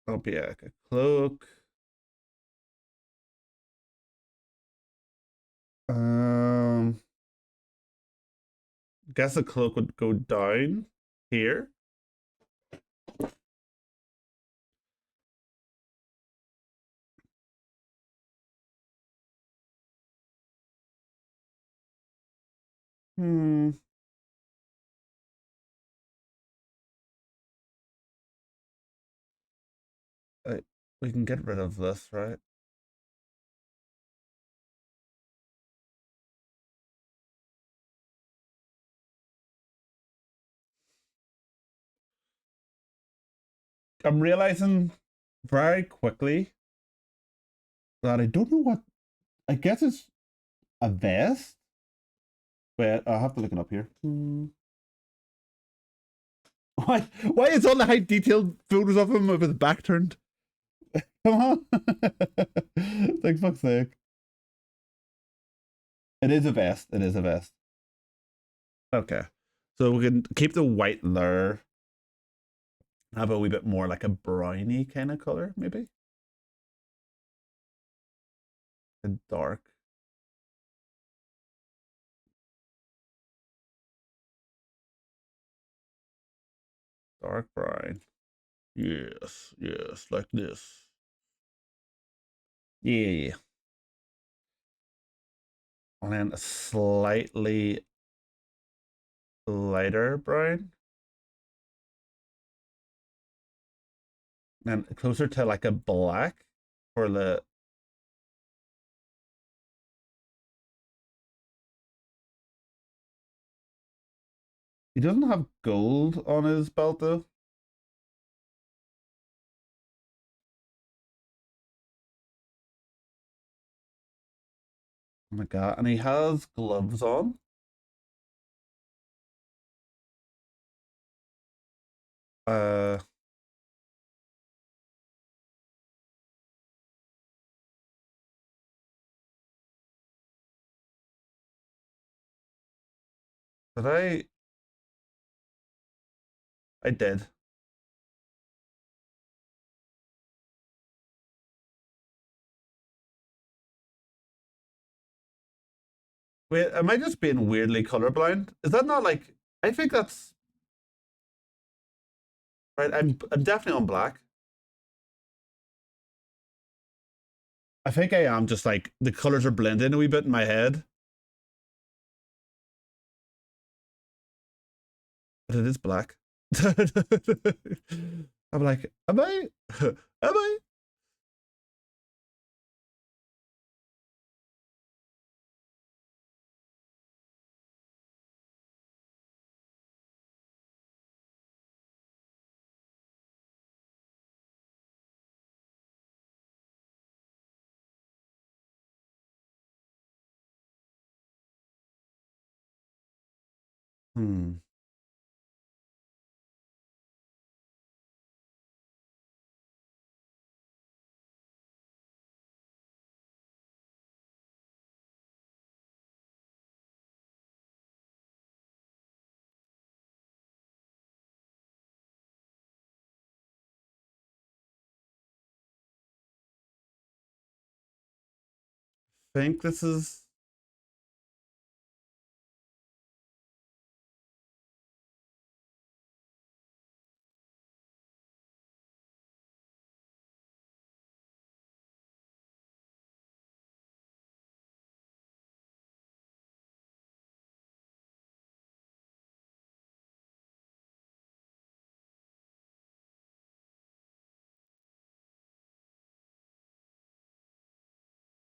I'll be like a cloak. Guess the cloak would go down here. We can get rid of this, right? I'm realizing very quickly that I don't know what. I guess it's a vest. Wait, I'll have to look it up here. Why is all the high detailed photos of him with his back turned? Come on. Like fuck's sake. It is a vest. It is a vest. Okay. So we can keep the white there. Have a wee bit more like a browny kind of color, maybe? A dark. Dark brown. Yes, yes, like this. Yeah. And then a slightly lighter brown. And closer to like a black for the. He doesn't have gold on his belt though. Oh my god, and he has gloves on. Uh did I did. Wait, am I just being weirdly colorblind? Is that not like I think that's right? I'm definitely on black. I think I am just like the colors are blending a wee bit in my head. But it is black. I'm like, am I? Am I? Hmm. Think this is.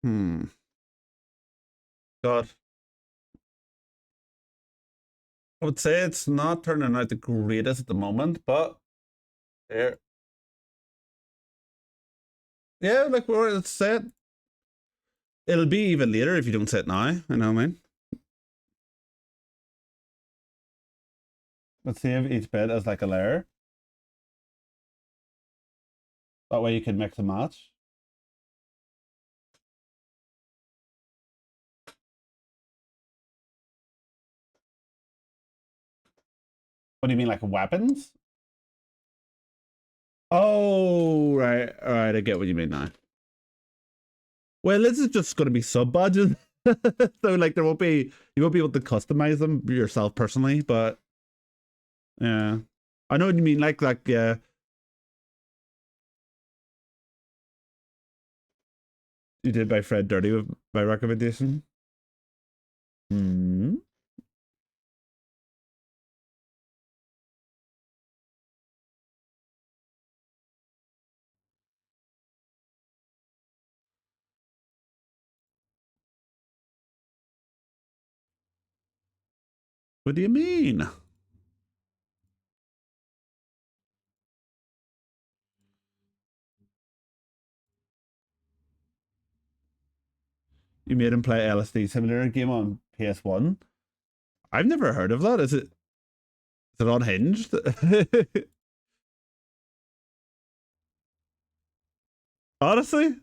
Hmm. God. I would say it's not turning out the greatest at the moment, but there. Yeah, like we're it's set. It'll be even later if you don't set now. You know what I mean? Let's save each bit as like a layer. That way you can mix and match. What do you mean, like weapons? Oh, right. All right. I get what you mean now. Well, this is just going to be sub badges. So, like, you won't be able to customize them yourself personally, but yeah. I know what you mean. Like, yeah. You did by Fred Dirty with my recommendation. Hmm. What do you mean? You made him play LSD Simulator game on PS1? I've never heard of that. Is it unhinged? Honestly?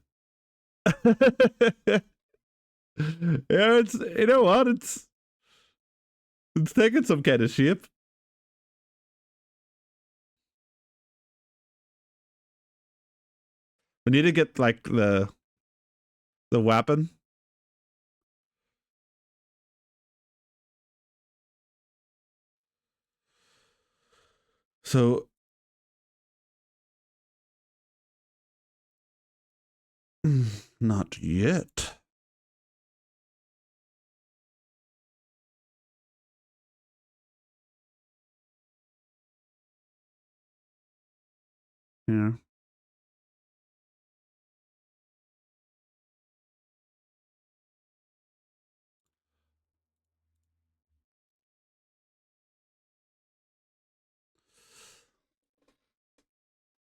Yeah, it's you know what? It's taking some kind of shape. We need to get like the weapon. So not yet. Yeah.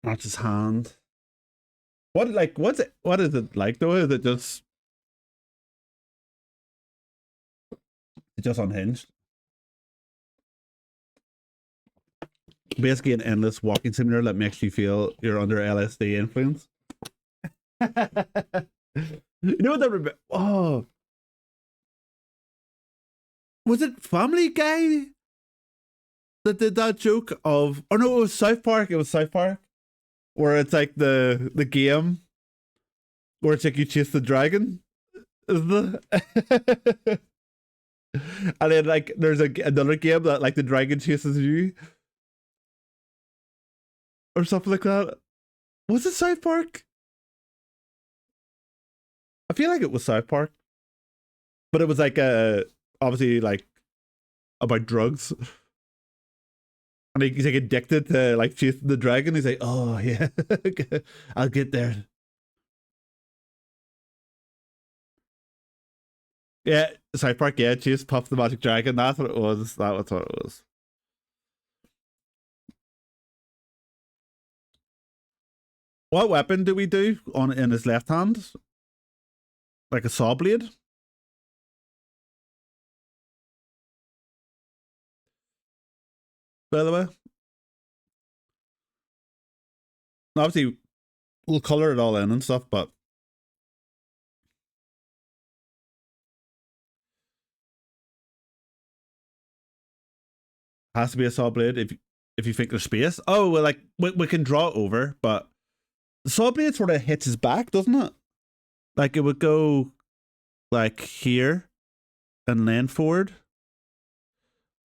That's his hand. What is it like though? Is it just unhinged? Basically an endless walking simulator that makes you feel you're under LSD influence. You know what that oh, was it Family Guy that did that joke of oh no, it was South Park. It was South Park. Where it's like the game where it's like you chase the dragon. Is the and then like there's another game that like the dragon chases you or something like that. Was it South Park? I feel like it was South Park, but it was like obviously like about drugs, and he's like addicted to like chasing the dragon. He's like, oh yeah, I'll get there. Yeah, South Park. Yeah, chase Puff the Magic Dragon. That's what it was. That was what it was. What weapon do we do on in his left hand? Like a saw blade? by the way. Obviously, we'll color it all in and stuff, but has to be a saw blade if you think there's space. Oh, well, like we can draw it over, but the saw blade sort of hits his back, doesn't it? Like it would go like here and then forward.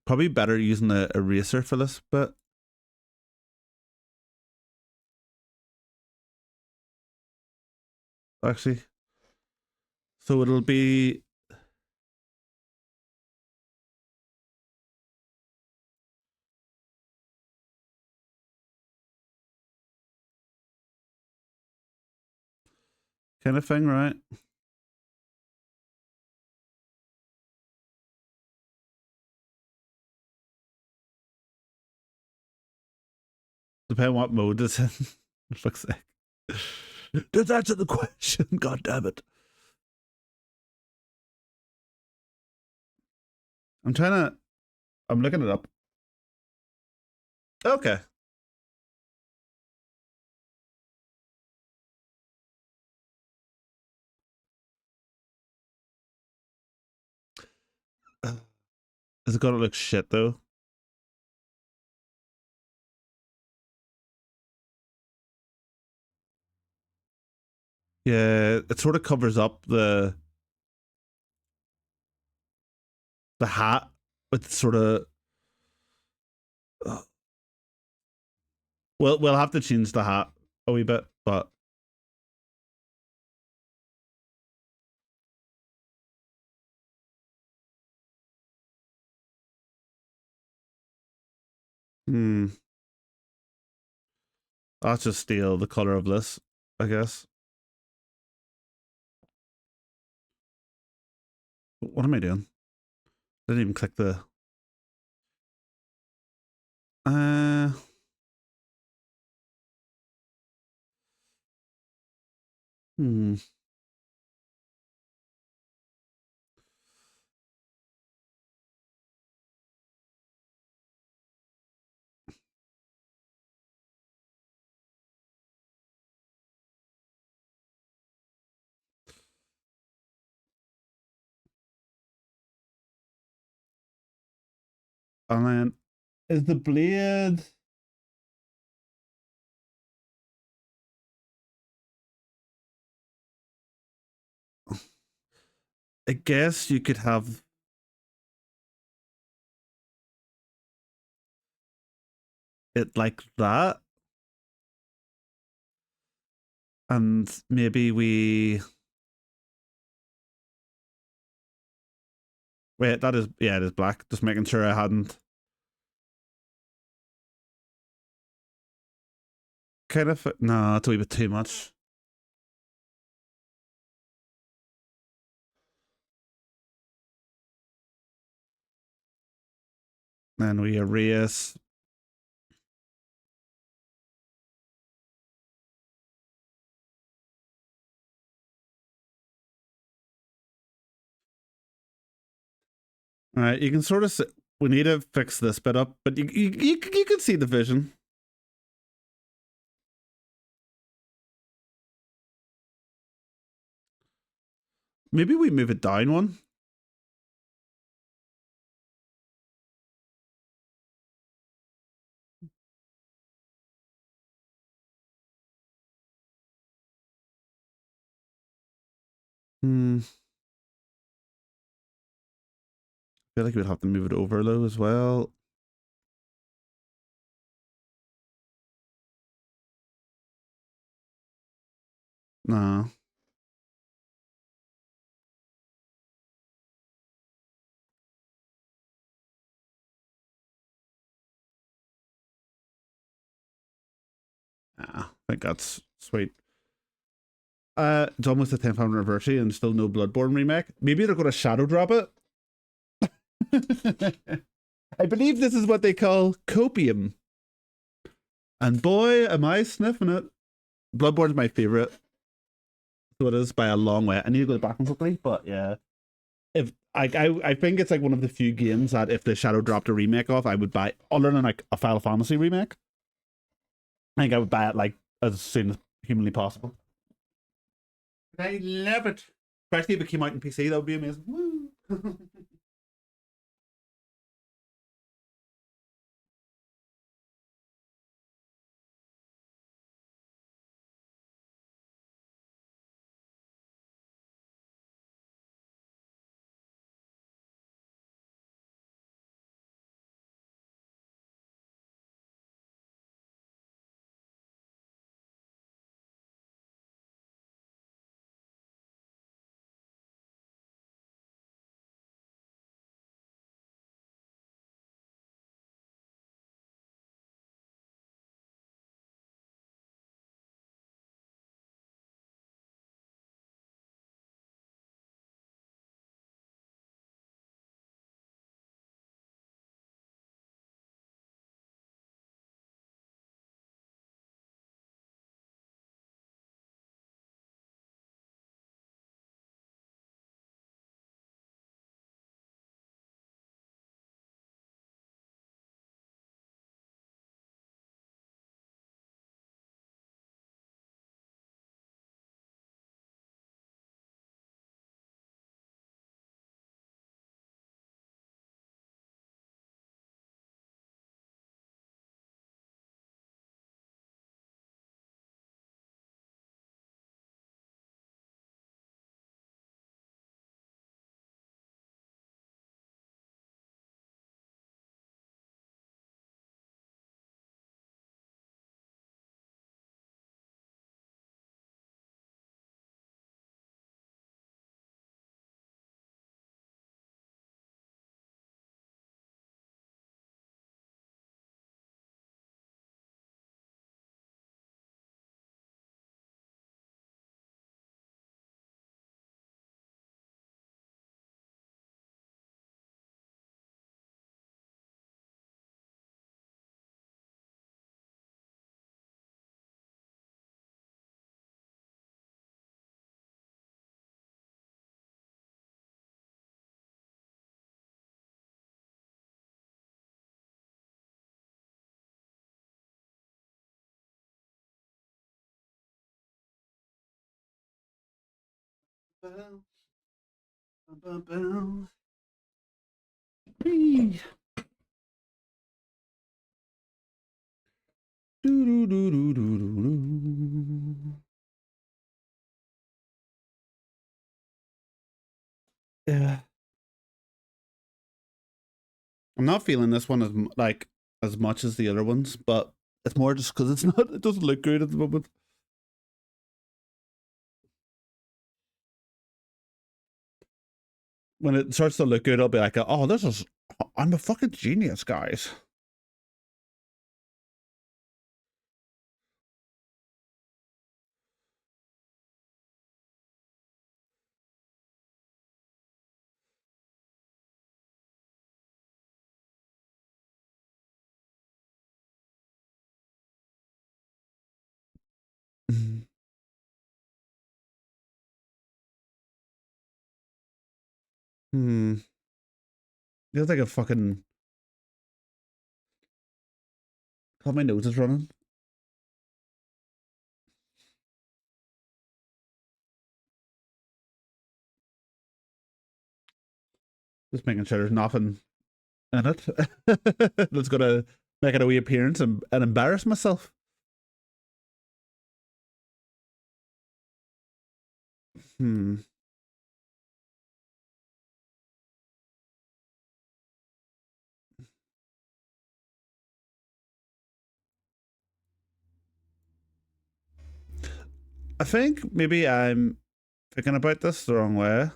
Probably better using a eraser for this bit. Actually, so it'll be kind of thing, right? Depending what mode it's in. It looks like. Just answer the question. God damn it. I'm looking it up. Okay. Is it gonna look shit though? Yeah, it sort of covers up the hat with sort of. We'll have to change the hat a wee bit, but I'll just steal the color of this, I guess. What am I doing? Didn't even click the. Hmm. And then is the blade. I guess you could have it like that. And maybe we. Wait, that is. Yeah, it is black. Just making sure I hadn't. Kind of. No, it's a wee bit too much. Then we erase. All right, you can sort of. We need to fix this bit up, but you can see the vision. Maybe we move it down one. I feel like we'd have to move it over though as well. No. I think that's sweet. It's almost the 10th anniversary and still no Bloodborne remake. Maybe they're going to shadow drop it. I believe this is what they call copium. And boy, am I sniffing it. Bloodborne's my favorite. So it is by a long way. I need to go back and quickly, but yeah. If I think it's like one of the few games that if the Shadow dropped a remake of, I would buy. Other than like a Final Fantasy remake, I think I would buy it like as soon as humanly possible. I love it, especially if it came out in PC. That would be amazing. Woo. Whee! Doo-doo-doo-doo-doo-doo-doo. Yeah, I'm not feeling this one like as much as the other ones, but it's more just because it's not. It doesn't look good at the moment. When it starts to look good, I'll be like, "Oh, this is. I'm a fucking genius, guys." Hmm. Feels like a fucking. God, my nose is running. Just making sure there's nothing in it that's gonna make it a wee appearance and embarrass myself. Hmm. I think maybe I'm thinking about this the wrong way.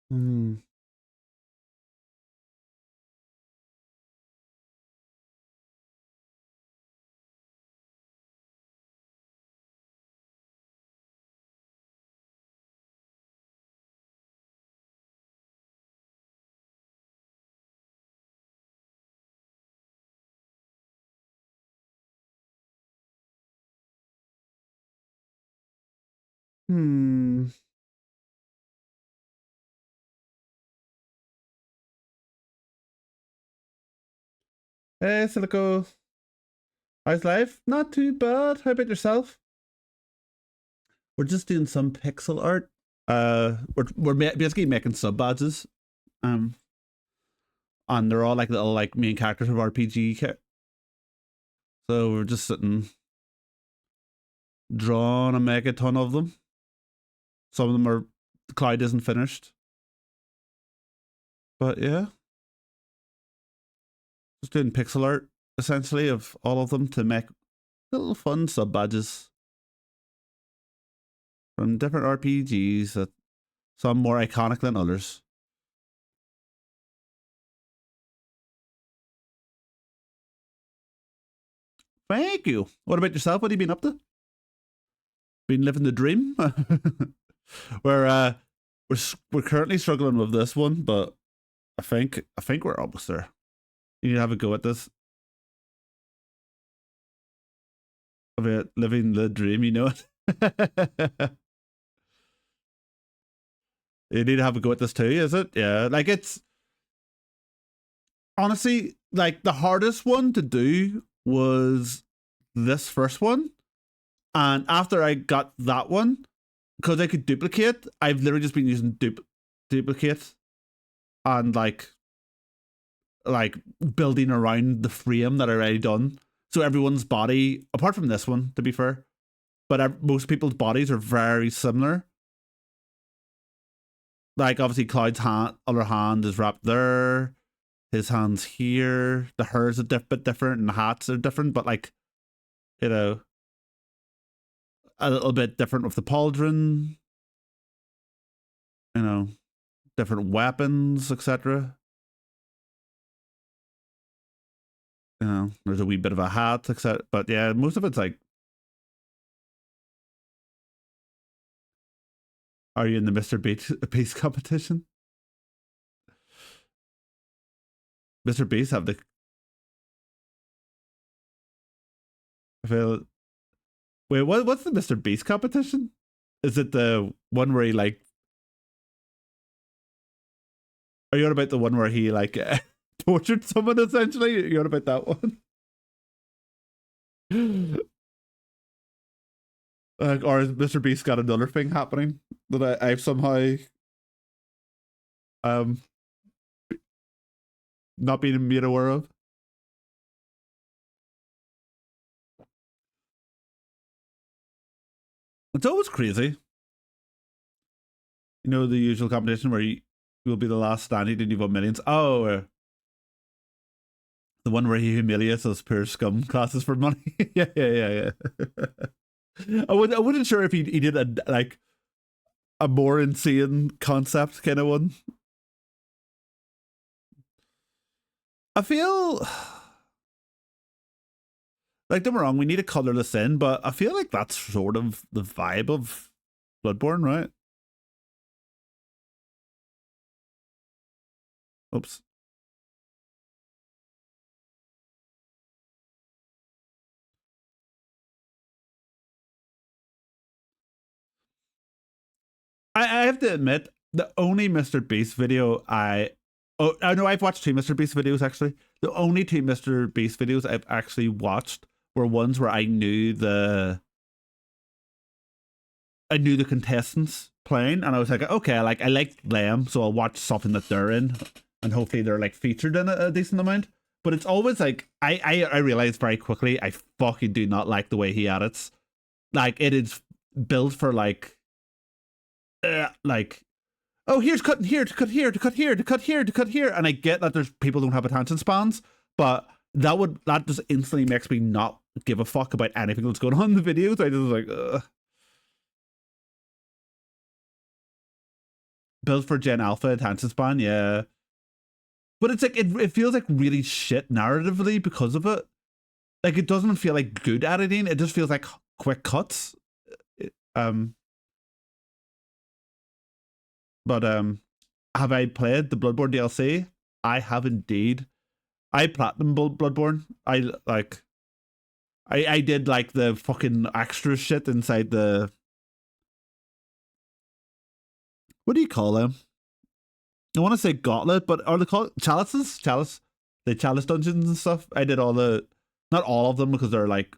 Hmm. Hmm. Hey, Silico. How's life? Not too bad. How about yourself? We're just doing some pixel art. We're basically making sub badges. Um, and they're all like little like main characters of RPG. So we're just sitting, drawing a megaton of them. Some of them are the cloud isn't finished, but yeah, just doing pixel art essentially of all of them to make little fun sub badges from different RPGs. That some more iconic than others. Thank you. What about yourself? What have you been up to? Been living the dream? we're we're currently struggling with this one, but I think we're almost there. You need to have a go at this. About living the dream, you know it. You need to have a go at this too, is it? Yeah, like it's honestly like the hardest one to do was this first one, and after I got that one, because I could duplicate, I've literally just been using duplicate and like building around the frame that I already done. So everyone's body, apart from this one, to be fair, but most people's bodies are very similar. Like obviously Cloud's other hand is wrapped there. His hand's here. The hair's a bit different, and the hats are different, but like you know, a little bit different with the pauldron. You know, different weapons, etc. You know, there's a wee bit of a hat, etc. But yeah, most of it's like, are you in the Mr. Beast competition? Mr. Beast have the. I feel. Wait, what's the Mr. Beast competition? Is it the one where he like? Are you on about the one where he like tortured someone essentially? You're on about that one? Or has Mr. Beast got another thing happening that I've somehow um not been made aware of? It's always crazy. You know the usual competition where you will be the last standing and you've got millions. Oh, the one where he humiliates those poor scum classes for money. Yeah, yeah. I wasn't sure if he did a like a more insane concept kind of one. I feel like, don't get me wrong, we need to color this in, but I feel like that's sort of the vibe of Bloodborne, right? Oops. I have to admit, the only Mr. Beast video I know I've watched two Mr. Beast videos actually. The only two Mr. Beast videos I've actually watched were ones where I knew the contestants playing, and I was like, okay, like I like them, so I'll watch something that they're in, and hopefully they're like featured in a decent amount. But it's always like I realized very quickly I fucking do not like the way he edits. Like it is built for like oh, here's cutting here to cut here to cut here to cut here to cut here, and I get that there's people don't have attention spans, but that just instantly makes me not give a fuck about anything that's going on in the videos. I just like built for Gen Alpha attention span, yeah. But it's like it feels like really shit narratively because of it. Like it doesn't feel like good editing. It just feels like quick cuts. Um, but have I played the Bloodborne DLC? I have indeed. I platinum Bloodborne. I did like the fucking extra shit inside What do you call them? I want to say gauntlet, but are they called chalices? Chalice, the chalice dungeons and stuff. I did all the, not all of them because they're like,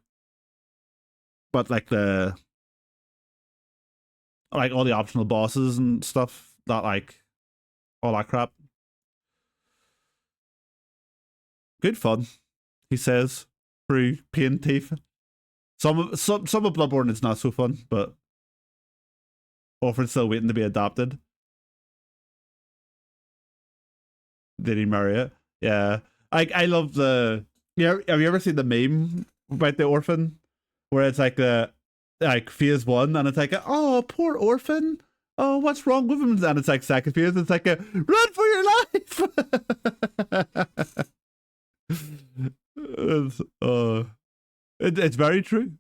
but like the, like all the optional bosses and stuff. That like all that crap. Good fun, he says through pain teeth. Some of Bloodborne is not so fun, but Orphan's still waiting to be adopted. Did he marry it? Yeah. I love the, yeah, have you ever seen the meme about the orphan? Where it's like the like phase 1 and it's like oh poor orphan. Oh, what's wrong with him? And it's like second phase, it's like a run for your life. It's very true.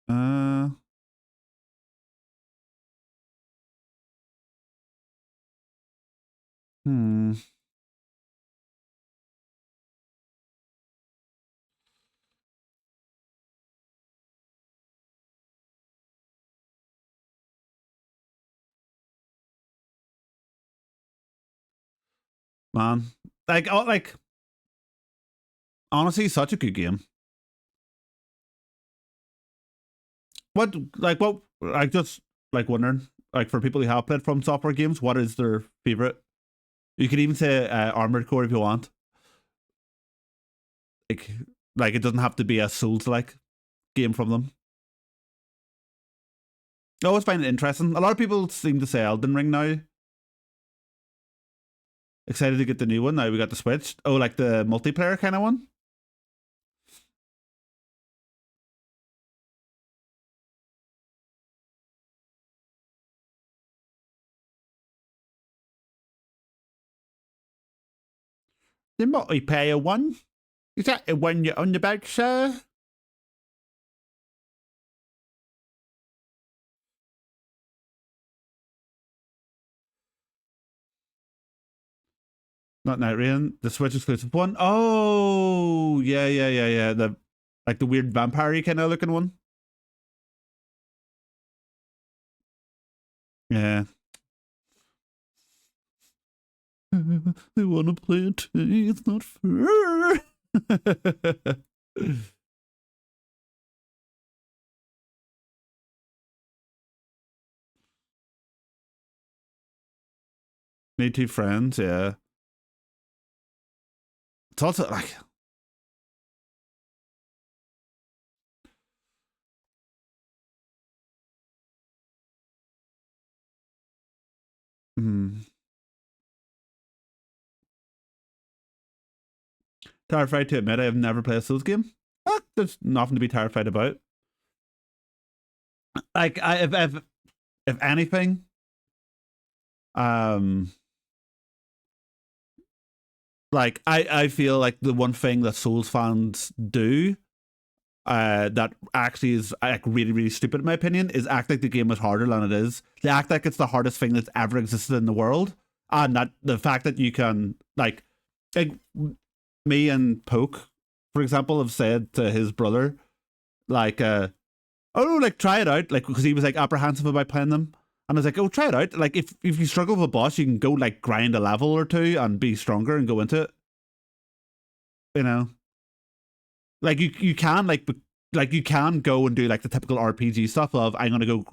uh hmm. Man, like oh, like honestly, such a good game. What like just like wondering, like for people who have played From Software games, what is their favorite? You could even say Armored Core if you want. Like like it doesn't have to be a Souls like game from them. I always find it interesting. A lot of people seem to say Elden Ring now. Excited to get the new one now. We got the Switch. Oh, like the multiplayer kind of one. The multiplayer one. Is that the one you're on about, sir? Not Night Rain, the Switch exclusive one. Oh, yeah. The like the weird vampire kind of looking one. Yeah. They want to play it. It's not fair. Need two friends, yeah. It's also like terrified to admit I have never played a Souls game. There's nothing to be terrified about. Like if anything, like I feel like the one thing that Souls fans do that actually is like really stupid in my opinion is act like the game is harder than it is. They act like it's the hardest thing that's ever existed in the world, and that the fact that you can like me and Poke, for example, have said to his brother, like, oh, like try it out, like because he was like apprehensive about playing them, and I was like, oh, try it out. Like if you struggle with a boss, you can go like grind a level or two and be stronger and go into it. You know, like you can like you can go and do like the typical RPG stuff of I'm gonna go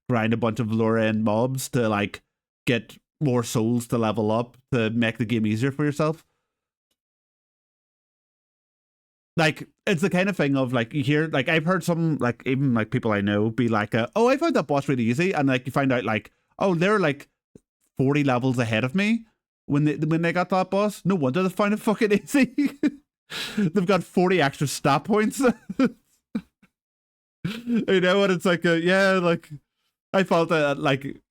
grind a bunch of lower end mobs to like get more souls to level up to make the game easier for yourself. Like it's the kind of thing of like you hear like I've heard some like even like people I know be like oh I found that boss really easy, and like you find out like oh they're like 40 levels ahead of me when they got that boss. No wonder they found it fucking easy. They've got 40 extra stat points. You know, and it's like yeah, like I felt that like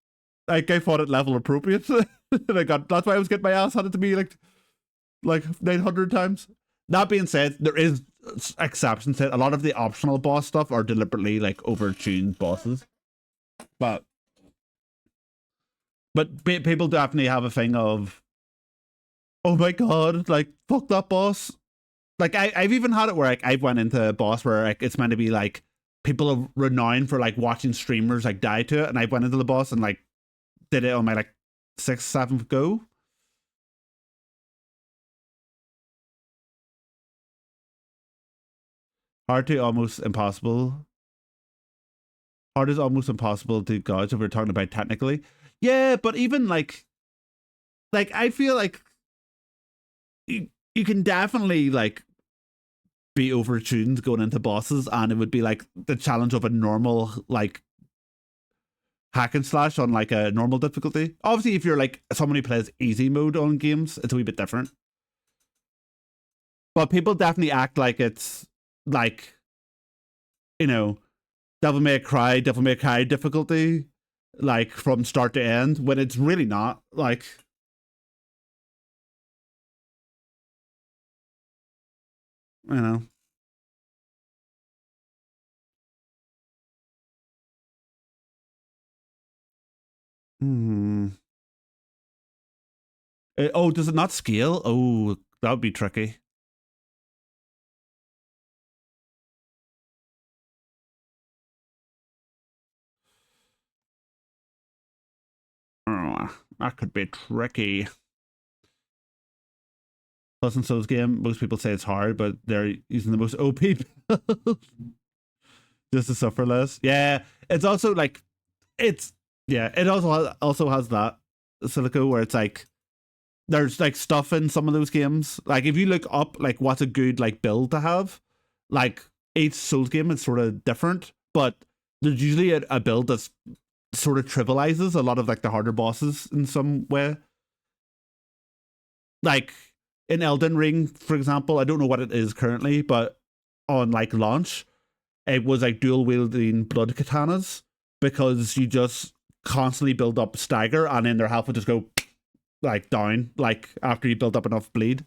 I fought at level appropriate. And I got that's why I was getting my ass handed to me like 900 times. That being said, there is exceptions to it. A lot of the optional boss stuff are deliberately like overtuned bosses. But But people definitely have a thing of, oh my god, like fuck that boss. Like I've even had it where like I've went into a boss where like it's meant to be like people are renowned for like watching streamers like die to it, and I went into the boss and like did it on my like 6th, 7th go. Hard to almost impossible. Hard is almost impossible to gauge if we're talking about technically. Yeah, but even like I feel like you can definitely like be overtuned going into bosses, and it would be like the challenge of a normal like hack and slash on like a normal difficulty. Obviously, if you're like someone who plays easy mode on games, it's a wee bit different. But people definitely act like it's like, you know, Devil May Cry difficulty, like from start to end, when it's really not. Like, you know. Hmm. Oh, does it not scale? Oh, that would be tricky. Oh, that could be tricky. Plus, in Souls game, most people say it's hard, but they're using the most OP just to suffer less. Yeah, it's also like it's yeah. It also has that Silico where it's like there's like stuff in some of those games. Like if you look up like what's a good like build to have, like each Souls game is sort of different, but there's usually a build that's sort of trivializes a lot of like the harder bosses in some way. Like in Elden Ring, for example, I don't know what it is currently, but on like launch, it was like dual wielding blood katanas because you just constantly build up stagger and then their health would just go like down like after you build up enough bleed.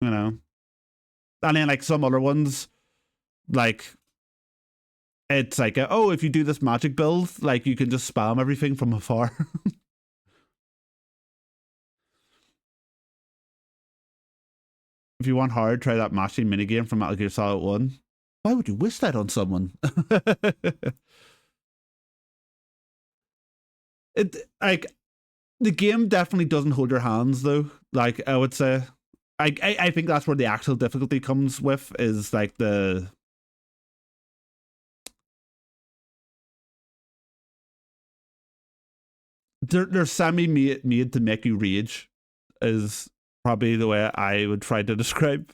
You know. And then like some other ones, like it's like oh, if you do this magic build, like you can just spam everything from afar. If you want hard, try that mashing minigame from Metal Gear Solid 1. Why would you wish that on someone? It like the game definitely doesn't hold your hands though. Like I would say, I think that's where the actual difficulty comes with is like they're semi made to make you rage is probably the way I would try to describe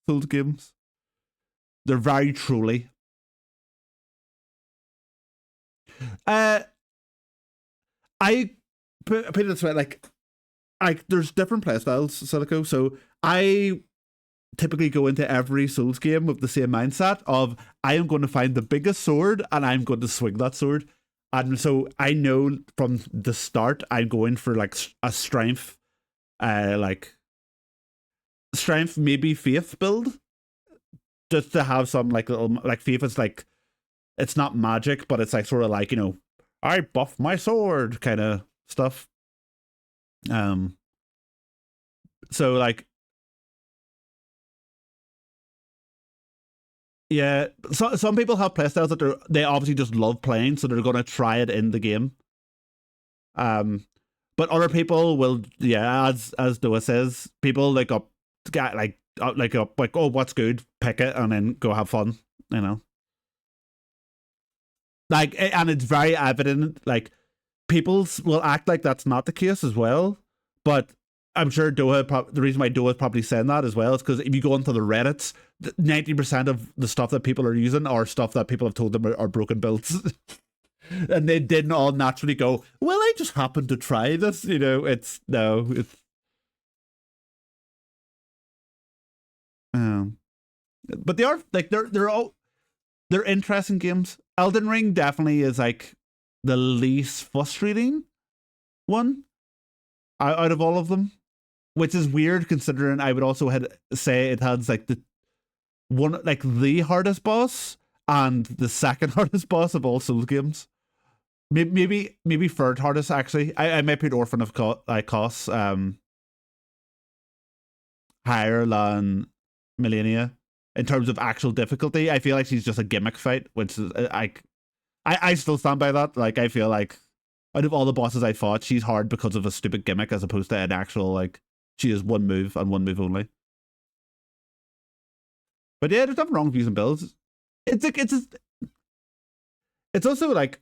those games. They're very truly. Uh, I put it this way, like there's different playstyles, Silico. So I typically go into every Souls game with the same mindset of I am going to find the biggest sword and I'm going to swing that sword. And so I know from the start I'm going for like a like strength, maybe faith build, just to have some like little like faith is like it's not magic, but it's like sort of like I buff my sword kind of stuff. Um, so like yeah, so some people have playstyles that they obviously just love playing, so they're gonna try it in the game. Um, but other people will, yeah, as Noah says, people like up, get like up, like oh, what's good, pick it, and then go have fun, you know. Like, and it's very evident. Like, people will act like that's not the case as well, but I'm sure Doha. The reason why Doha is probably saying that as well is because if you go into the Reddits, 90% of the stuff that people are using are stuff that people have told them are broken builds. And they didn't all naturally go, well, I just happened to try this. It's no, it's um, but they are like they're interesting games. Elden Ring definitely is like the least frustrating one out of all of them, which is weird considering I would also say it has like the hardest boss and the second hardest boss of all Souls games. maybe third hardest actually. I might put Orphan of Kos higher than Millennia in terms of actual difficulty. I feel like she's just a gimmick fight, which is I still stand by that. Like I feel like out of all the bosses I fought, she's hard because of a stupid gimmick as opposed to an actual like she has one move and one move only. But yeah, there's nothing wrong with using builds. It's also like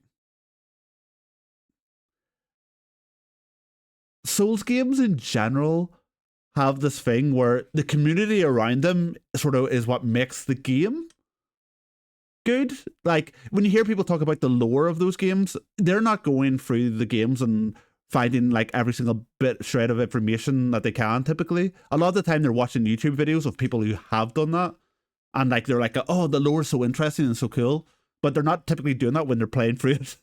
Souls games in general have this thing where the community around them sort of is what makes the game good. Like when you hear people talk about the lore of those games, they're not going through the games and finding like every single bit shred of information that they can. Typically, a lot of the time they're watching YouTube videos of people who have done that, and like they're like, oh, the lore is so interesting and so cool. But they're not typically doing that when they're playing through it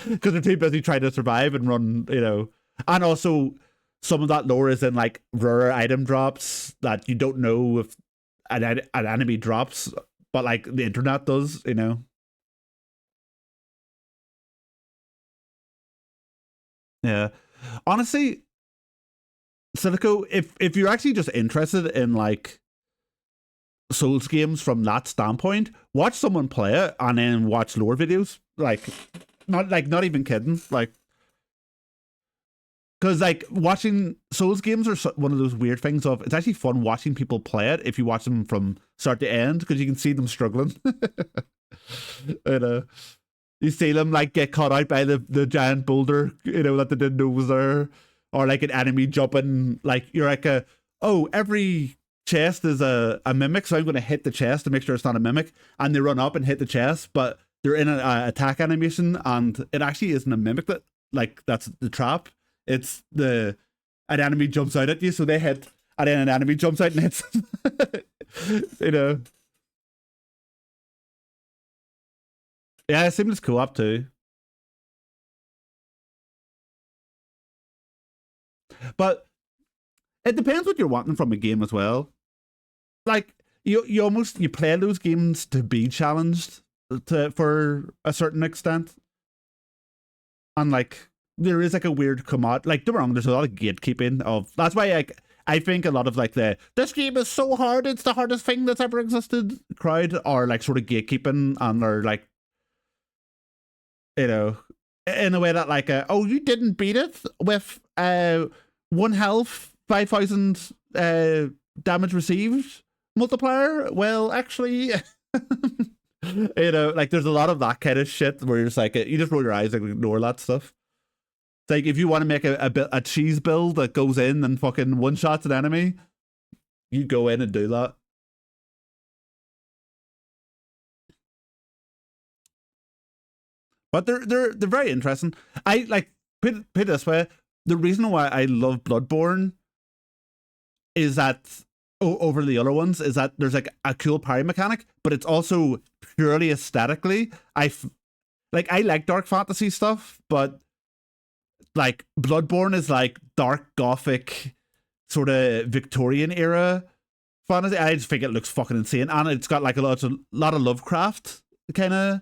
because they're too busy trying to survive and run, you know. And also, some of that lore is in like rare item drops that you don't know if an enemy drops, but like the internet does, you know. Yeah, honestly, Silico, if you're actually just interested in like Souls games from that standpoint, watch someone play it and then watch lore videos. Not even kidding. Like, because like watching Souls games are one of those weird things of it's actually fun watching people play it if you watch them from start to end because you can see them struggling. You know, you see them like get caught out by the giant boulder, you know, that they didn't know was there, or like an enemy jumping. Like you're like every chest is a mimic, so I'm going to hit the chest to make sure it's not a mimic, and they run up and hit the chest, but they're in an attack animation, and it actually isn't a mimic that like that's the trap. It's an enemy jumps out at you, so they hit, and then an enemy jumps out and hits. You know. Yeah, seamless co-op too. But it depends what you're wanting from a game as well. Like you almost you play those games to be challenged for a certain extent, and like there is like a weird commodity. Like don't get me wrong, there's a lot of gatekeeping of. That's why like I think a lot of like this game is so hard, it's the hardest thing that's ever existed crowd are like sort of gatekeeping and are like, you know, in a way that like oh, you didn't beat it with 1 health 5,000 damage received multiplier. Well, actually, you know, like there's a lot of that kind of shit where you're just like you just roll your eyes and ignore that stuff. It's like if you want to make a cheese build that goes in and fucking one shots an enemy, you go in and do that. But they're very interesting. I like put it this way: the reason why I love Bloodborne is that over the other ones is that there's like a cool parry mechanic, but it's also purely aesthetically. I like dark fantasy stuff, but like Bloodborne is like dark gothic, sort of Victorian era fantasy. I just think it looks fucking insane, and it's got like a lot of Lovecraft kind of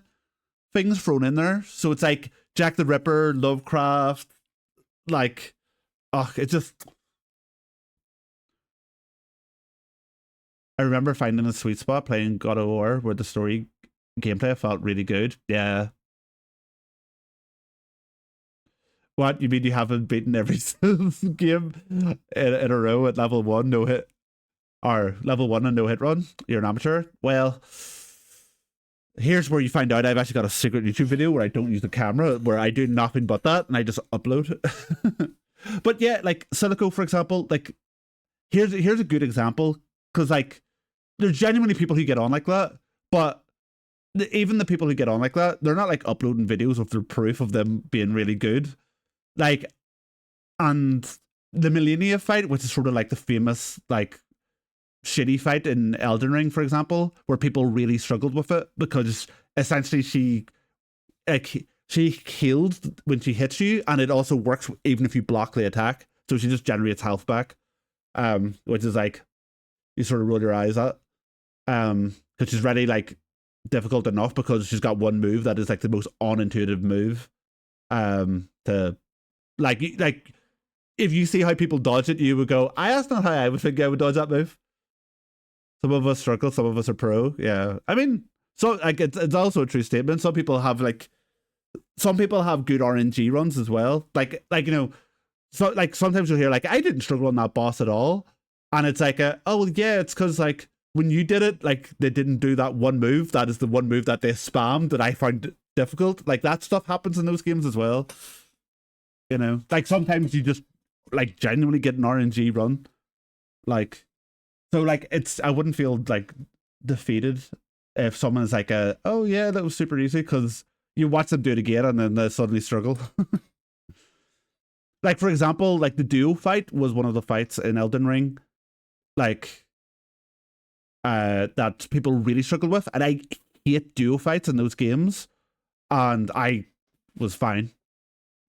things thrown in there. So it's like Jack the Ripper, Lovecraft, like, oh, it's just. I remember finding a sweet spot playing God of War where the story gameplay felt really good. Yeah. What, you mean you haven't beaten every game in a row at level 1, no hit? Or level 1 and no hit run? You're an amateur? Well, here's where you find out I've actually got a secret YouTube video where I don't use the camera, where I do nothing but that, and I just upload. But yeah, like Silico, for example, like here's a good example, because like there's genuinely people who get on like that, but even the people who get on like that, they're not like uploading videos of their proof of them being really good. Like, and the Millennia fight, which is sort of like the famous like shitty fight in Elden Ring, for example, where people really struggled with it because essentially she healed when she hits you, and it also works even if you block the attack. So she just generates health back, which is like you sort of roll your eyes at, because she's really like difficult enough because she's got one move that is like the most unintuitive move To like if you see how people dodge it, you would go, that's not how I would think I would dodge that move. Some of us struggle, some of us are pro. Yeah. I mean, so like it's also a true statement. Some people have good RNG runs as well. Like you know, so like sometimes you'll hear like I didn't struggle on that boss at all. And it's like oh yeah, it's because like when you did it, like they didn't do that one move. That is the one move that they spammed that I found difficult. Like that stuff happens in those games as well. You know, like sometimes you just like genuinely get an RNG run. Like, so like I wouldn't feel like defeated if someone is like oh yeah, that was super easy, because you watch them do it again and then they suddenly struggle. Like for example, like the duo fight was one of the fights in Elden Ring, like that people really struggled with, and I hate duo fights in those games, and I was fine.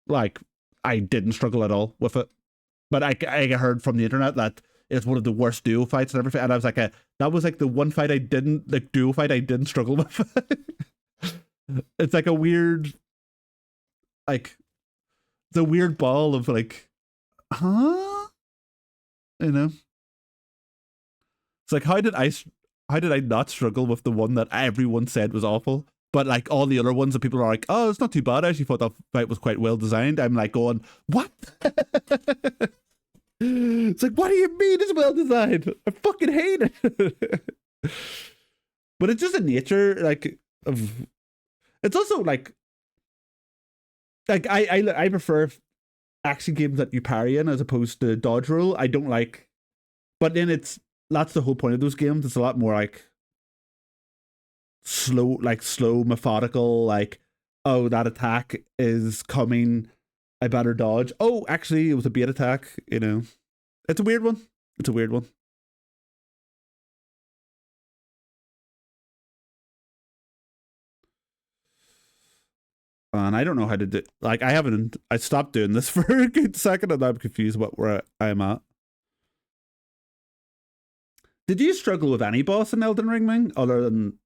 Like I didn't struggle at all with it, but I heard from the internet that it's one of the worst duo fights and everything, and I was like, that was like the one fight I didn't like duo fight I didn't struggle with. It's like a weird, like the weird ball of like, huh? You know, it's like how did I not struggle with the one that everyone said was awful? But like all the other ones that people are like, oh, it's not too bad. I actually thought that fight was quite well designed. I'm like going, what? It's like, what do you mean it's well designed? I fucking hate it. But it's just a nature, like, of. It's also like I prefer action games that you parry in as opposed to dodge roll. I don't like, but then that's the whole point of those games. It's a lot more like slow, methodical, like, oh, that attack is coming, I better dodge. Oh, actually, it was a bait attack, you know. It's a weird one. It's a weird one. And I don't know how to do, like, I stopped doing this for a good second and I'm confused about where I am at. Did you struggle with any boss in Elden Ring, Ming, other than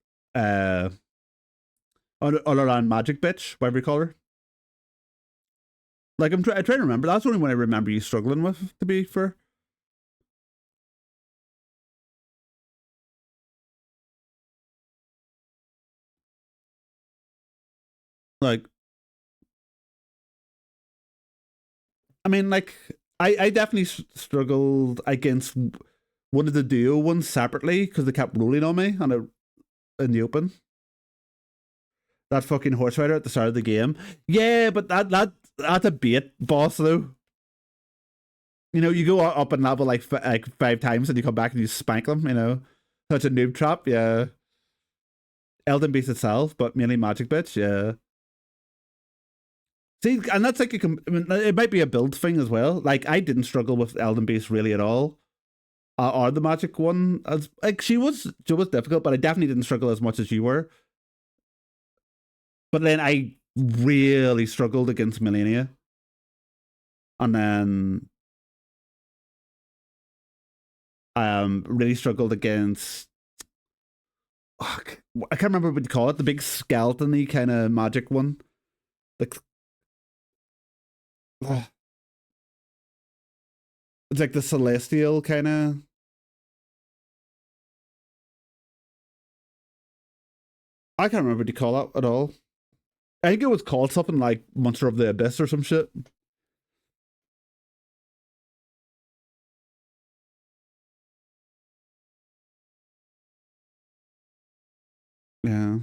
Magic Bitch, whatever you call her? Like, I try to remember. That's the only one I remember you struggling with, to be fair. Like, I mean, like, I definitely struggled against one of the duo ones separately because they kept rolling on me in the open. That fucking horse rider at the start of the game. Yeah, but that's a bait boss though. You know, you go up and level like 5 times and you come back and you spank them, you know. Such a noob trap, yeah. Elden Beast itself, but mainly Magic Bitch, yeah. See, and that's like it might be a build thing as well. Like I didn't struggle with Elden Beast really at all. Or the Magic one, as like she was difficult, but I definitely didn't struggle as much as you were. But then I really struggled against Millennia, and then really struggled against. Oh, I can't remember what you call it. The big skeleton-y kind of magic one. Like, it's like the celestial kind of. I can't remember what you call that at all. I think it was called something like Monster of the Abyss or some shit. Yeah.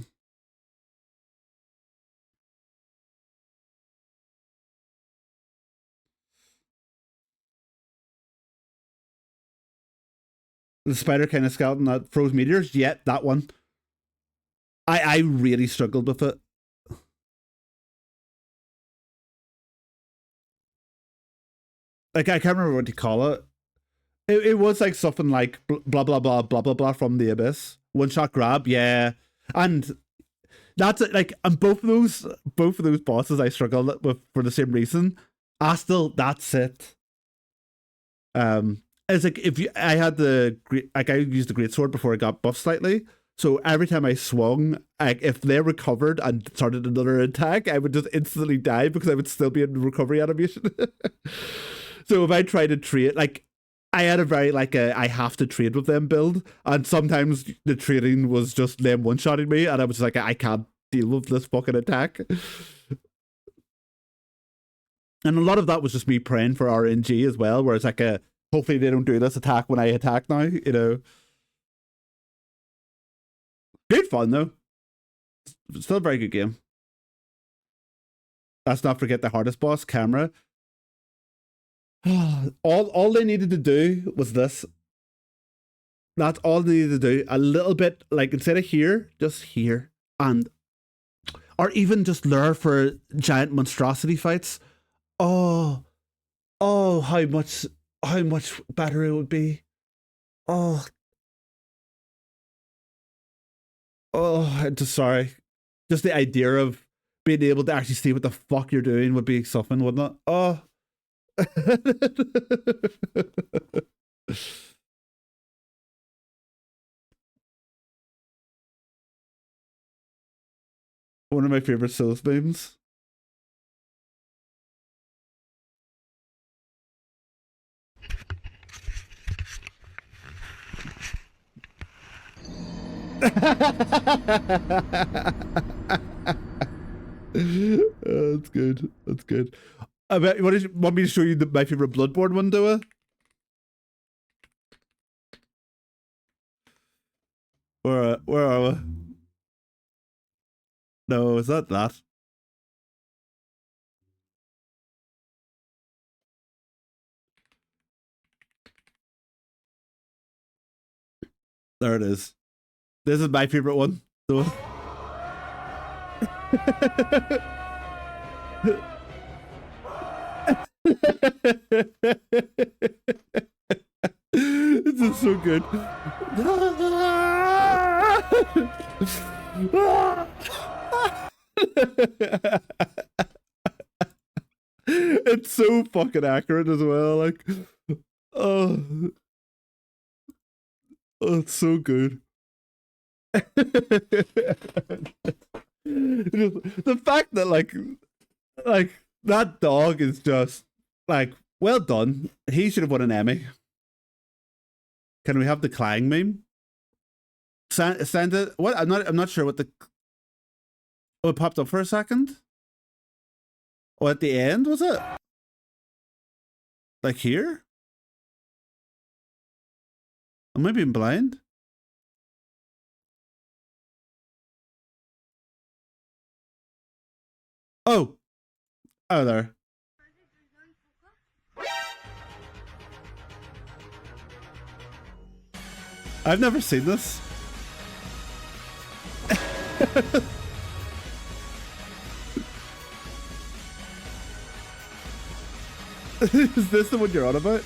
The spider kind of skeleton that throws meteors. Yet that one. I really struggled with it. Like I can't remember what you call it. It was like something like blah blah blah blah blah blah from the abyss. One shot grab, yeah. And that's it. Like, and both of those bosses I struggled with for the same reason. That's it. It's like if you, I had the great, like I used the great sword before it got buffed slightly. So every time I swung, like if they recovered and started another attack, I would just instantly die because I would still be in recovery animation. So if I try to trade, like I had a very like a I have to trade with them build, and sometimes the trading was just them one shotting me, and I was like I can't deal with this fucking attack. And a lot of that was just me praying for RNG as well, where it's like a hopefully they don't do this attack when I attack now, you know. Good fun though. Still a very good game. Let's not forget the hardest boss, camera. all they needed to do was this. That's all they needed to do. A little bit, like instead of here, just here. And or even just lure for giant monstrosity fights. Oh, how much better it would be. Oh, I'm just sorry. Just the idea of being able to actually see what the fuck you're doing would be something, wouldn't it? Oh. One of my favorite Souls memes. That's good. That's good. I bet. Want me to show you my favorite Bloodborne one, Doa? Where are we? No, is that that? There it is. This is my favorite one. Doa. This is so good. It's so fucking accurate as well. Like, oh, it's so good. The fact that like that dog is just like well done. He should have won an Emmy. Can we have the Clang meme? Santa, what? I'm not sure what the. Oh, it popped up for a second. Oh, at the end was it? Like here? Am I being blind? Oh, there. I've never seen this. Is this the one you're on about?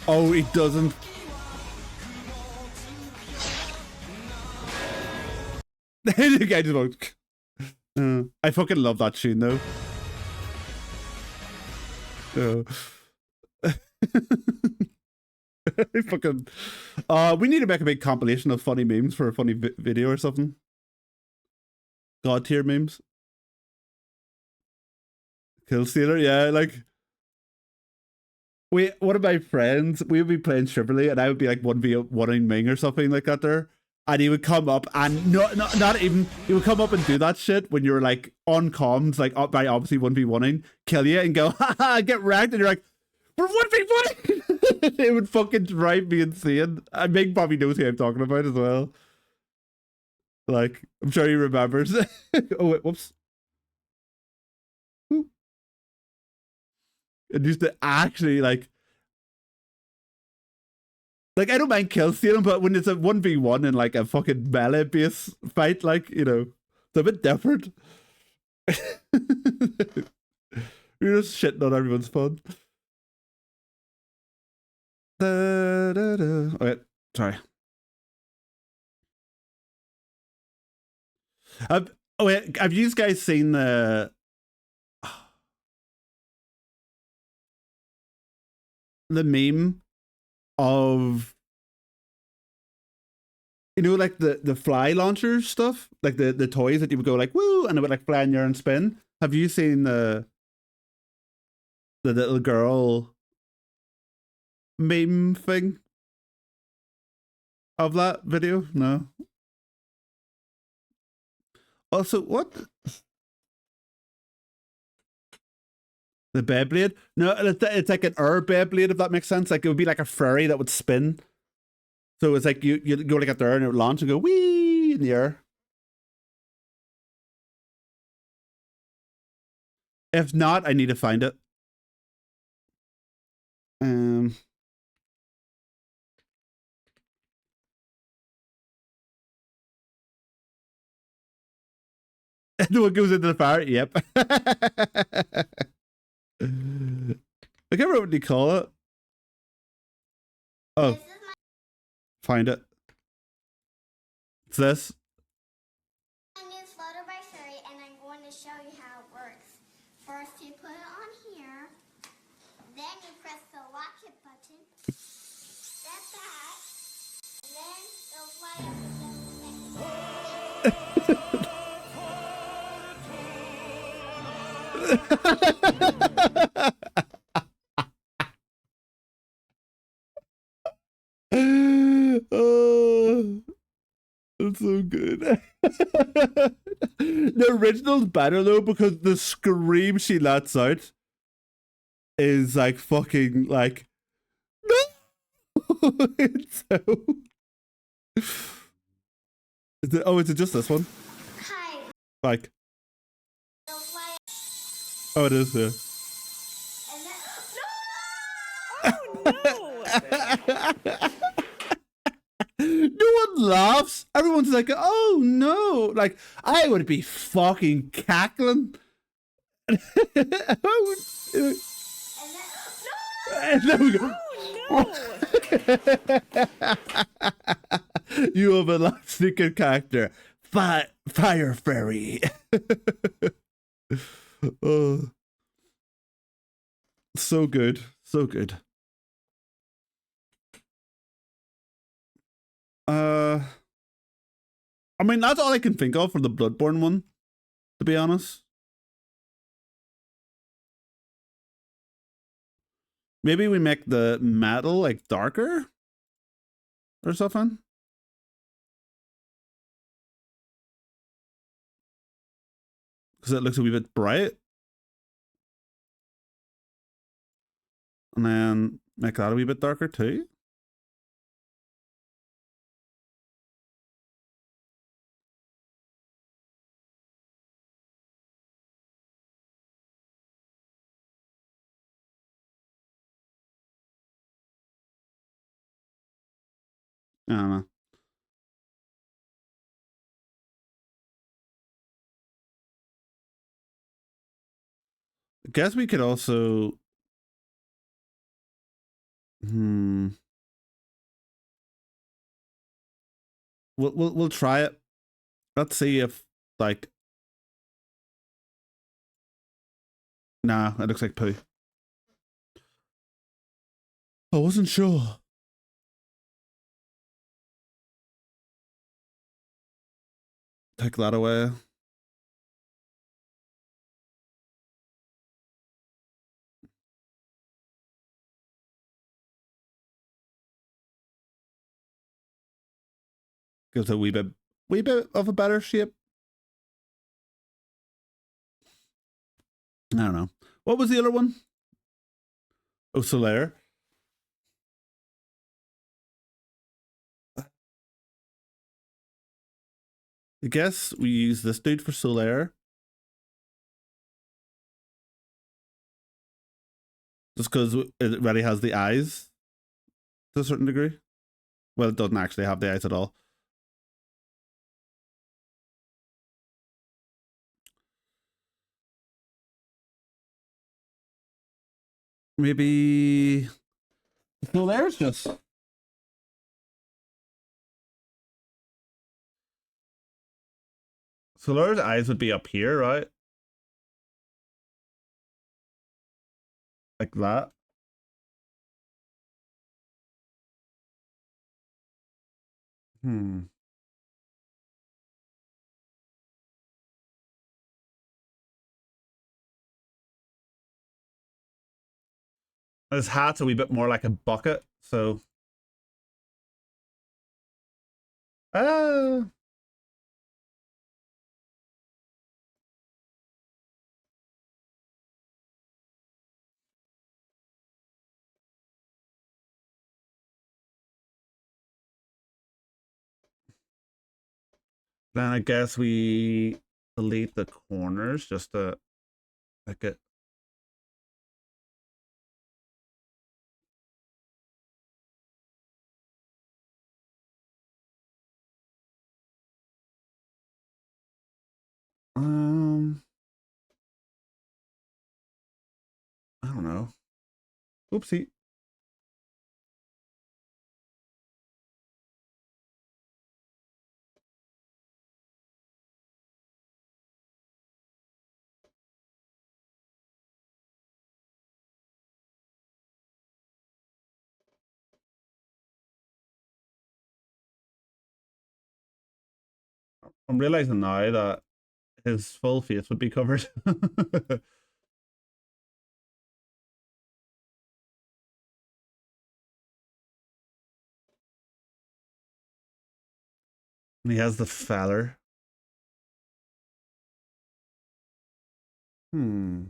Oh, he doesn't. The guy just won't. I fucking love that tune though. I fucking. We need to make a big compilation of funny memes for a funny video or something. God tier memes. Killstealer, yeah, like. One of my friends, we would be playing Shrivelly, and I would be like 1v1ing Ming or something like that there. And he would come up and not even, he would come up and do that shit when you're like on comms, like by obviously 1v1ing, kill you and go, haha, get wrecked. And you're like, we're 1v1ing! It would fucking drive me insane. And Ming probably knows who I'm talking about as well. Like, I'm sure he remembers. Oh, wait, whoops. It used to actually like I don't mind kill stealing, but when it's a 1v1 in like a fucking melee base fight, like, you know, it's a bit different. You're just shitting on everyone's fun. Okay, sorry. Oh wait, have you guys seen the meme of You know, like the fly launcher stuff, like the toys that you would go like woo, and it would like fly in your and spin. Have you seen the little girl meme thing of that video? No. Also, what the Beyblade? No, it's like an air Beyblade, if that makes sense. Like it would be like a fairy that would spin. So it's like you go like up there and it would launch and go wee in the air. If not, I need to find it. Um, and what goes into the fire? Yep. I can't remember what you call it. Oh, find it. It's this. My new photo by Sherry, and I'm going to show you how it works. First, you put it on here. Then you press the lock it button. That's that. And then it'll fly up Oh, that's so good. The original's better though because the scream she lets out is like fucking like no. It's so. Is it just this one? Hi. Like, It'll fly up. oh, it is. Yeah. And then, Oh No one laughs. Everyone's like, "Oh no!" Like I would be fucking cackling. I would- and then we go. no! You have a last-second character, Fire Fairy. Oh, so good, so good. I mean that's all I can think of for the Bloodborne one, to be honest. Maybe we make the metal like darker or something. Because it looks a wee bit bright. And then make that a wee bit darker too. I don't know. I guess we could also we'll try it. Let's see if like nah, it looks like poo. I wasn't sure. Take that away. Gives a wee bit of a better shape. I don't know. What was the other one? Oh, Solaire. I guess we use this dude for Solaire. Just because it already has the eyes to a certain degree. Well, it doesn't actually have the eyes at all. Maybe Solaire's just. Solaire's eyes would be up here, right? Like that. His hat's a wee bit more like a bucket, so. Uh, then I guess we delete the corners just to make it. I don't know. Oopsie. I'm realizing now that his full face would be covered. And he has the feather. Hmm.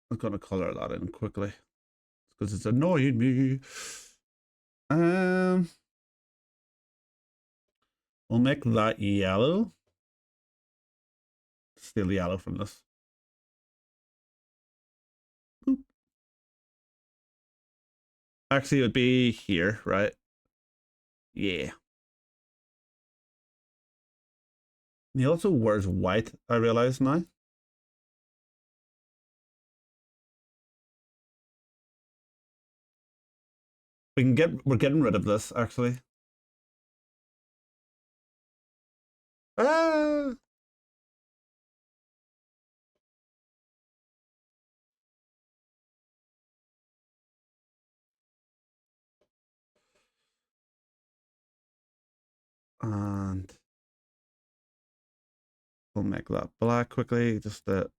I'm gonna color that in quickly because it's annoying me. Um, we'll make that yellow. Steal yellow from this. Boop. Actually, it would be here, right? Yeah. He also wears white, I realize now. We're getting rid of this actually. Ah! And we'll make that black quickly, just to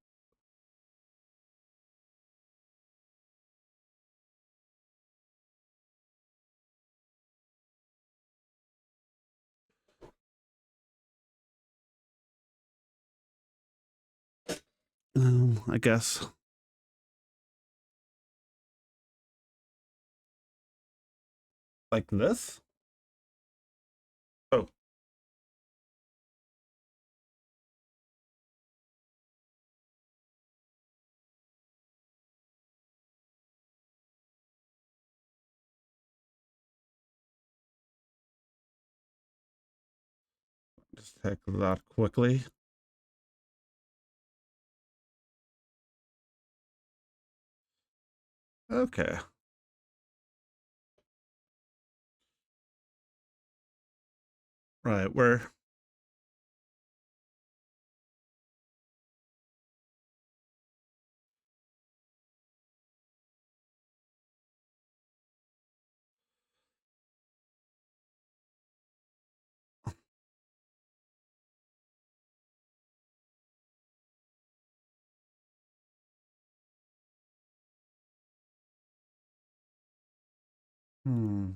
I guess. Like this? Oh. Just take that quickly. Okay. Right, where? Hmm.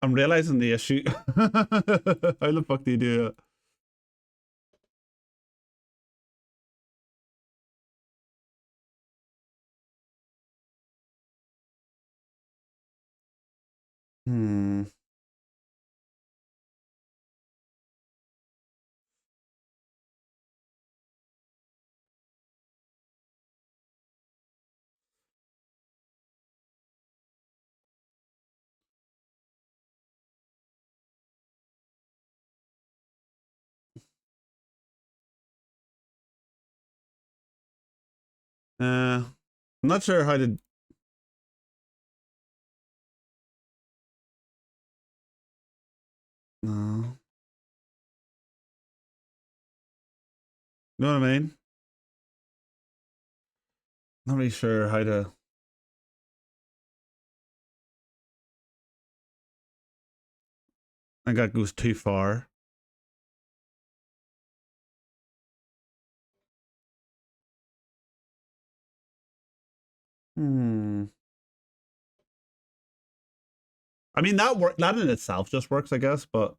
I'm realizing the issue. How the fuck do you do it? Hmm. I'm not sure how to. You know what I mean? Not really sure how to. I think that goes too far. Hmm. I mean that in itself just works, I guess, but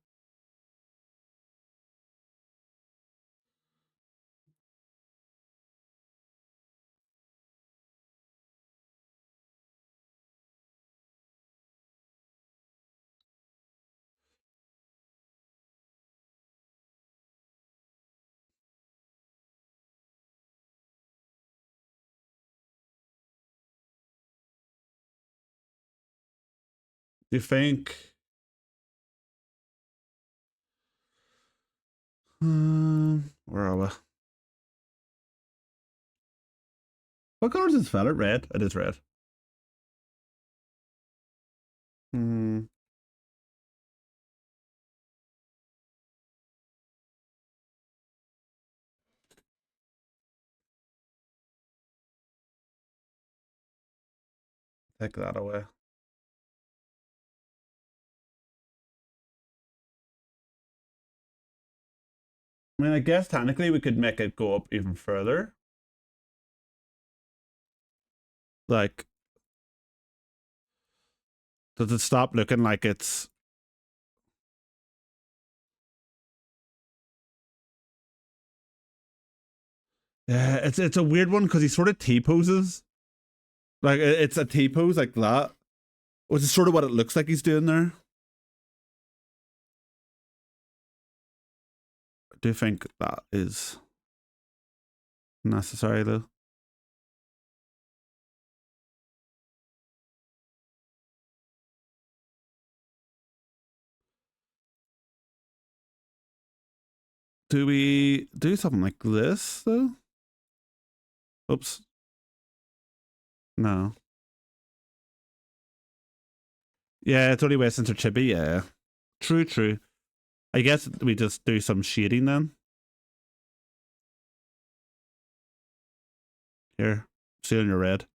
do you think where are we? What color is this feather? Red. It is red. Hmm. Take that away. I mean, I guess technically we could make it go up even further. Like, does it stop looking like it's? Yeah, it's a weird one because he sort of T poses. Like it's a T pose like that, which is sort of what it looks like he's doing there. I do think that is necessary though. Do we do something like this though? Oops. No. Yeah, it's only Westminster Chippy, yeah. True, true. I guess we just do some shading then. Here. See on your red.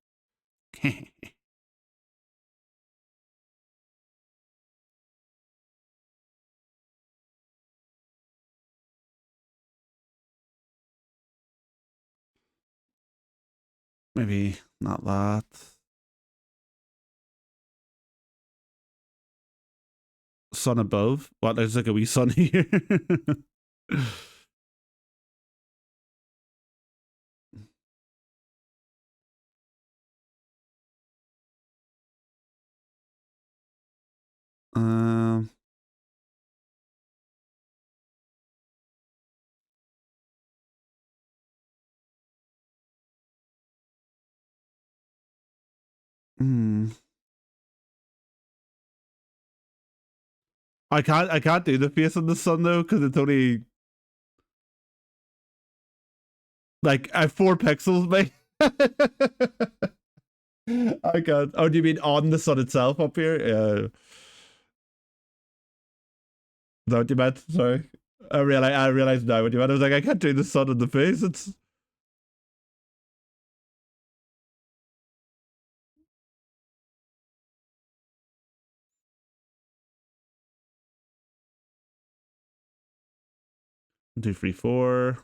Maybe not that. Sun above. What, there's like a wee sun here. um hmm. I can't do the face on the sun though, because it's only like I have 4 pixels, mate. I can't. Oh, do you mean on the sun itself up here? Yeah. Is that what you meant? Sorry. I realized now what you meant. I was like, I can't do the sun on the face. It's two, three, four.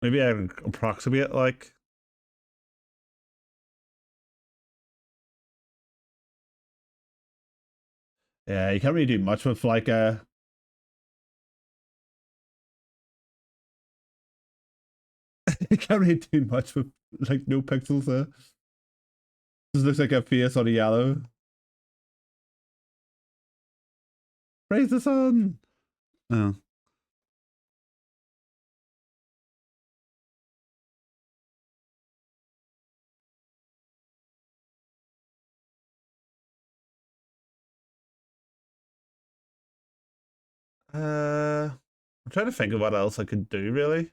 Maybe I can approximate like. Yeah, you can't really do much with like a. You can't really do much with like no pixels there. This looks like a face on a yellow. Praise the sun. Oh. I'm trying to think of what else I could do really.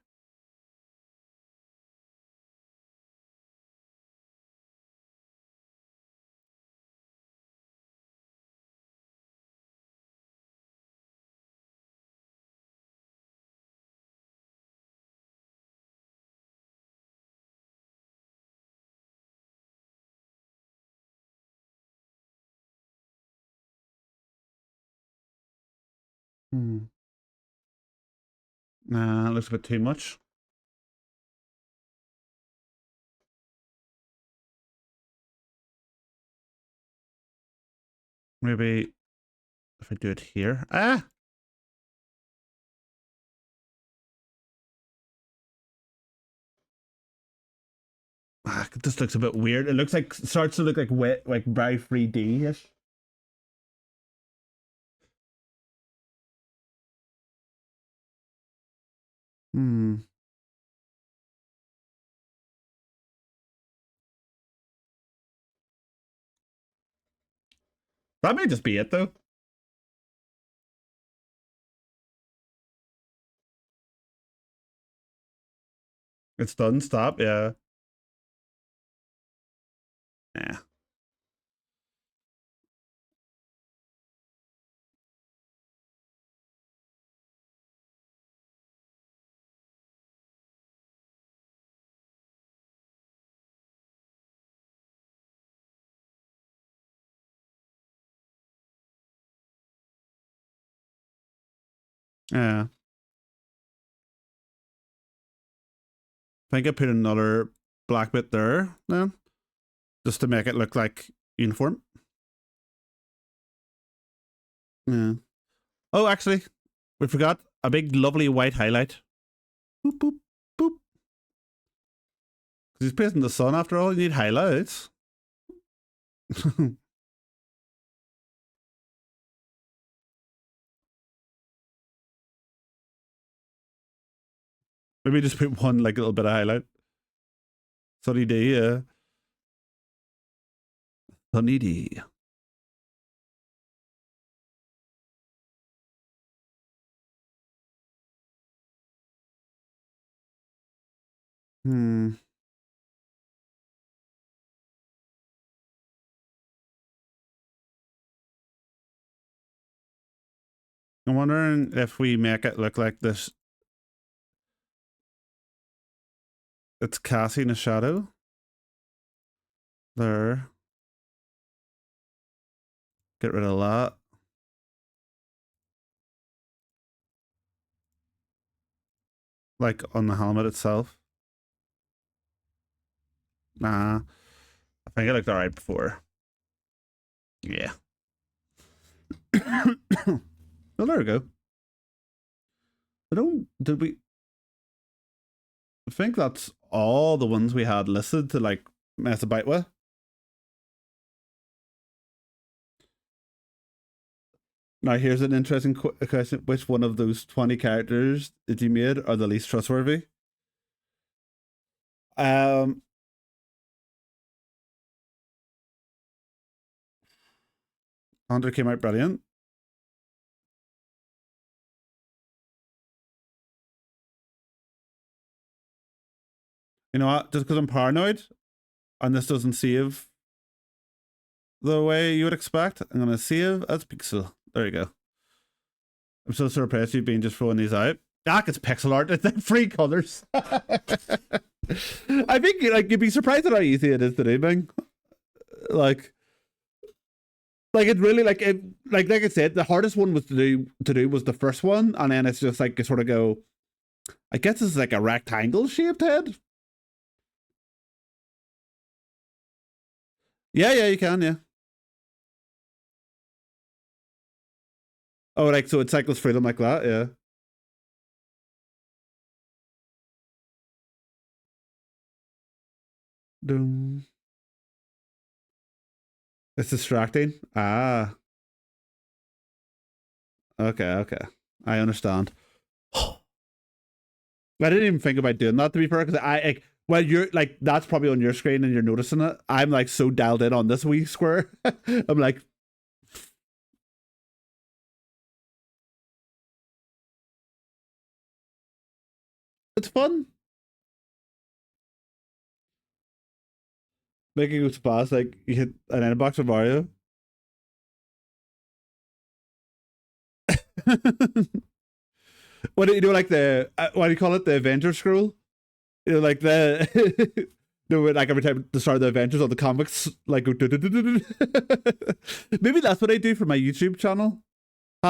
Nah, looks a bit too much. Maybe if I do it here. Ah! This looks a bit weird. It looks like starts to look like wet, like very 3D-ish. That may just be it though. It's done. Stop. Yeah. Yeah. Yeah. I think I put another black bit there then, just to make it look like uniform. Yeah. Oh, actually, we forgot a big, lovely white highlight. Boop, boop, boop. Because he's placed in the sun after all, you need highlights. Maybe just put one like little bit of highlight. Sunny D, yeah. Sunny D. I I'm wondering if we make it look like this. It's casting a shadow. There. Get rid of that. Like on the helmet itself. Nah. I think it looked alright before. Yeah. Oh, there we go. Did we? I think that's all the ones we had listed to like mess about with. Now here's an interesting question. Which one of those 20 characters that you made are the least trustworthy? Hunter came out brilliant. You know what? Just because I'm paranoid and this doesn't save the way you would expect, I'm going to save as pixel. There you go. I'm so surprised you've been just throwing these out. It's pixel art. It's like 3 colors. I think like you'd be surprised at how easy it is to do, man. Like it really like I said, the hardest one was to do was the first one, and then it's just like you sort of go. I guess it's like a rectangle shaped head. Yeah, you can, yeah. Oh, like so it cycles through them like that, yeah. Doom. It's distracting. Ah. Okay. I understand. I didn't even think about doing that, to be fair, because well, you're like that's probably on your screen and you're noticing it. I'm like so dialed in on this wee square. I'm like, it's fun. Making it fast, like you hit an inbox of Mario. What do you know, like the what do you call it, the Avenger scroll? You know, like the you know, like every time the start of the Avengers on the comics, like maybe that's what I do for my YouTube channel.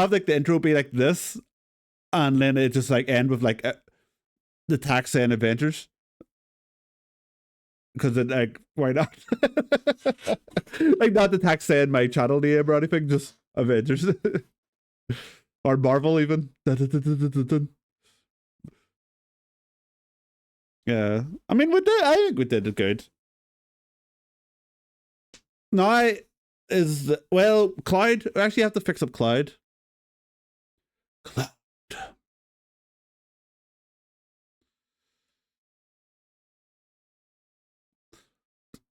have like the intro be like this, and then it just like end with like the Taxan Adventures. Because it like why not? Like not the Taxan my channel name or anything, just Avengers or Marvel even. Yeah, I mean we did. I think we did it good. Now is well, Cloud. We actually have to fix up Cloud. Cloud.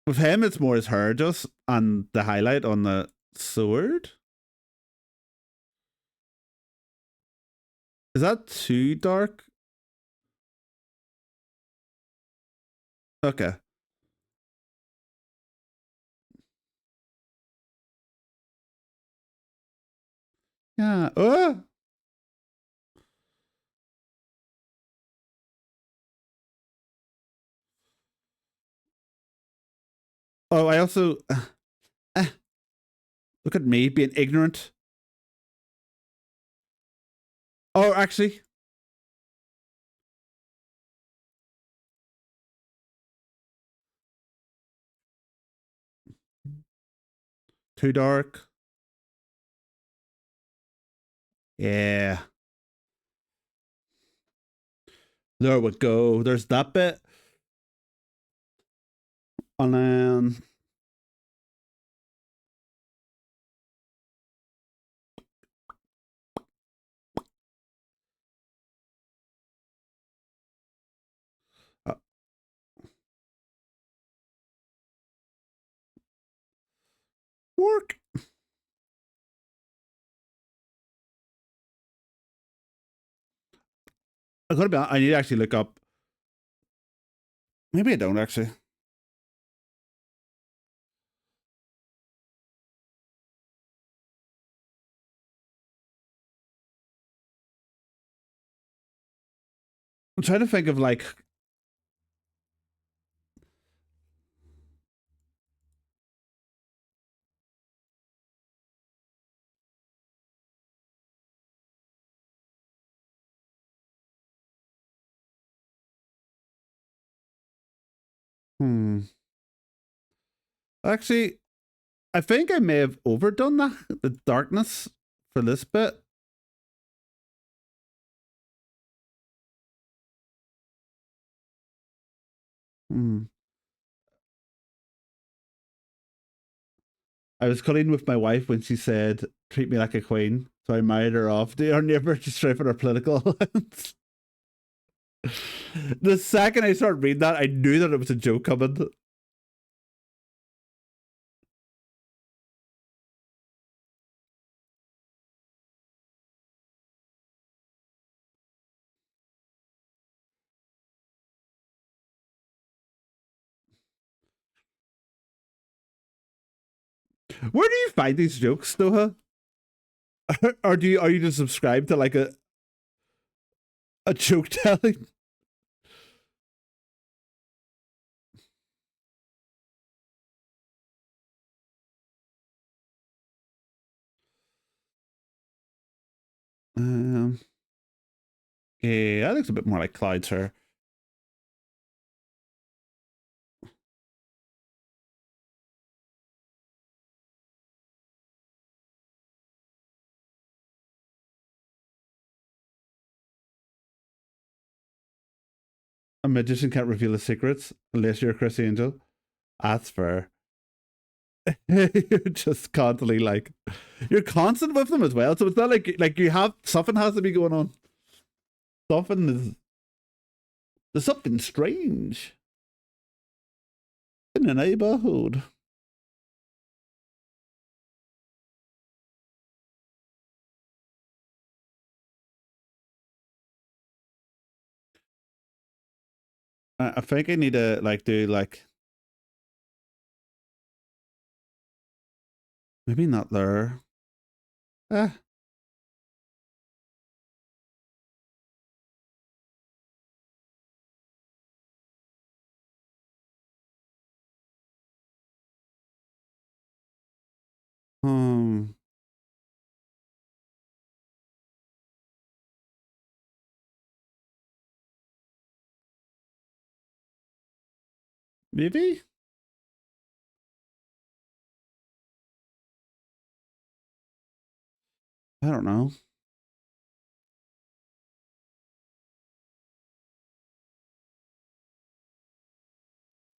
With him, it's more his hair just and the highlight on the sword. Is that too dark? Okay. Yeah. Oh, I also look at me being ignorant. Oh, actually, too dark. Yeah. There we go. There's that bit. And then uh, work. I gotta be honest, I need to actually look up. Maybe I don't actually. I'm trying to think of like hmm. Actually, I think I may have overdone that the darkness for this bit. Hmm. I was cutting with my wife when she said, "Treat me like a queen." So I married her off to our neighbor to straighten our political alliance. The second I started reading that, I knew that it was a joke coming. Where do you find these jokes, Noah? Or do you are you just subscribed to like a joke telling? Um, yeah, that looks a bit more like Clyde's hair. A magician can't reveal his secrets unless you're Chris Angel. That's fair. You're just constantly like you're constant with them as well. So it's not like you have something has to be going on. Something is there's something strange in the neighborhood. I think I need to like do like maybe not there. Eh. Hmm. Maybe? I don't know.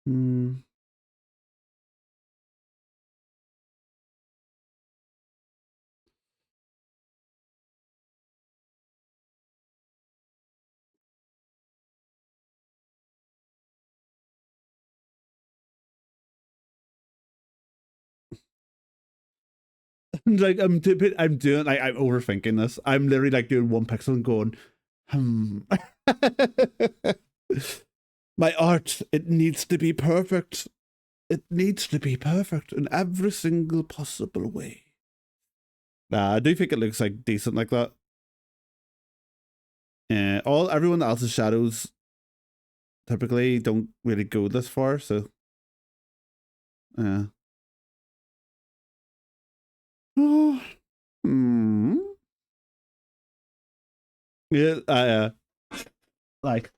Hmm. Like I'm doing like I'm overthinking this. I'm literally like doing one pixel and going, My art, it needs to be perfect. It needs to be perfect in every single possible way. Nah, I do think it looks like decent like that. Everyone else's shadows typically don't really go this far, so yeah. Oh, hmm. Yeah, like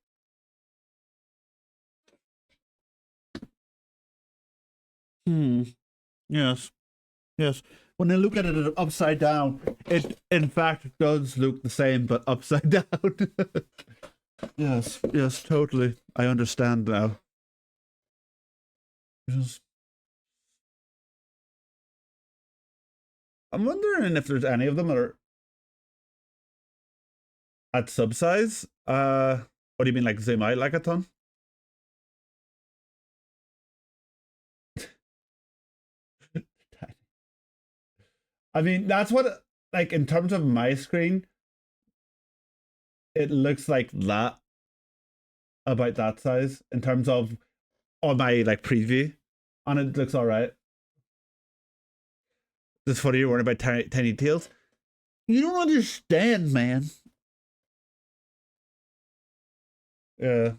hmm. Yes. Yes. When I look at it upside down, it in fact does look the same, but upside down. Yes, yes, totally. I understand now. Yes. I'm wondering if there's any of them that are at sub size. What do you mean, like zoom out like a ton? I mean, that's what, like, in terms of my screen, it looks like that, about that size, in terms of on my like preview, and it looks all right. It's funny you're worrying about tiny tails. You don't understand, man. Yeah.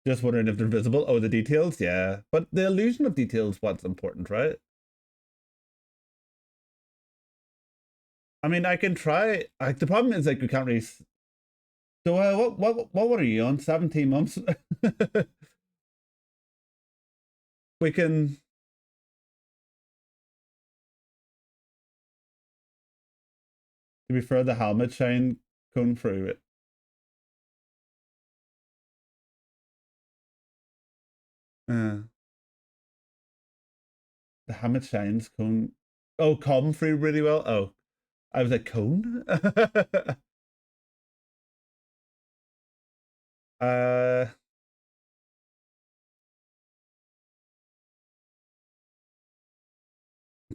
Just wondering if they're visible. Oh, the details? Yeah. But the illusion of detail is what's important, right? I mean, I can try. Like, the problem is, like, we can't really. So, what are you on? 17 months? We can. To be fair, the helmet shine come through it. Uh, the helmet shines cone. Oh, come through really well. Oh, I was like, cone? uh,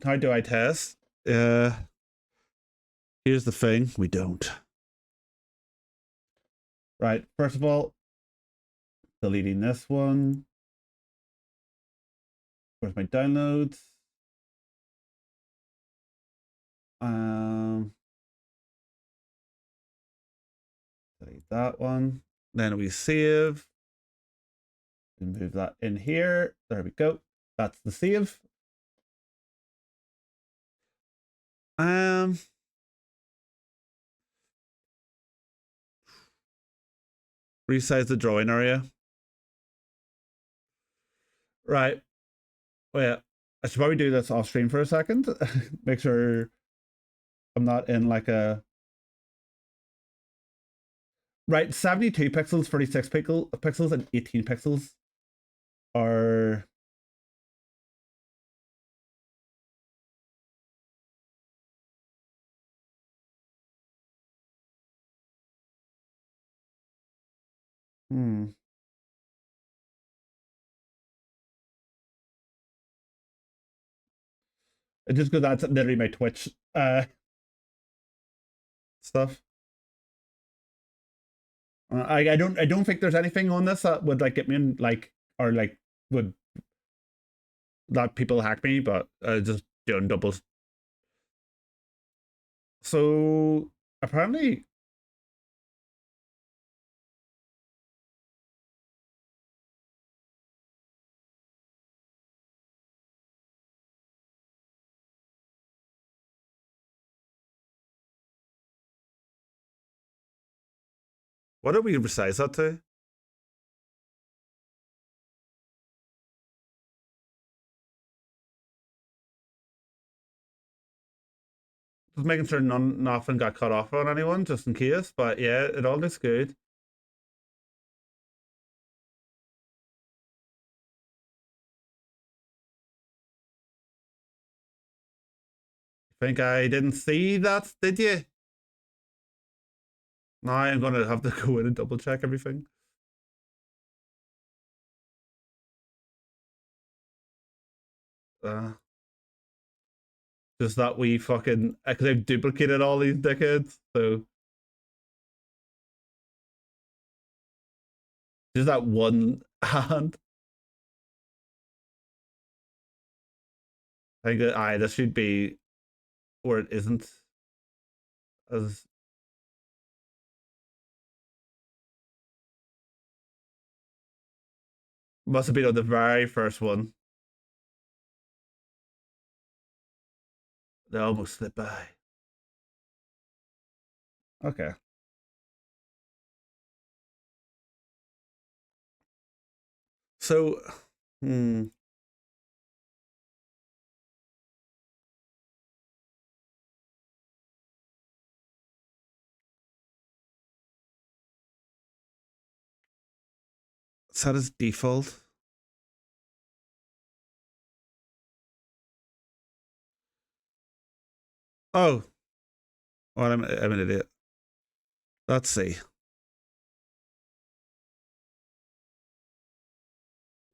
how do I test? Here's the thing, we don't. Right, first of all, deleting this one. Where's my downloads? Delete that one. Then we save. And move that in here. There we go. That's the save. Resize the drawing area. Right. Wait, I should probably do this off stream for a second. Make sure I'm not in like a. Right, 72 pixels, 36 pixels, and 18 pixels are. Hmm. It just because that's literally my Twitch stuff. I don't think there's anything on this that would like get me in like or like would that people hack me, but just doing doubles. So apparently, what did we resize that to? Just making sure nothing got cut off on anyone, just in case. But yeah, it all looks good. Think I didn't see that, did you? Now I'm gonna have to go in and double check everything. Just that we fucking, because I've duplicated all these dickheads, so just that one hand. I think that this should be where it isn't as must have been on the very first one. They almost slipped by. Okay. So, set as default. Oh, I'm an idiot. Let's see.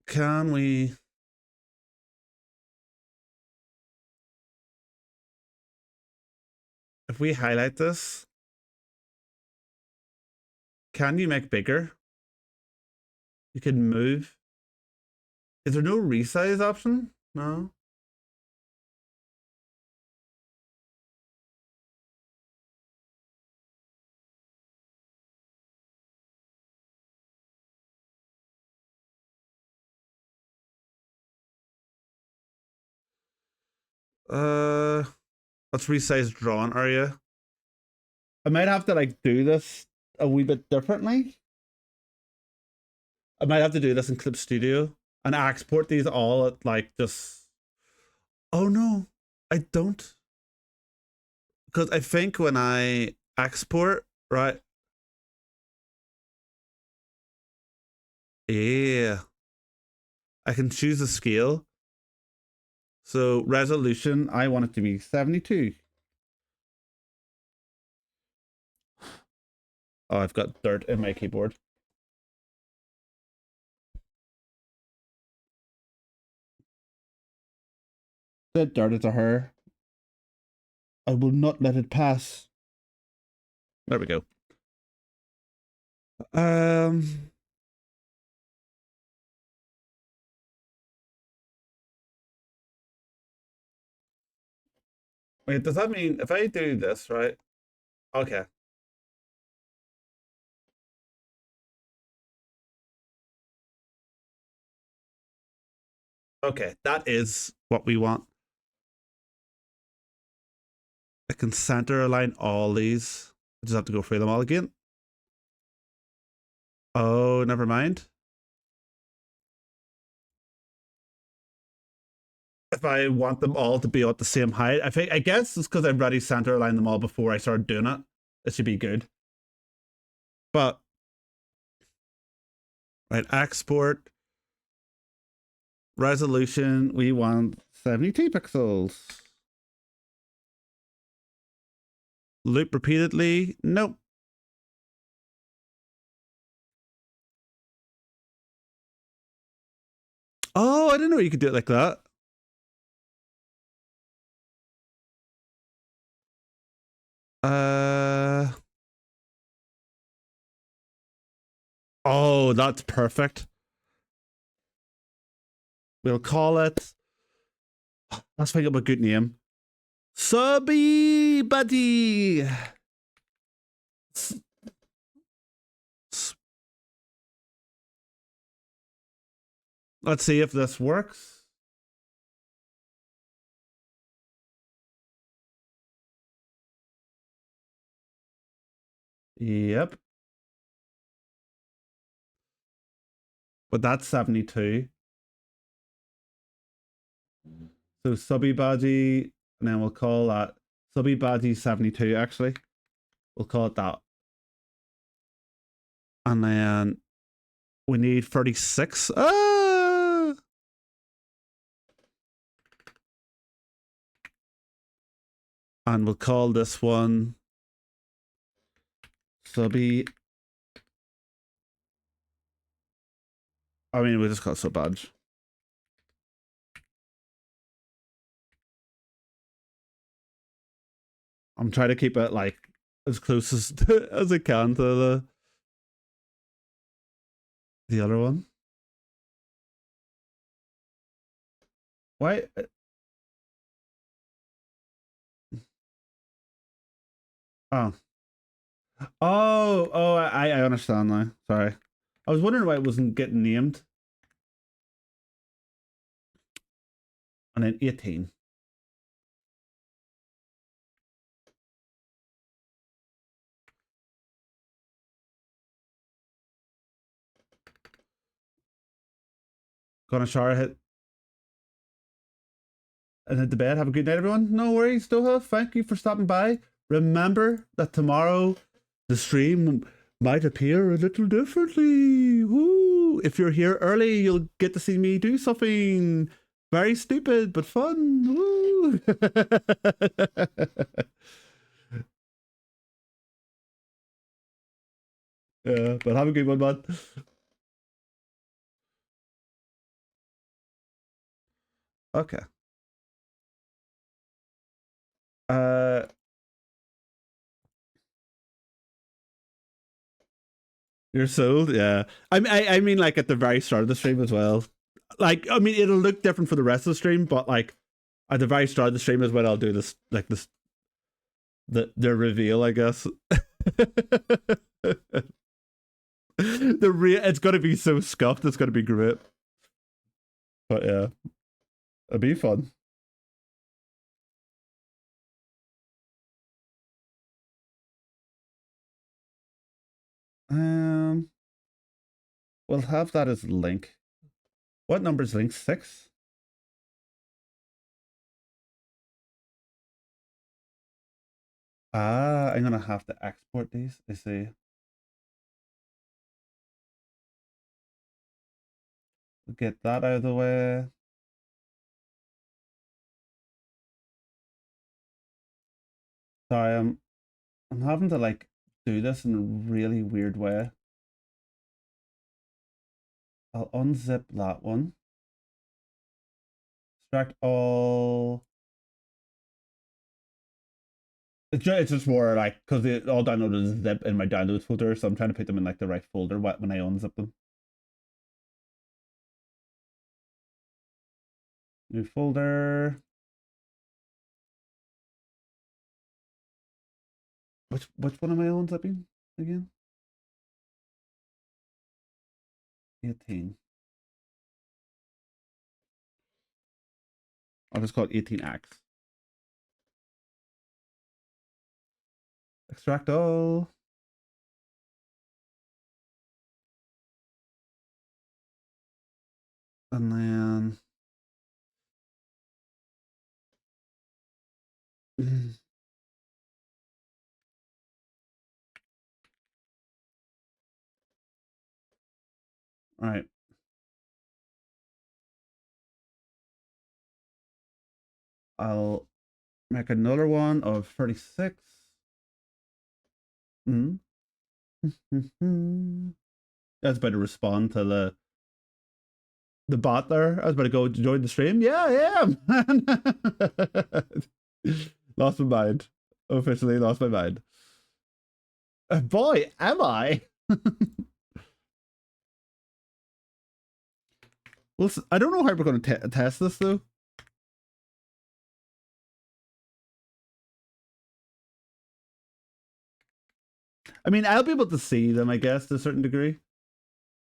Can we? If we highlight this, can you make bigger? You can move. Is there no resize option? No. Let's resize drawing area. I might have to like do this a wee bit differently. I might have to do this in Clip Studio and export these all at like just. Oh no, I don't. Because I think when I export, right? Yeah. I can choose the scale. So resolution, I want it to be 72. Oh, I've got dirt in my keyboard. Said dirt to her. I will not let it pass. There we go. Wait, does that mean if I do this, right? Okay. Okay, that is what we want. I can center align all these. I just have to go through them all again. Oh, never mind. If I want them all to be at the same height, I guess it's because I've already center aligned them all before I started doing it. It should be good. But right, export resolution, we want 72 pixels. Loop repeatedly. Nope. Oh, I didn't know you could do it like that. Oh, that's perfect. We'll call it. Let's think up a good name. Subby Buddy. Let's see if this works. Yep. But that's 72. So Subby Buddy, and then we'll call that Subby Badgie 72 actually. We'll call it that. And then we need 36. Ah! And we'll call this one Subby. I mean, we just call it Sub Badge. I'm trying to keep it like as close as I can to the other one. Why? Oh. Oh, I understand now. Sorry. I was wondering why it wasn't getting named. And then 18. Gonna shower, hit and hit the bed. Have a good night, everyone. No worries, Doha. Thank you for stopping by. Remember that tomorrow the stream might appear a little differently. Woo! If you're here early, you'll get to see me do something very stupid but fun. Woo! Yeah, but have a good one, man. Okay. Uh, you're sold, yeah. I mean, like at the very start of the stream as well. Like, I mean, it'll look different for the rest of the stream, but like at the very start of the stream is when I'll do this, like this, the reveal, I guess. It's gonna be so scuffed. It's gonna be great. But yeah, it'll be fun. Um, we'll have that as link. What number is link? 6? Ah, I'm gonna have to export these. I see. Get that out of the way. Sorry, I'm having to like do this in a really weird way. I'll unzip that one. Extract all. It's just more like because it all downloaded as zip in my downloads folder, so I'm trying to put them in like the right folder when I unzip them. New folder. Which one am I unzipping again? 18. I'll just call it 18x. Extract all. And then all right. I'll make another one of 36. Mm. That's about to respond to the bot there. I was about to go join the stream. Yeah, I am. Lost my mind. Officially lost my mind. Boy, am I. Well, I don't know how we're going to test this though. I mean, I'll be able to see them, I guess, to a certain degree,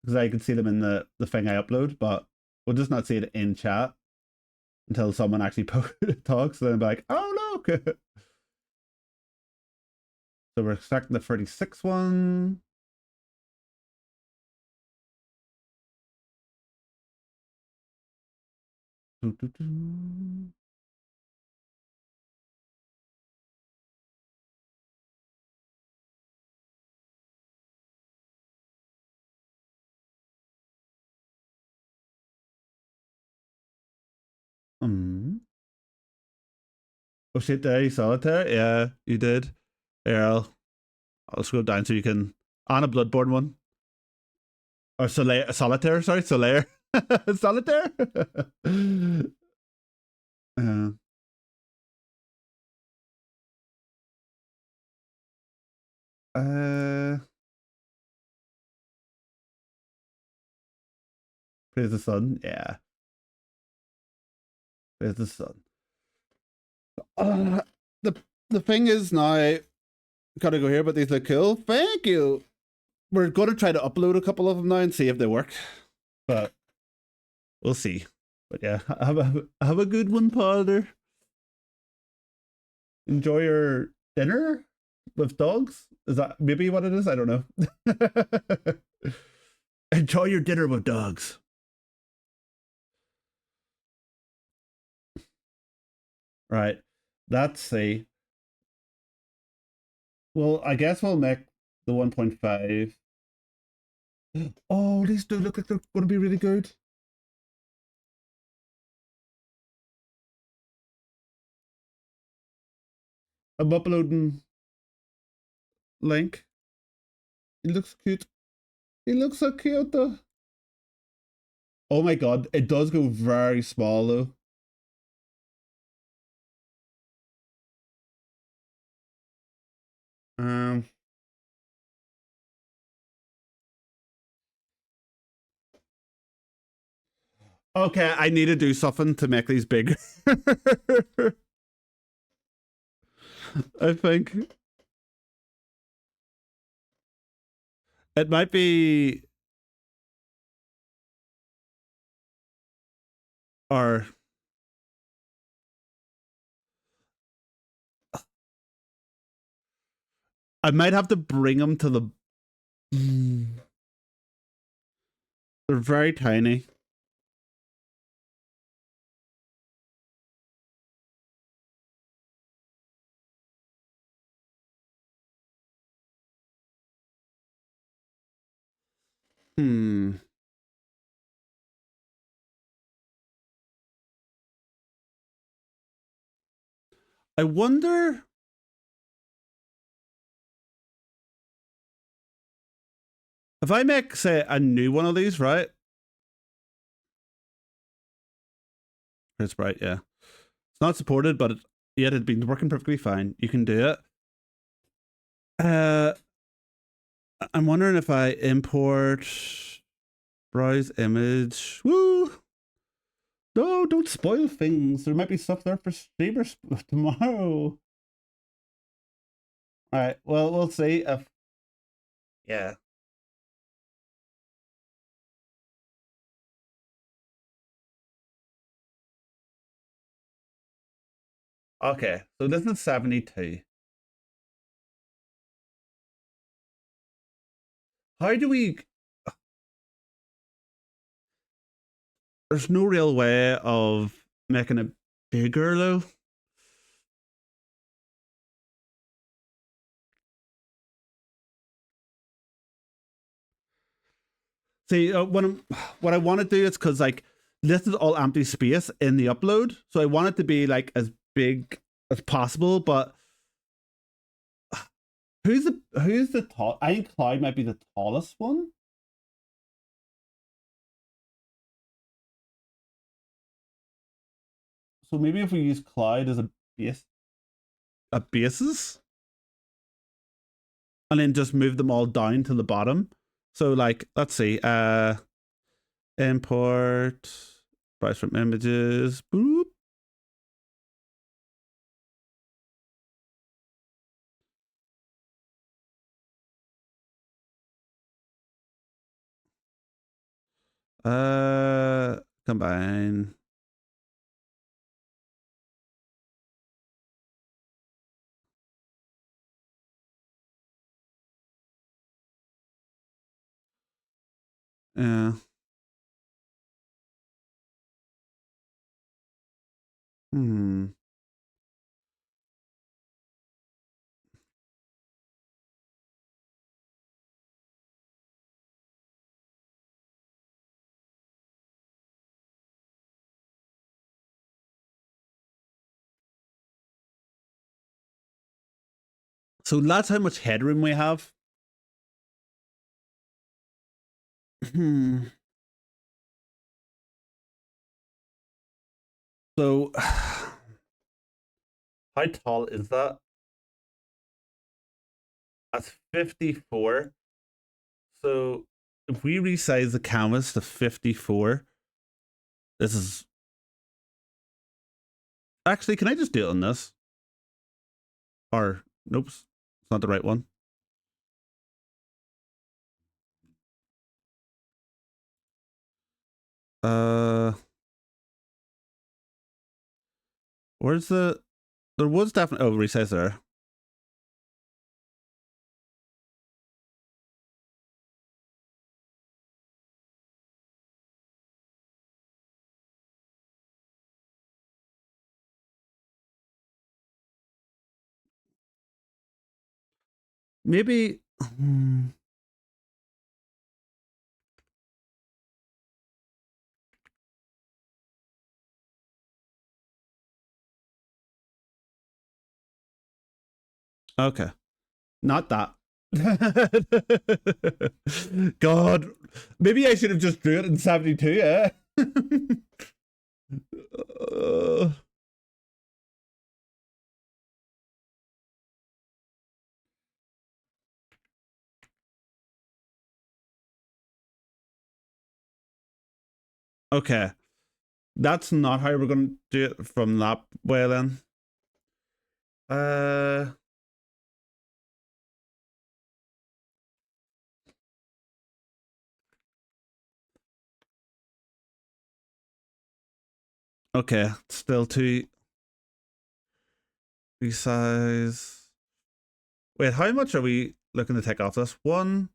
because I can see them in the thing I upload, but we'll just not see it in chat until someone actually talks. Then I'll be like, oh look. So we're extracting the 36 one. Oh shit, there, Solitaire? Yeah, you did. Here, I'll scroll down so you can... On a Bloodborne one. Or Solitaire, sorry, Solaire. Solitaire? uh, uh, Praise the sun, yeah. Praise the sun. The thing is now, gotta go here, but these look cool. Thank you. We're going to try to upload a couple of them now and see if they work, but we'll see. But yeah, have a good one, Powder. Enjoy your dinner with dogs. Is that maybe what it is? I don't know. Enjoy your dinner with dogs. Right. Let's see. Well, I guess we'll make the 1.5. Oh, these do look like they're going to be really good. I'm uploading Link. He looks cute. He looks so cute though. Oh my god, it does go very small though. Um Okay, I need to do something to make these bigger. I think it might be, or I might have to bring them to the... They're very tiny. I wonder... If I make, say, a new one of these, right? It's bright, yeah. It's not supported, but yet it'd been working perfectly fine. You can do it. I'm wondering if I import browse image. Woo! No, don't spoil things. There might be stuff there for streamers tomorrow. Alright, well, we'll see if... Yeah. Okay, so this is 72. How do we... There's no real way of making it bigger, though. See, what I want to do is because, like, this is all empty space in the upload, so I want it to be, like, as big as possible, but... Who's the tall? I think Cloud might be the tallest one. So maybe if we use Cloud as a basis, and then just move them all down to the bottom. So like, let's see, import price from images, boop. Combine. Yeah. Hmm. So that's how much headroom we have. So, how tall is that? That's 54. So, if we resize the canvas to 54, this is... Actually, can I just do it on this? Or, nope, it's not the right one. Where's the... There was definitely... Oh, resize there. Maybe... Okay. Not that. God. Maybe I should have just drew it in 72, eh? Okay. That's not how we're going to do it from that way then. Okay, still too resize. Wait, how much are we looking to take off this? 1,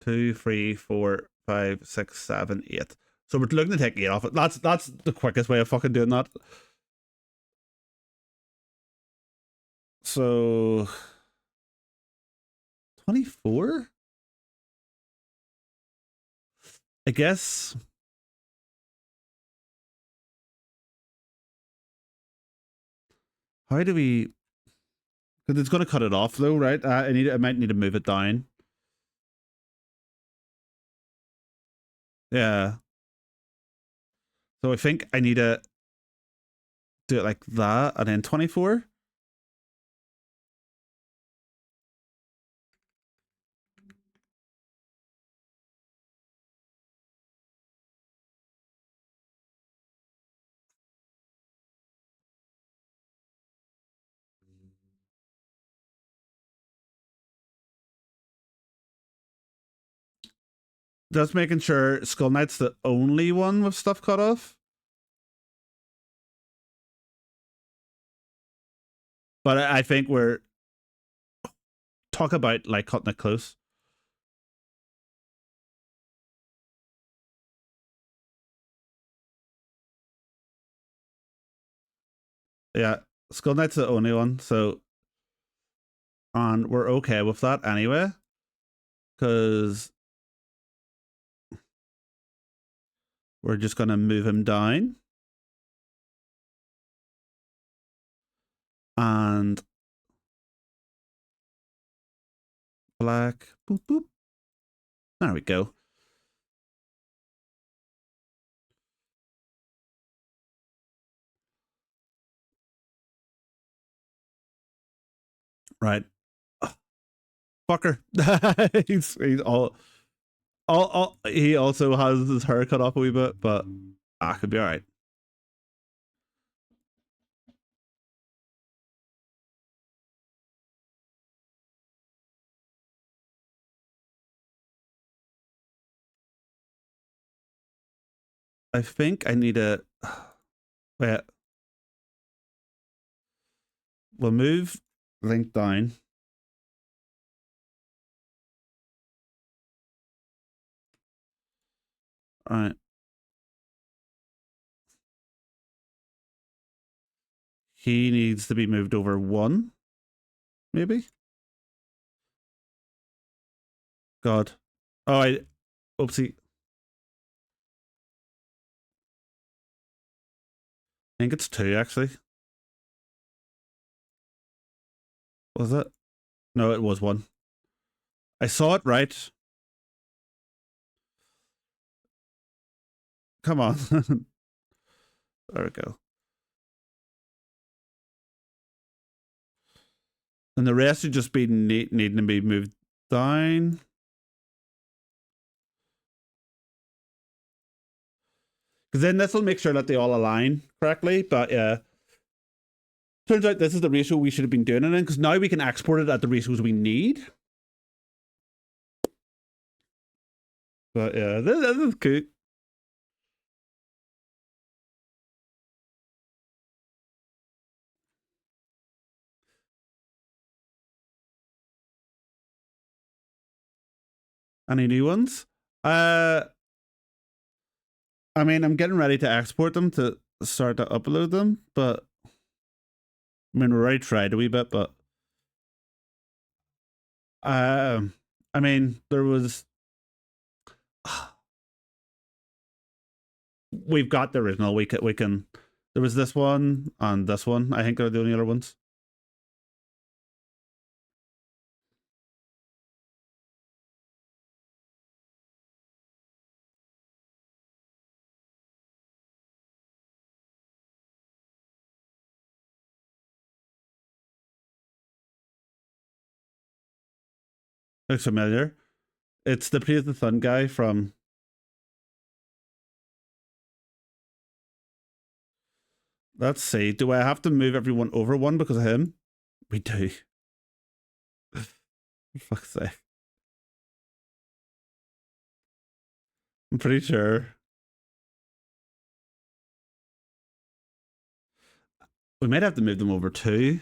2, 3, 4, 5, 6, 7, 8. So we're looking to take 8 off it. That's the quickest way of fucking doing that. So 24? I guess. How do we... Because it's going to cut it off though, right? I might need to move it down. Yeah. So I think I need to do it like that and then 24. Just making sure Skull Knight's the only one with stuff cut off. But I think we're... Talk about like cutting it close. Yeah, Skull Knight's the only one, so... And we're okay with that anyway. Because... We're just going to move him down. And... Black. Boop, boop. There we go. Right. Oh, fucker. he's all he also has his hair cut off a wee bit, but could be alright. I think I need to... Wait. We'll move Link down. Alright. He needs to be moved over 1. Maybe? God. Oh, oopsie. I think it's 2, actually. Was it? No, it was one. I saw it right. Come on. There we go. And the rest would just be needing to be moved down. Because then this will make sure that they all align correctly. But yeah. Turns out this is the ratio we should have been doing it in, because now we can export it at the ratios we need. But yeah, this is cool. Any new ones? I mean, I'm getting ready to export them to start to upload them, but I mean, we already tried a wee bit, but I mean, there was we've got the original. We can. There was this one and this one. I think they're the only other ones. Looks familiar. It's the Praise the Sun guy from. Let's see. Do I have to move everyone over one because of him? We do. For fuck's sake. I'm pretty sure. We might have to move them over too.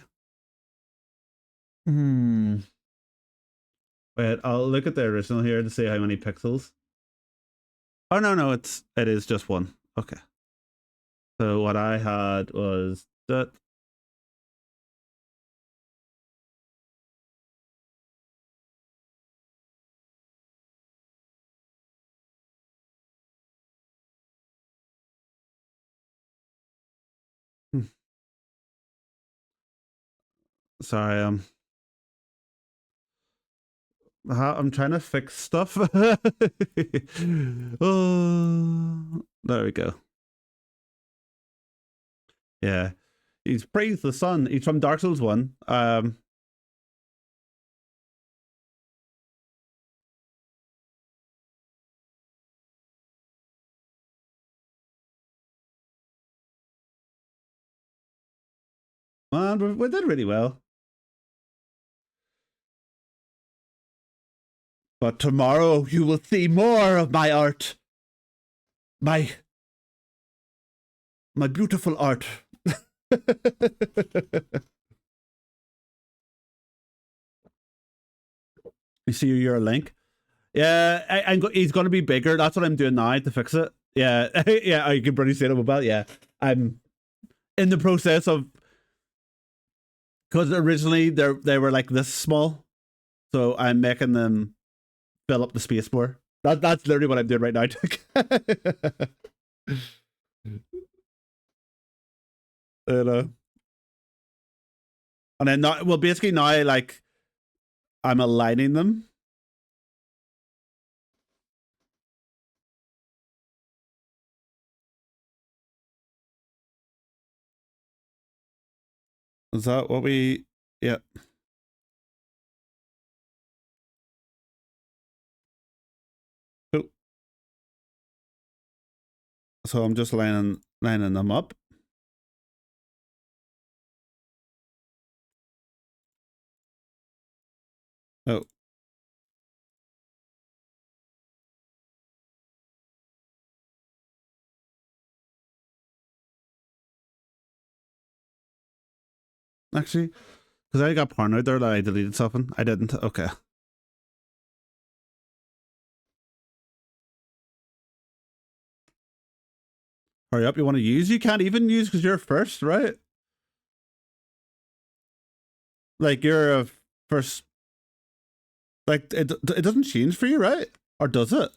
Wait, I'll look at the original here to see how many pixels. Oh no, it is just one. Okay. So what I had was that. Sorry, I'm trying to fix stuff. Oh, there we go. Yeah, he's Praise the Sun. He's from Dark Souls 1. And we did really well. But tomorrow you will see more of my art. My beautiful art. You see your link? Yeah, he's going to be bigger. That's what I'm doing now to fix it. Yeah, yeah, I can probably say it about. Yeah, I'm in the process of, because originally they were like this small, so I'm making them fill up the space more. That's literally what I'm doing right now. You know. And then now, well, basically now, like, I'm aligning them. Is that what we? Yeah. Cool. So I'm just lining them up. Oh. Actually, because I got porn out there that I deleted something. I didn't. Okay. Hurry up. You want to use? You can't even use because you're first, right? Like, you're a first. Like, it doesn't change for you, right? Or does it?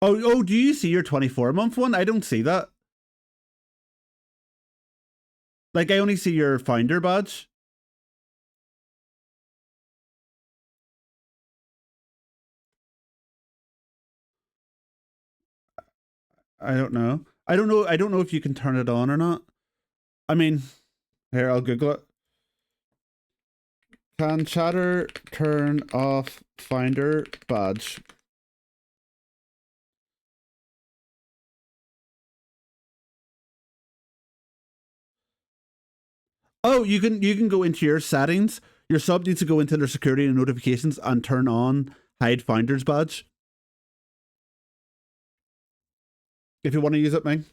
Oh, do you see your 24-month one? I don't see that. Like, I only see your finder badge. I don't know. I don't know. I don't know if you can turn it on or not. I mean, here, I'll Google it. Can chatter turn off finder badge? Oh, you can go into your settings. Your sub needs to go into their security and notifications and turn on hide finders badge. If you want to use it, Ming.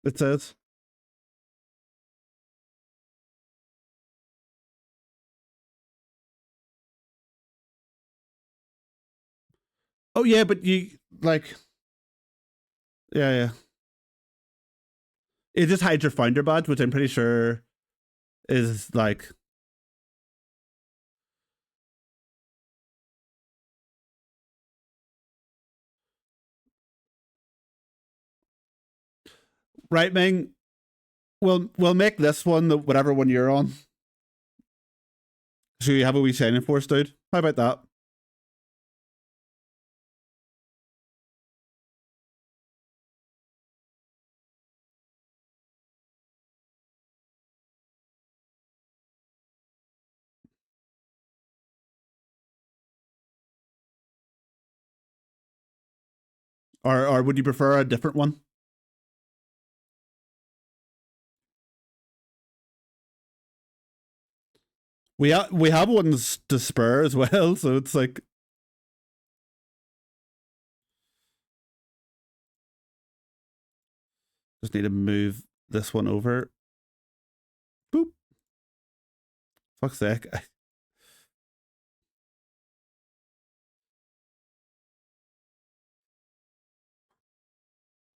It says. Oh yeah, but you like. Yeah. It just hides your finder badge, which I'm pretty sure is like. Right, Ming. We'll make this one the whatever one you're on. So you have a wee signing force, dude. How about that? Or would you prefer a different one? We have ones to spur as well, so it's like. Just need to move this one over. Boop. Fuck's sake.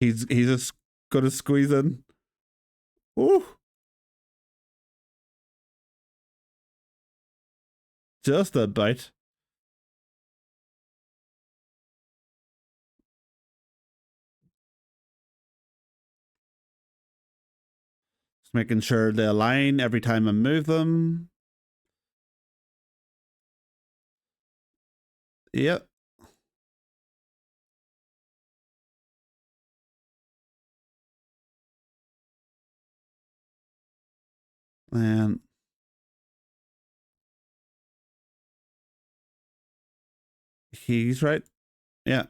He's just gonna squeeze in. Ooh. Just a bite. Just making sure they align every time I move them. Yep. And he's right. Yeah.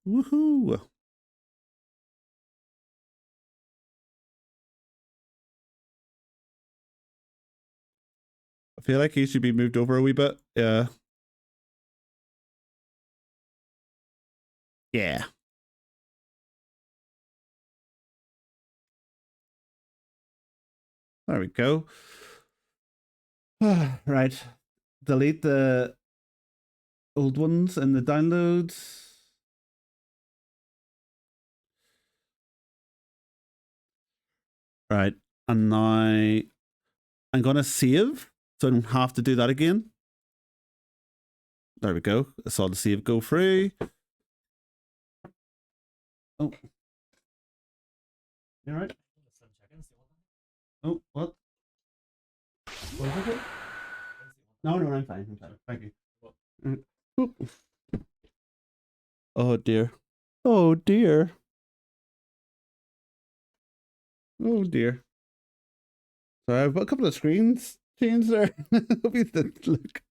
Woohoo. I feel like he should be moved over a wee bit. Yeah. Yeah. There we go. Right. Delete the old ones in the downloads. Right. And now I'm going to save so I don't have to do that again. There we go. I saw the save go through. Oh. You all right? Oh, what? What was it? No, I'm fine. I'm fine. Thank you. Oop. Oh dear. Oh dear. Oh dear. Sorry, I've got a couple of screens changed there. Hope you didn't look.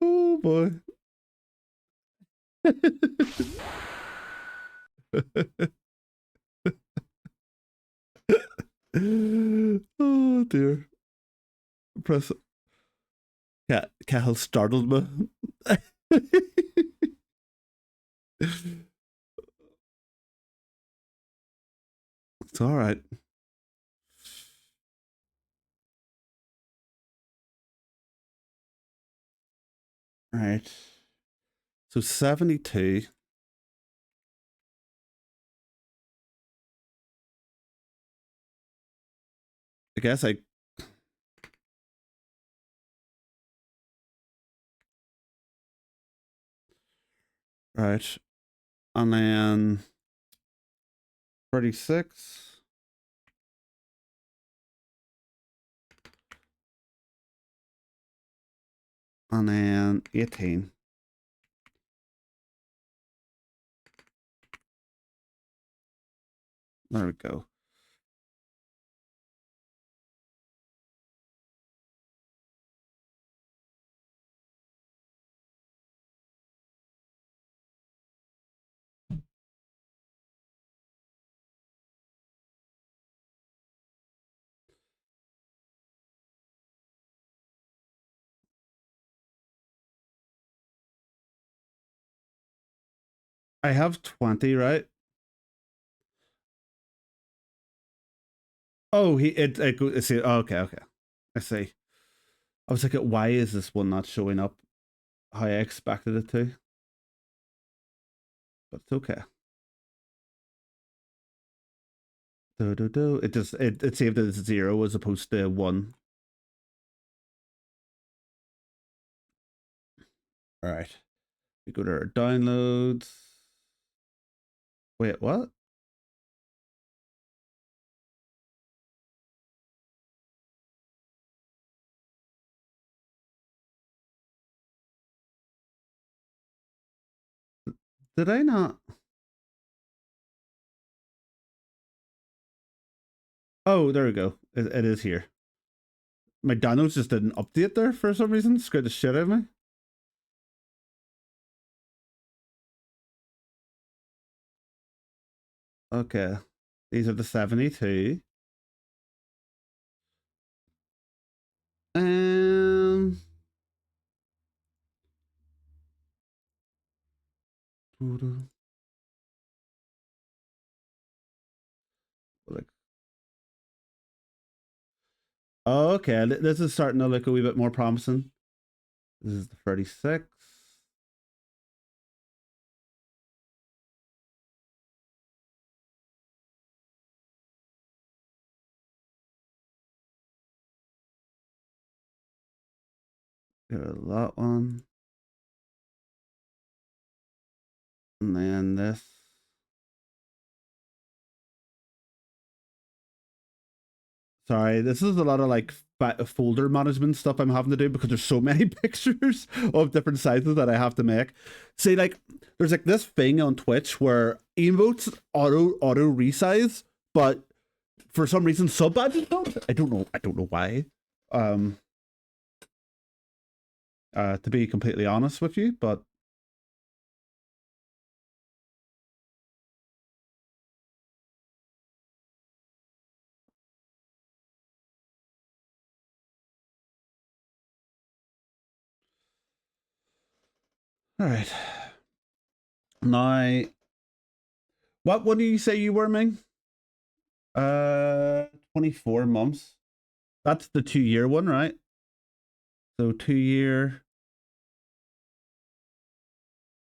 Oh boy. Oh dear. Press. Yeah, Cahill startled me. It's all right. Right. So 72. I guess I... Right. And then 36. And then 18. There we go. I have 20, right? Oh, I see. Oh, okay, okay. I see. I was like, why is this one not showing up how I expected it to? But it's okay. It just it saved it as 0 as opposed to 1. All right. We go to our downloads. Wait, what? Did I not? Oh, there we go. It is here. My downloads just didn't update there for some reason. Scared the shit out of me. Okay. These are the 72. Um. Like, okay, this is starting to look a wee bit more promising. This is the 36. Got that one. And then this. Sorry, this is a lot of like folder management stuff I'm having to do because there's so many pictures of different sizes that I have to make. See, like, there's like this thing on Twitch where emotes auto resize, but for some reason sub badges don't. I don't know why. To be completely honest with you, but all right. Now, what do you say you were, Ming? 24 months. That's the 2-year one, right? So 2-year.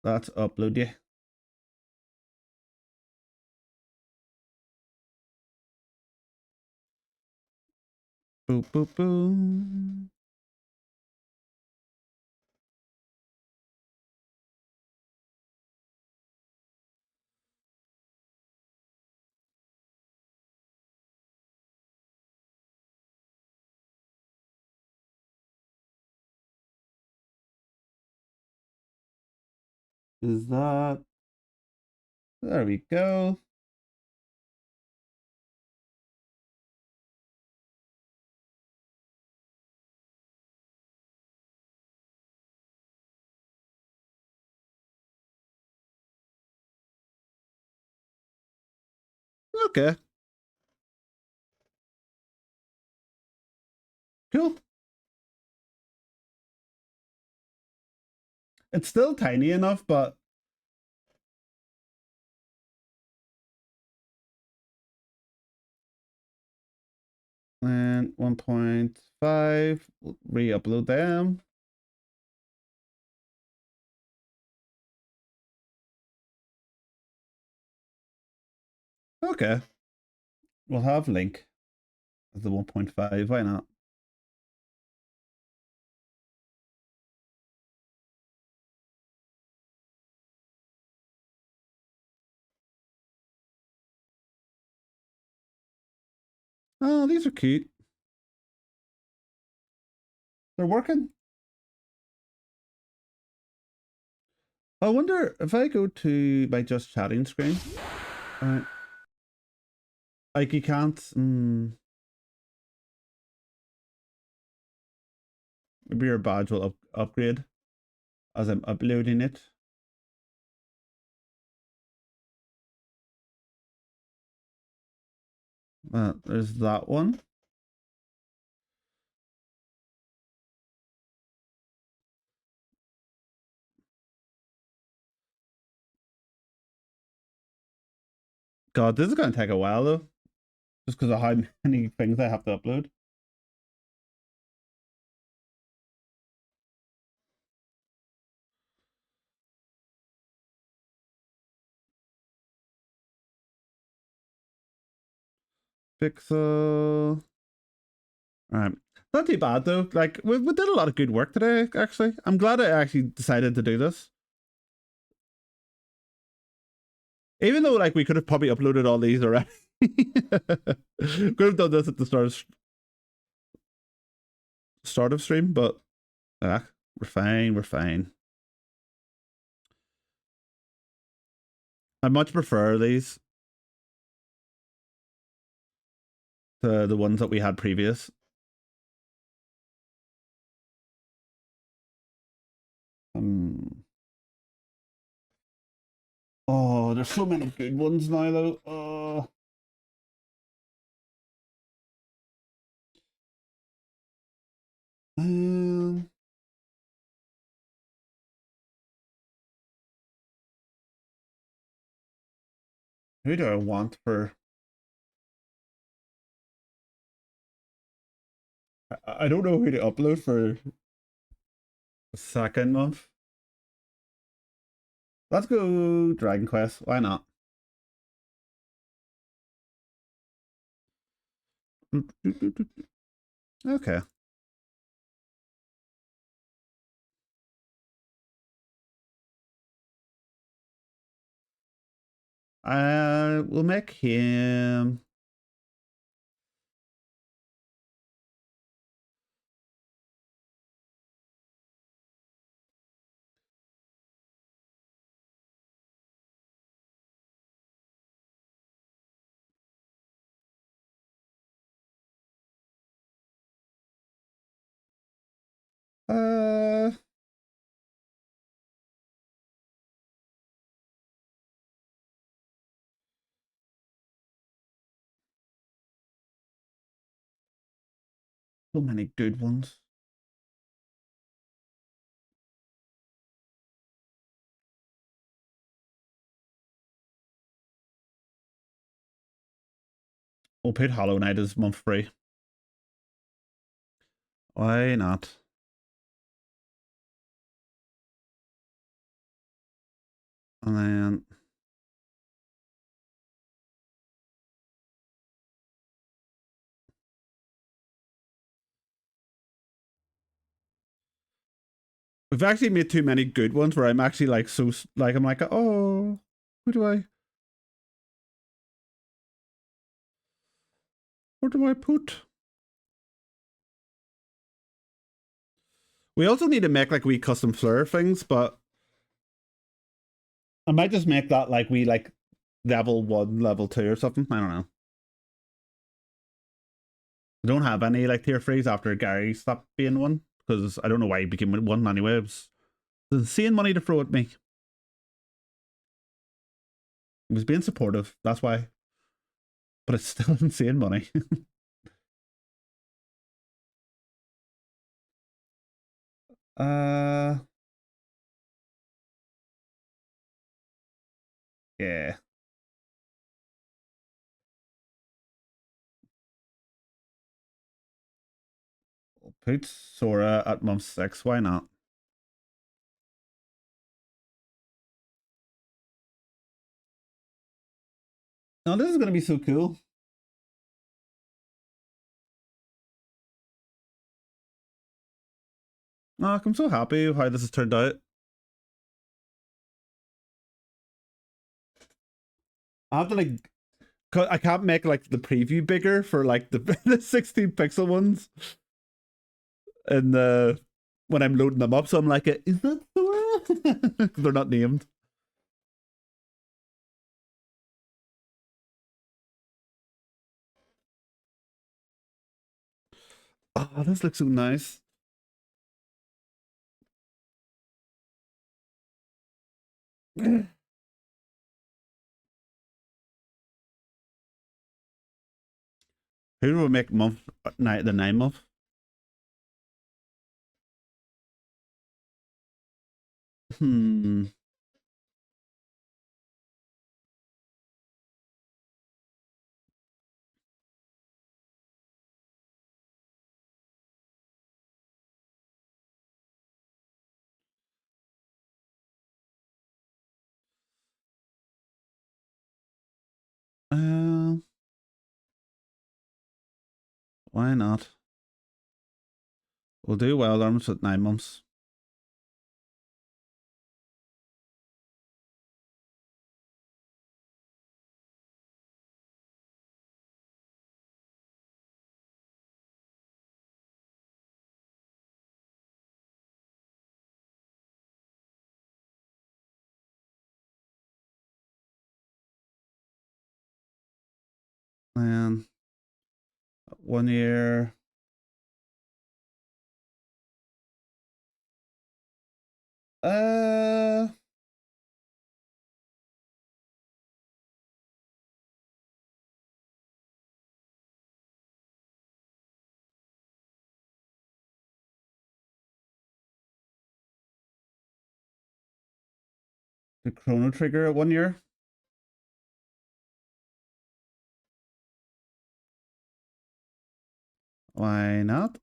That's upload, yeah. Boop, boop, boom. Is that... There we go. Okay. Cool. It's still tiny enough, but... And 1.5, re-upload them. Okay. We'll have link. As the 1.5, why not? Oh, these are cute. They're working. I wonder if I go to my just chatting screen. Alright. Like you can't. Maybe your badge will upgrade as I'm uploading it. There's that one. God, this is going to take a while though. Just because of how many things I have to upload. Pixel. Alright. Not too bad though. Like we did a lot of good work today, actually. I'm glad I actually decided to do this. Even though like we could have probably uploaded all these already. Could have done this at the start of stream, but we're fine, we're fine. I much prefer these to the ones that we had previous. Oh, there's so many good ones now though. Who do I want for? I don't know who to upload for the second month. Let's go Dragon Quest. Why not? Okay. We'll make him. Uh, so many good ones. We'll put Hollow Knight as month free. Why not? And then we've actually made too many good ones where I'm actually like I'm like, oh, who do I? Where do I put? We also need to make like we custom flare things, but I might just make that like we like level 1, level 2 or something. I don't know. I don't have any like tier 3s after Gary stopped being one because I don't know why he became one anyway. It was insane money to throw at me. He was being supportive, that's why. But it's still insane money. Yeah. We'll put Sora at month 6, why not? Oh, this is gonna be so cool. Oh, I'm so happy with how this has turned out. I have to like, I can't make like the preview bigger for like the, the 16 pixel ones, and when I'm loading them up, so I'm like, is that the one? They're not named. Oh, this looks so nice. Who will make month night the 9 month? Hmm. Uh, why not? We'll do wild arms at 9 months. And 1 year. Uh, the Chrono Trigger at 1 year. Why not?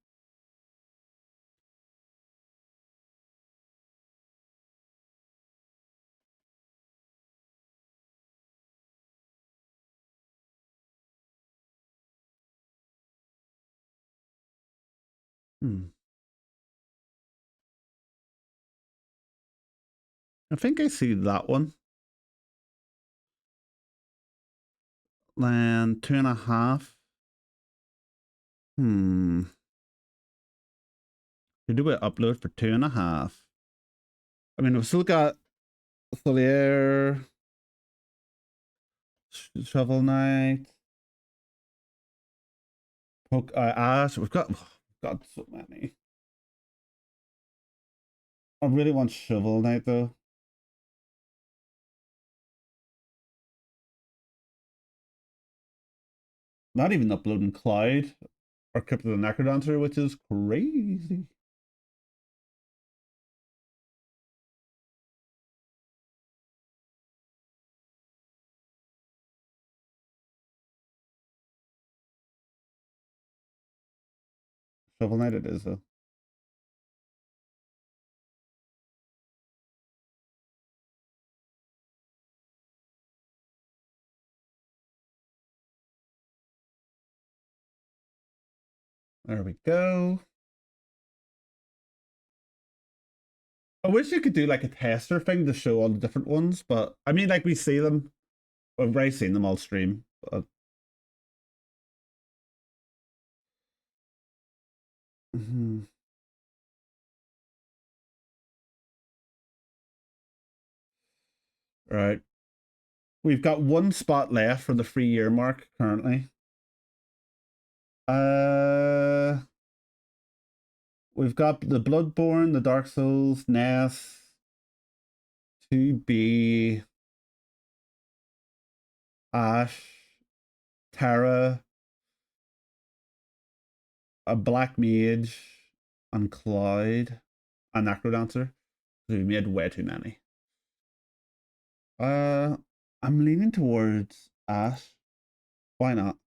Hmm. I think I see that one. Then 2.5. Hmm. You do it upload for 2.5. I mean, we've still got Solier, Shovel Knight, Ash. We've got so many. I really want Shovel Knight though. Not even uploading Cloud or Crypt of the Necrodancer, which is crazy. Shovel Knight it is though. There we go. I wish you could do like a tester thing to show all the different ones, but I mean, like we see them. We've already seen them all stream. But... Right. We've got one spot left for the 3 year mark currently. We've got the Bloodborne, the Dark Souls, Ness, 2B, Ash, Terra, a Black Mage, and Cloud, a Necrodancer. We made way too many. I'm leaning towards Ash. Why not?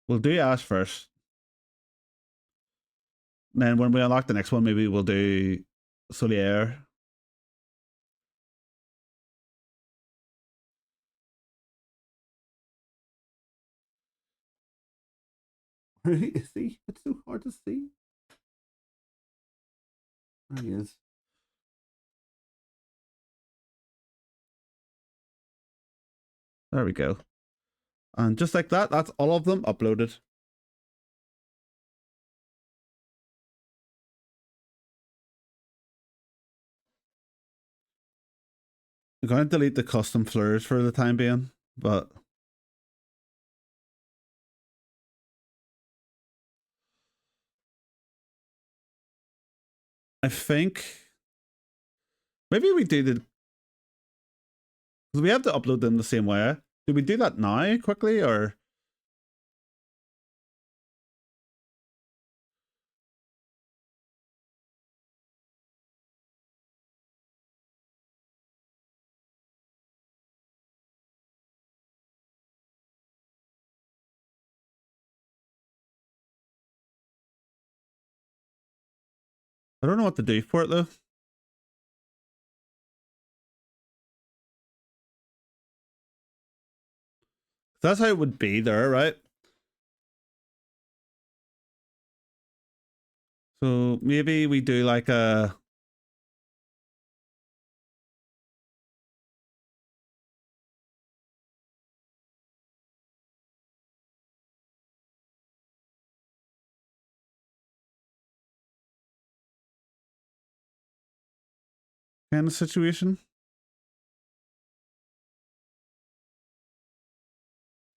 We'll do Ash first. And then when we unlock the next one, maybe we'll do Solier. Is he? It's so hard to see. There he is. There we go. And just like that, that's all of them uploaded. I'm going to delete the custom floors for the time being, but I think maybe we do the, because we have to upload them the same way. Do we do that now quickly, or? I don't know what to do for it though. That's how it would be there, right? So maybe we do like a kind of situation.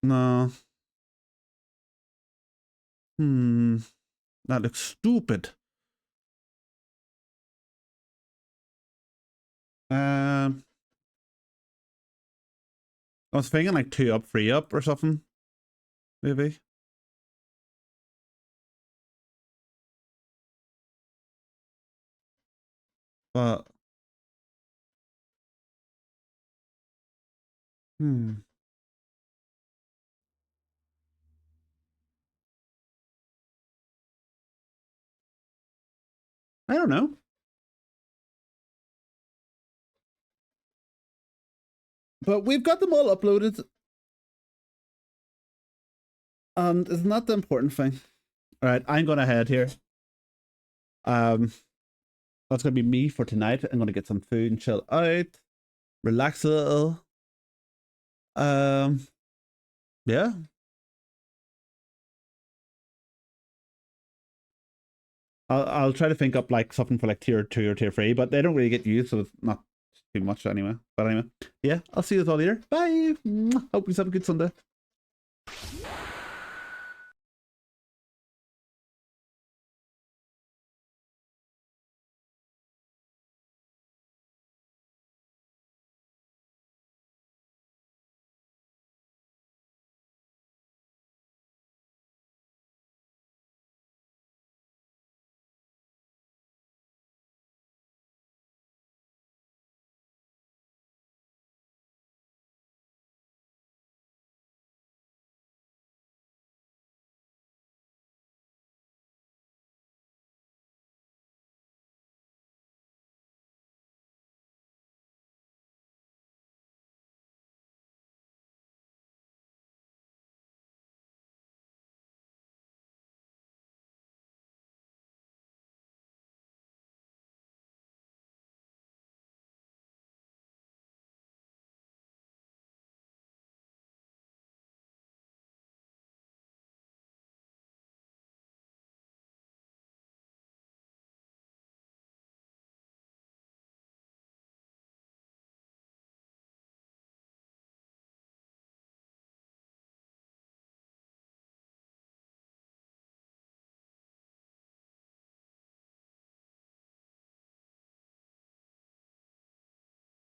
No. That looks stupid. I was thinking like 2 up, 3 up or something. Maybe. But I don't know. But we've got them all uploaded. And it's not the important thing. Alright, I'm gonna head here. That's gonna be me for tonight. I'm gonna get some food and chill out. Relax a little. Yeah. I'll try to think up like something for like tier 2 or tier 3, but they don't really get used, so it's not too much anyway. But anyway, yeah, I'll see you all later. Bye. Hope you have a good Sunday.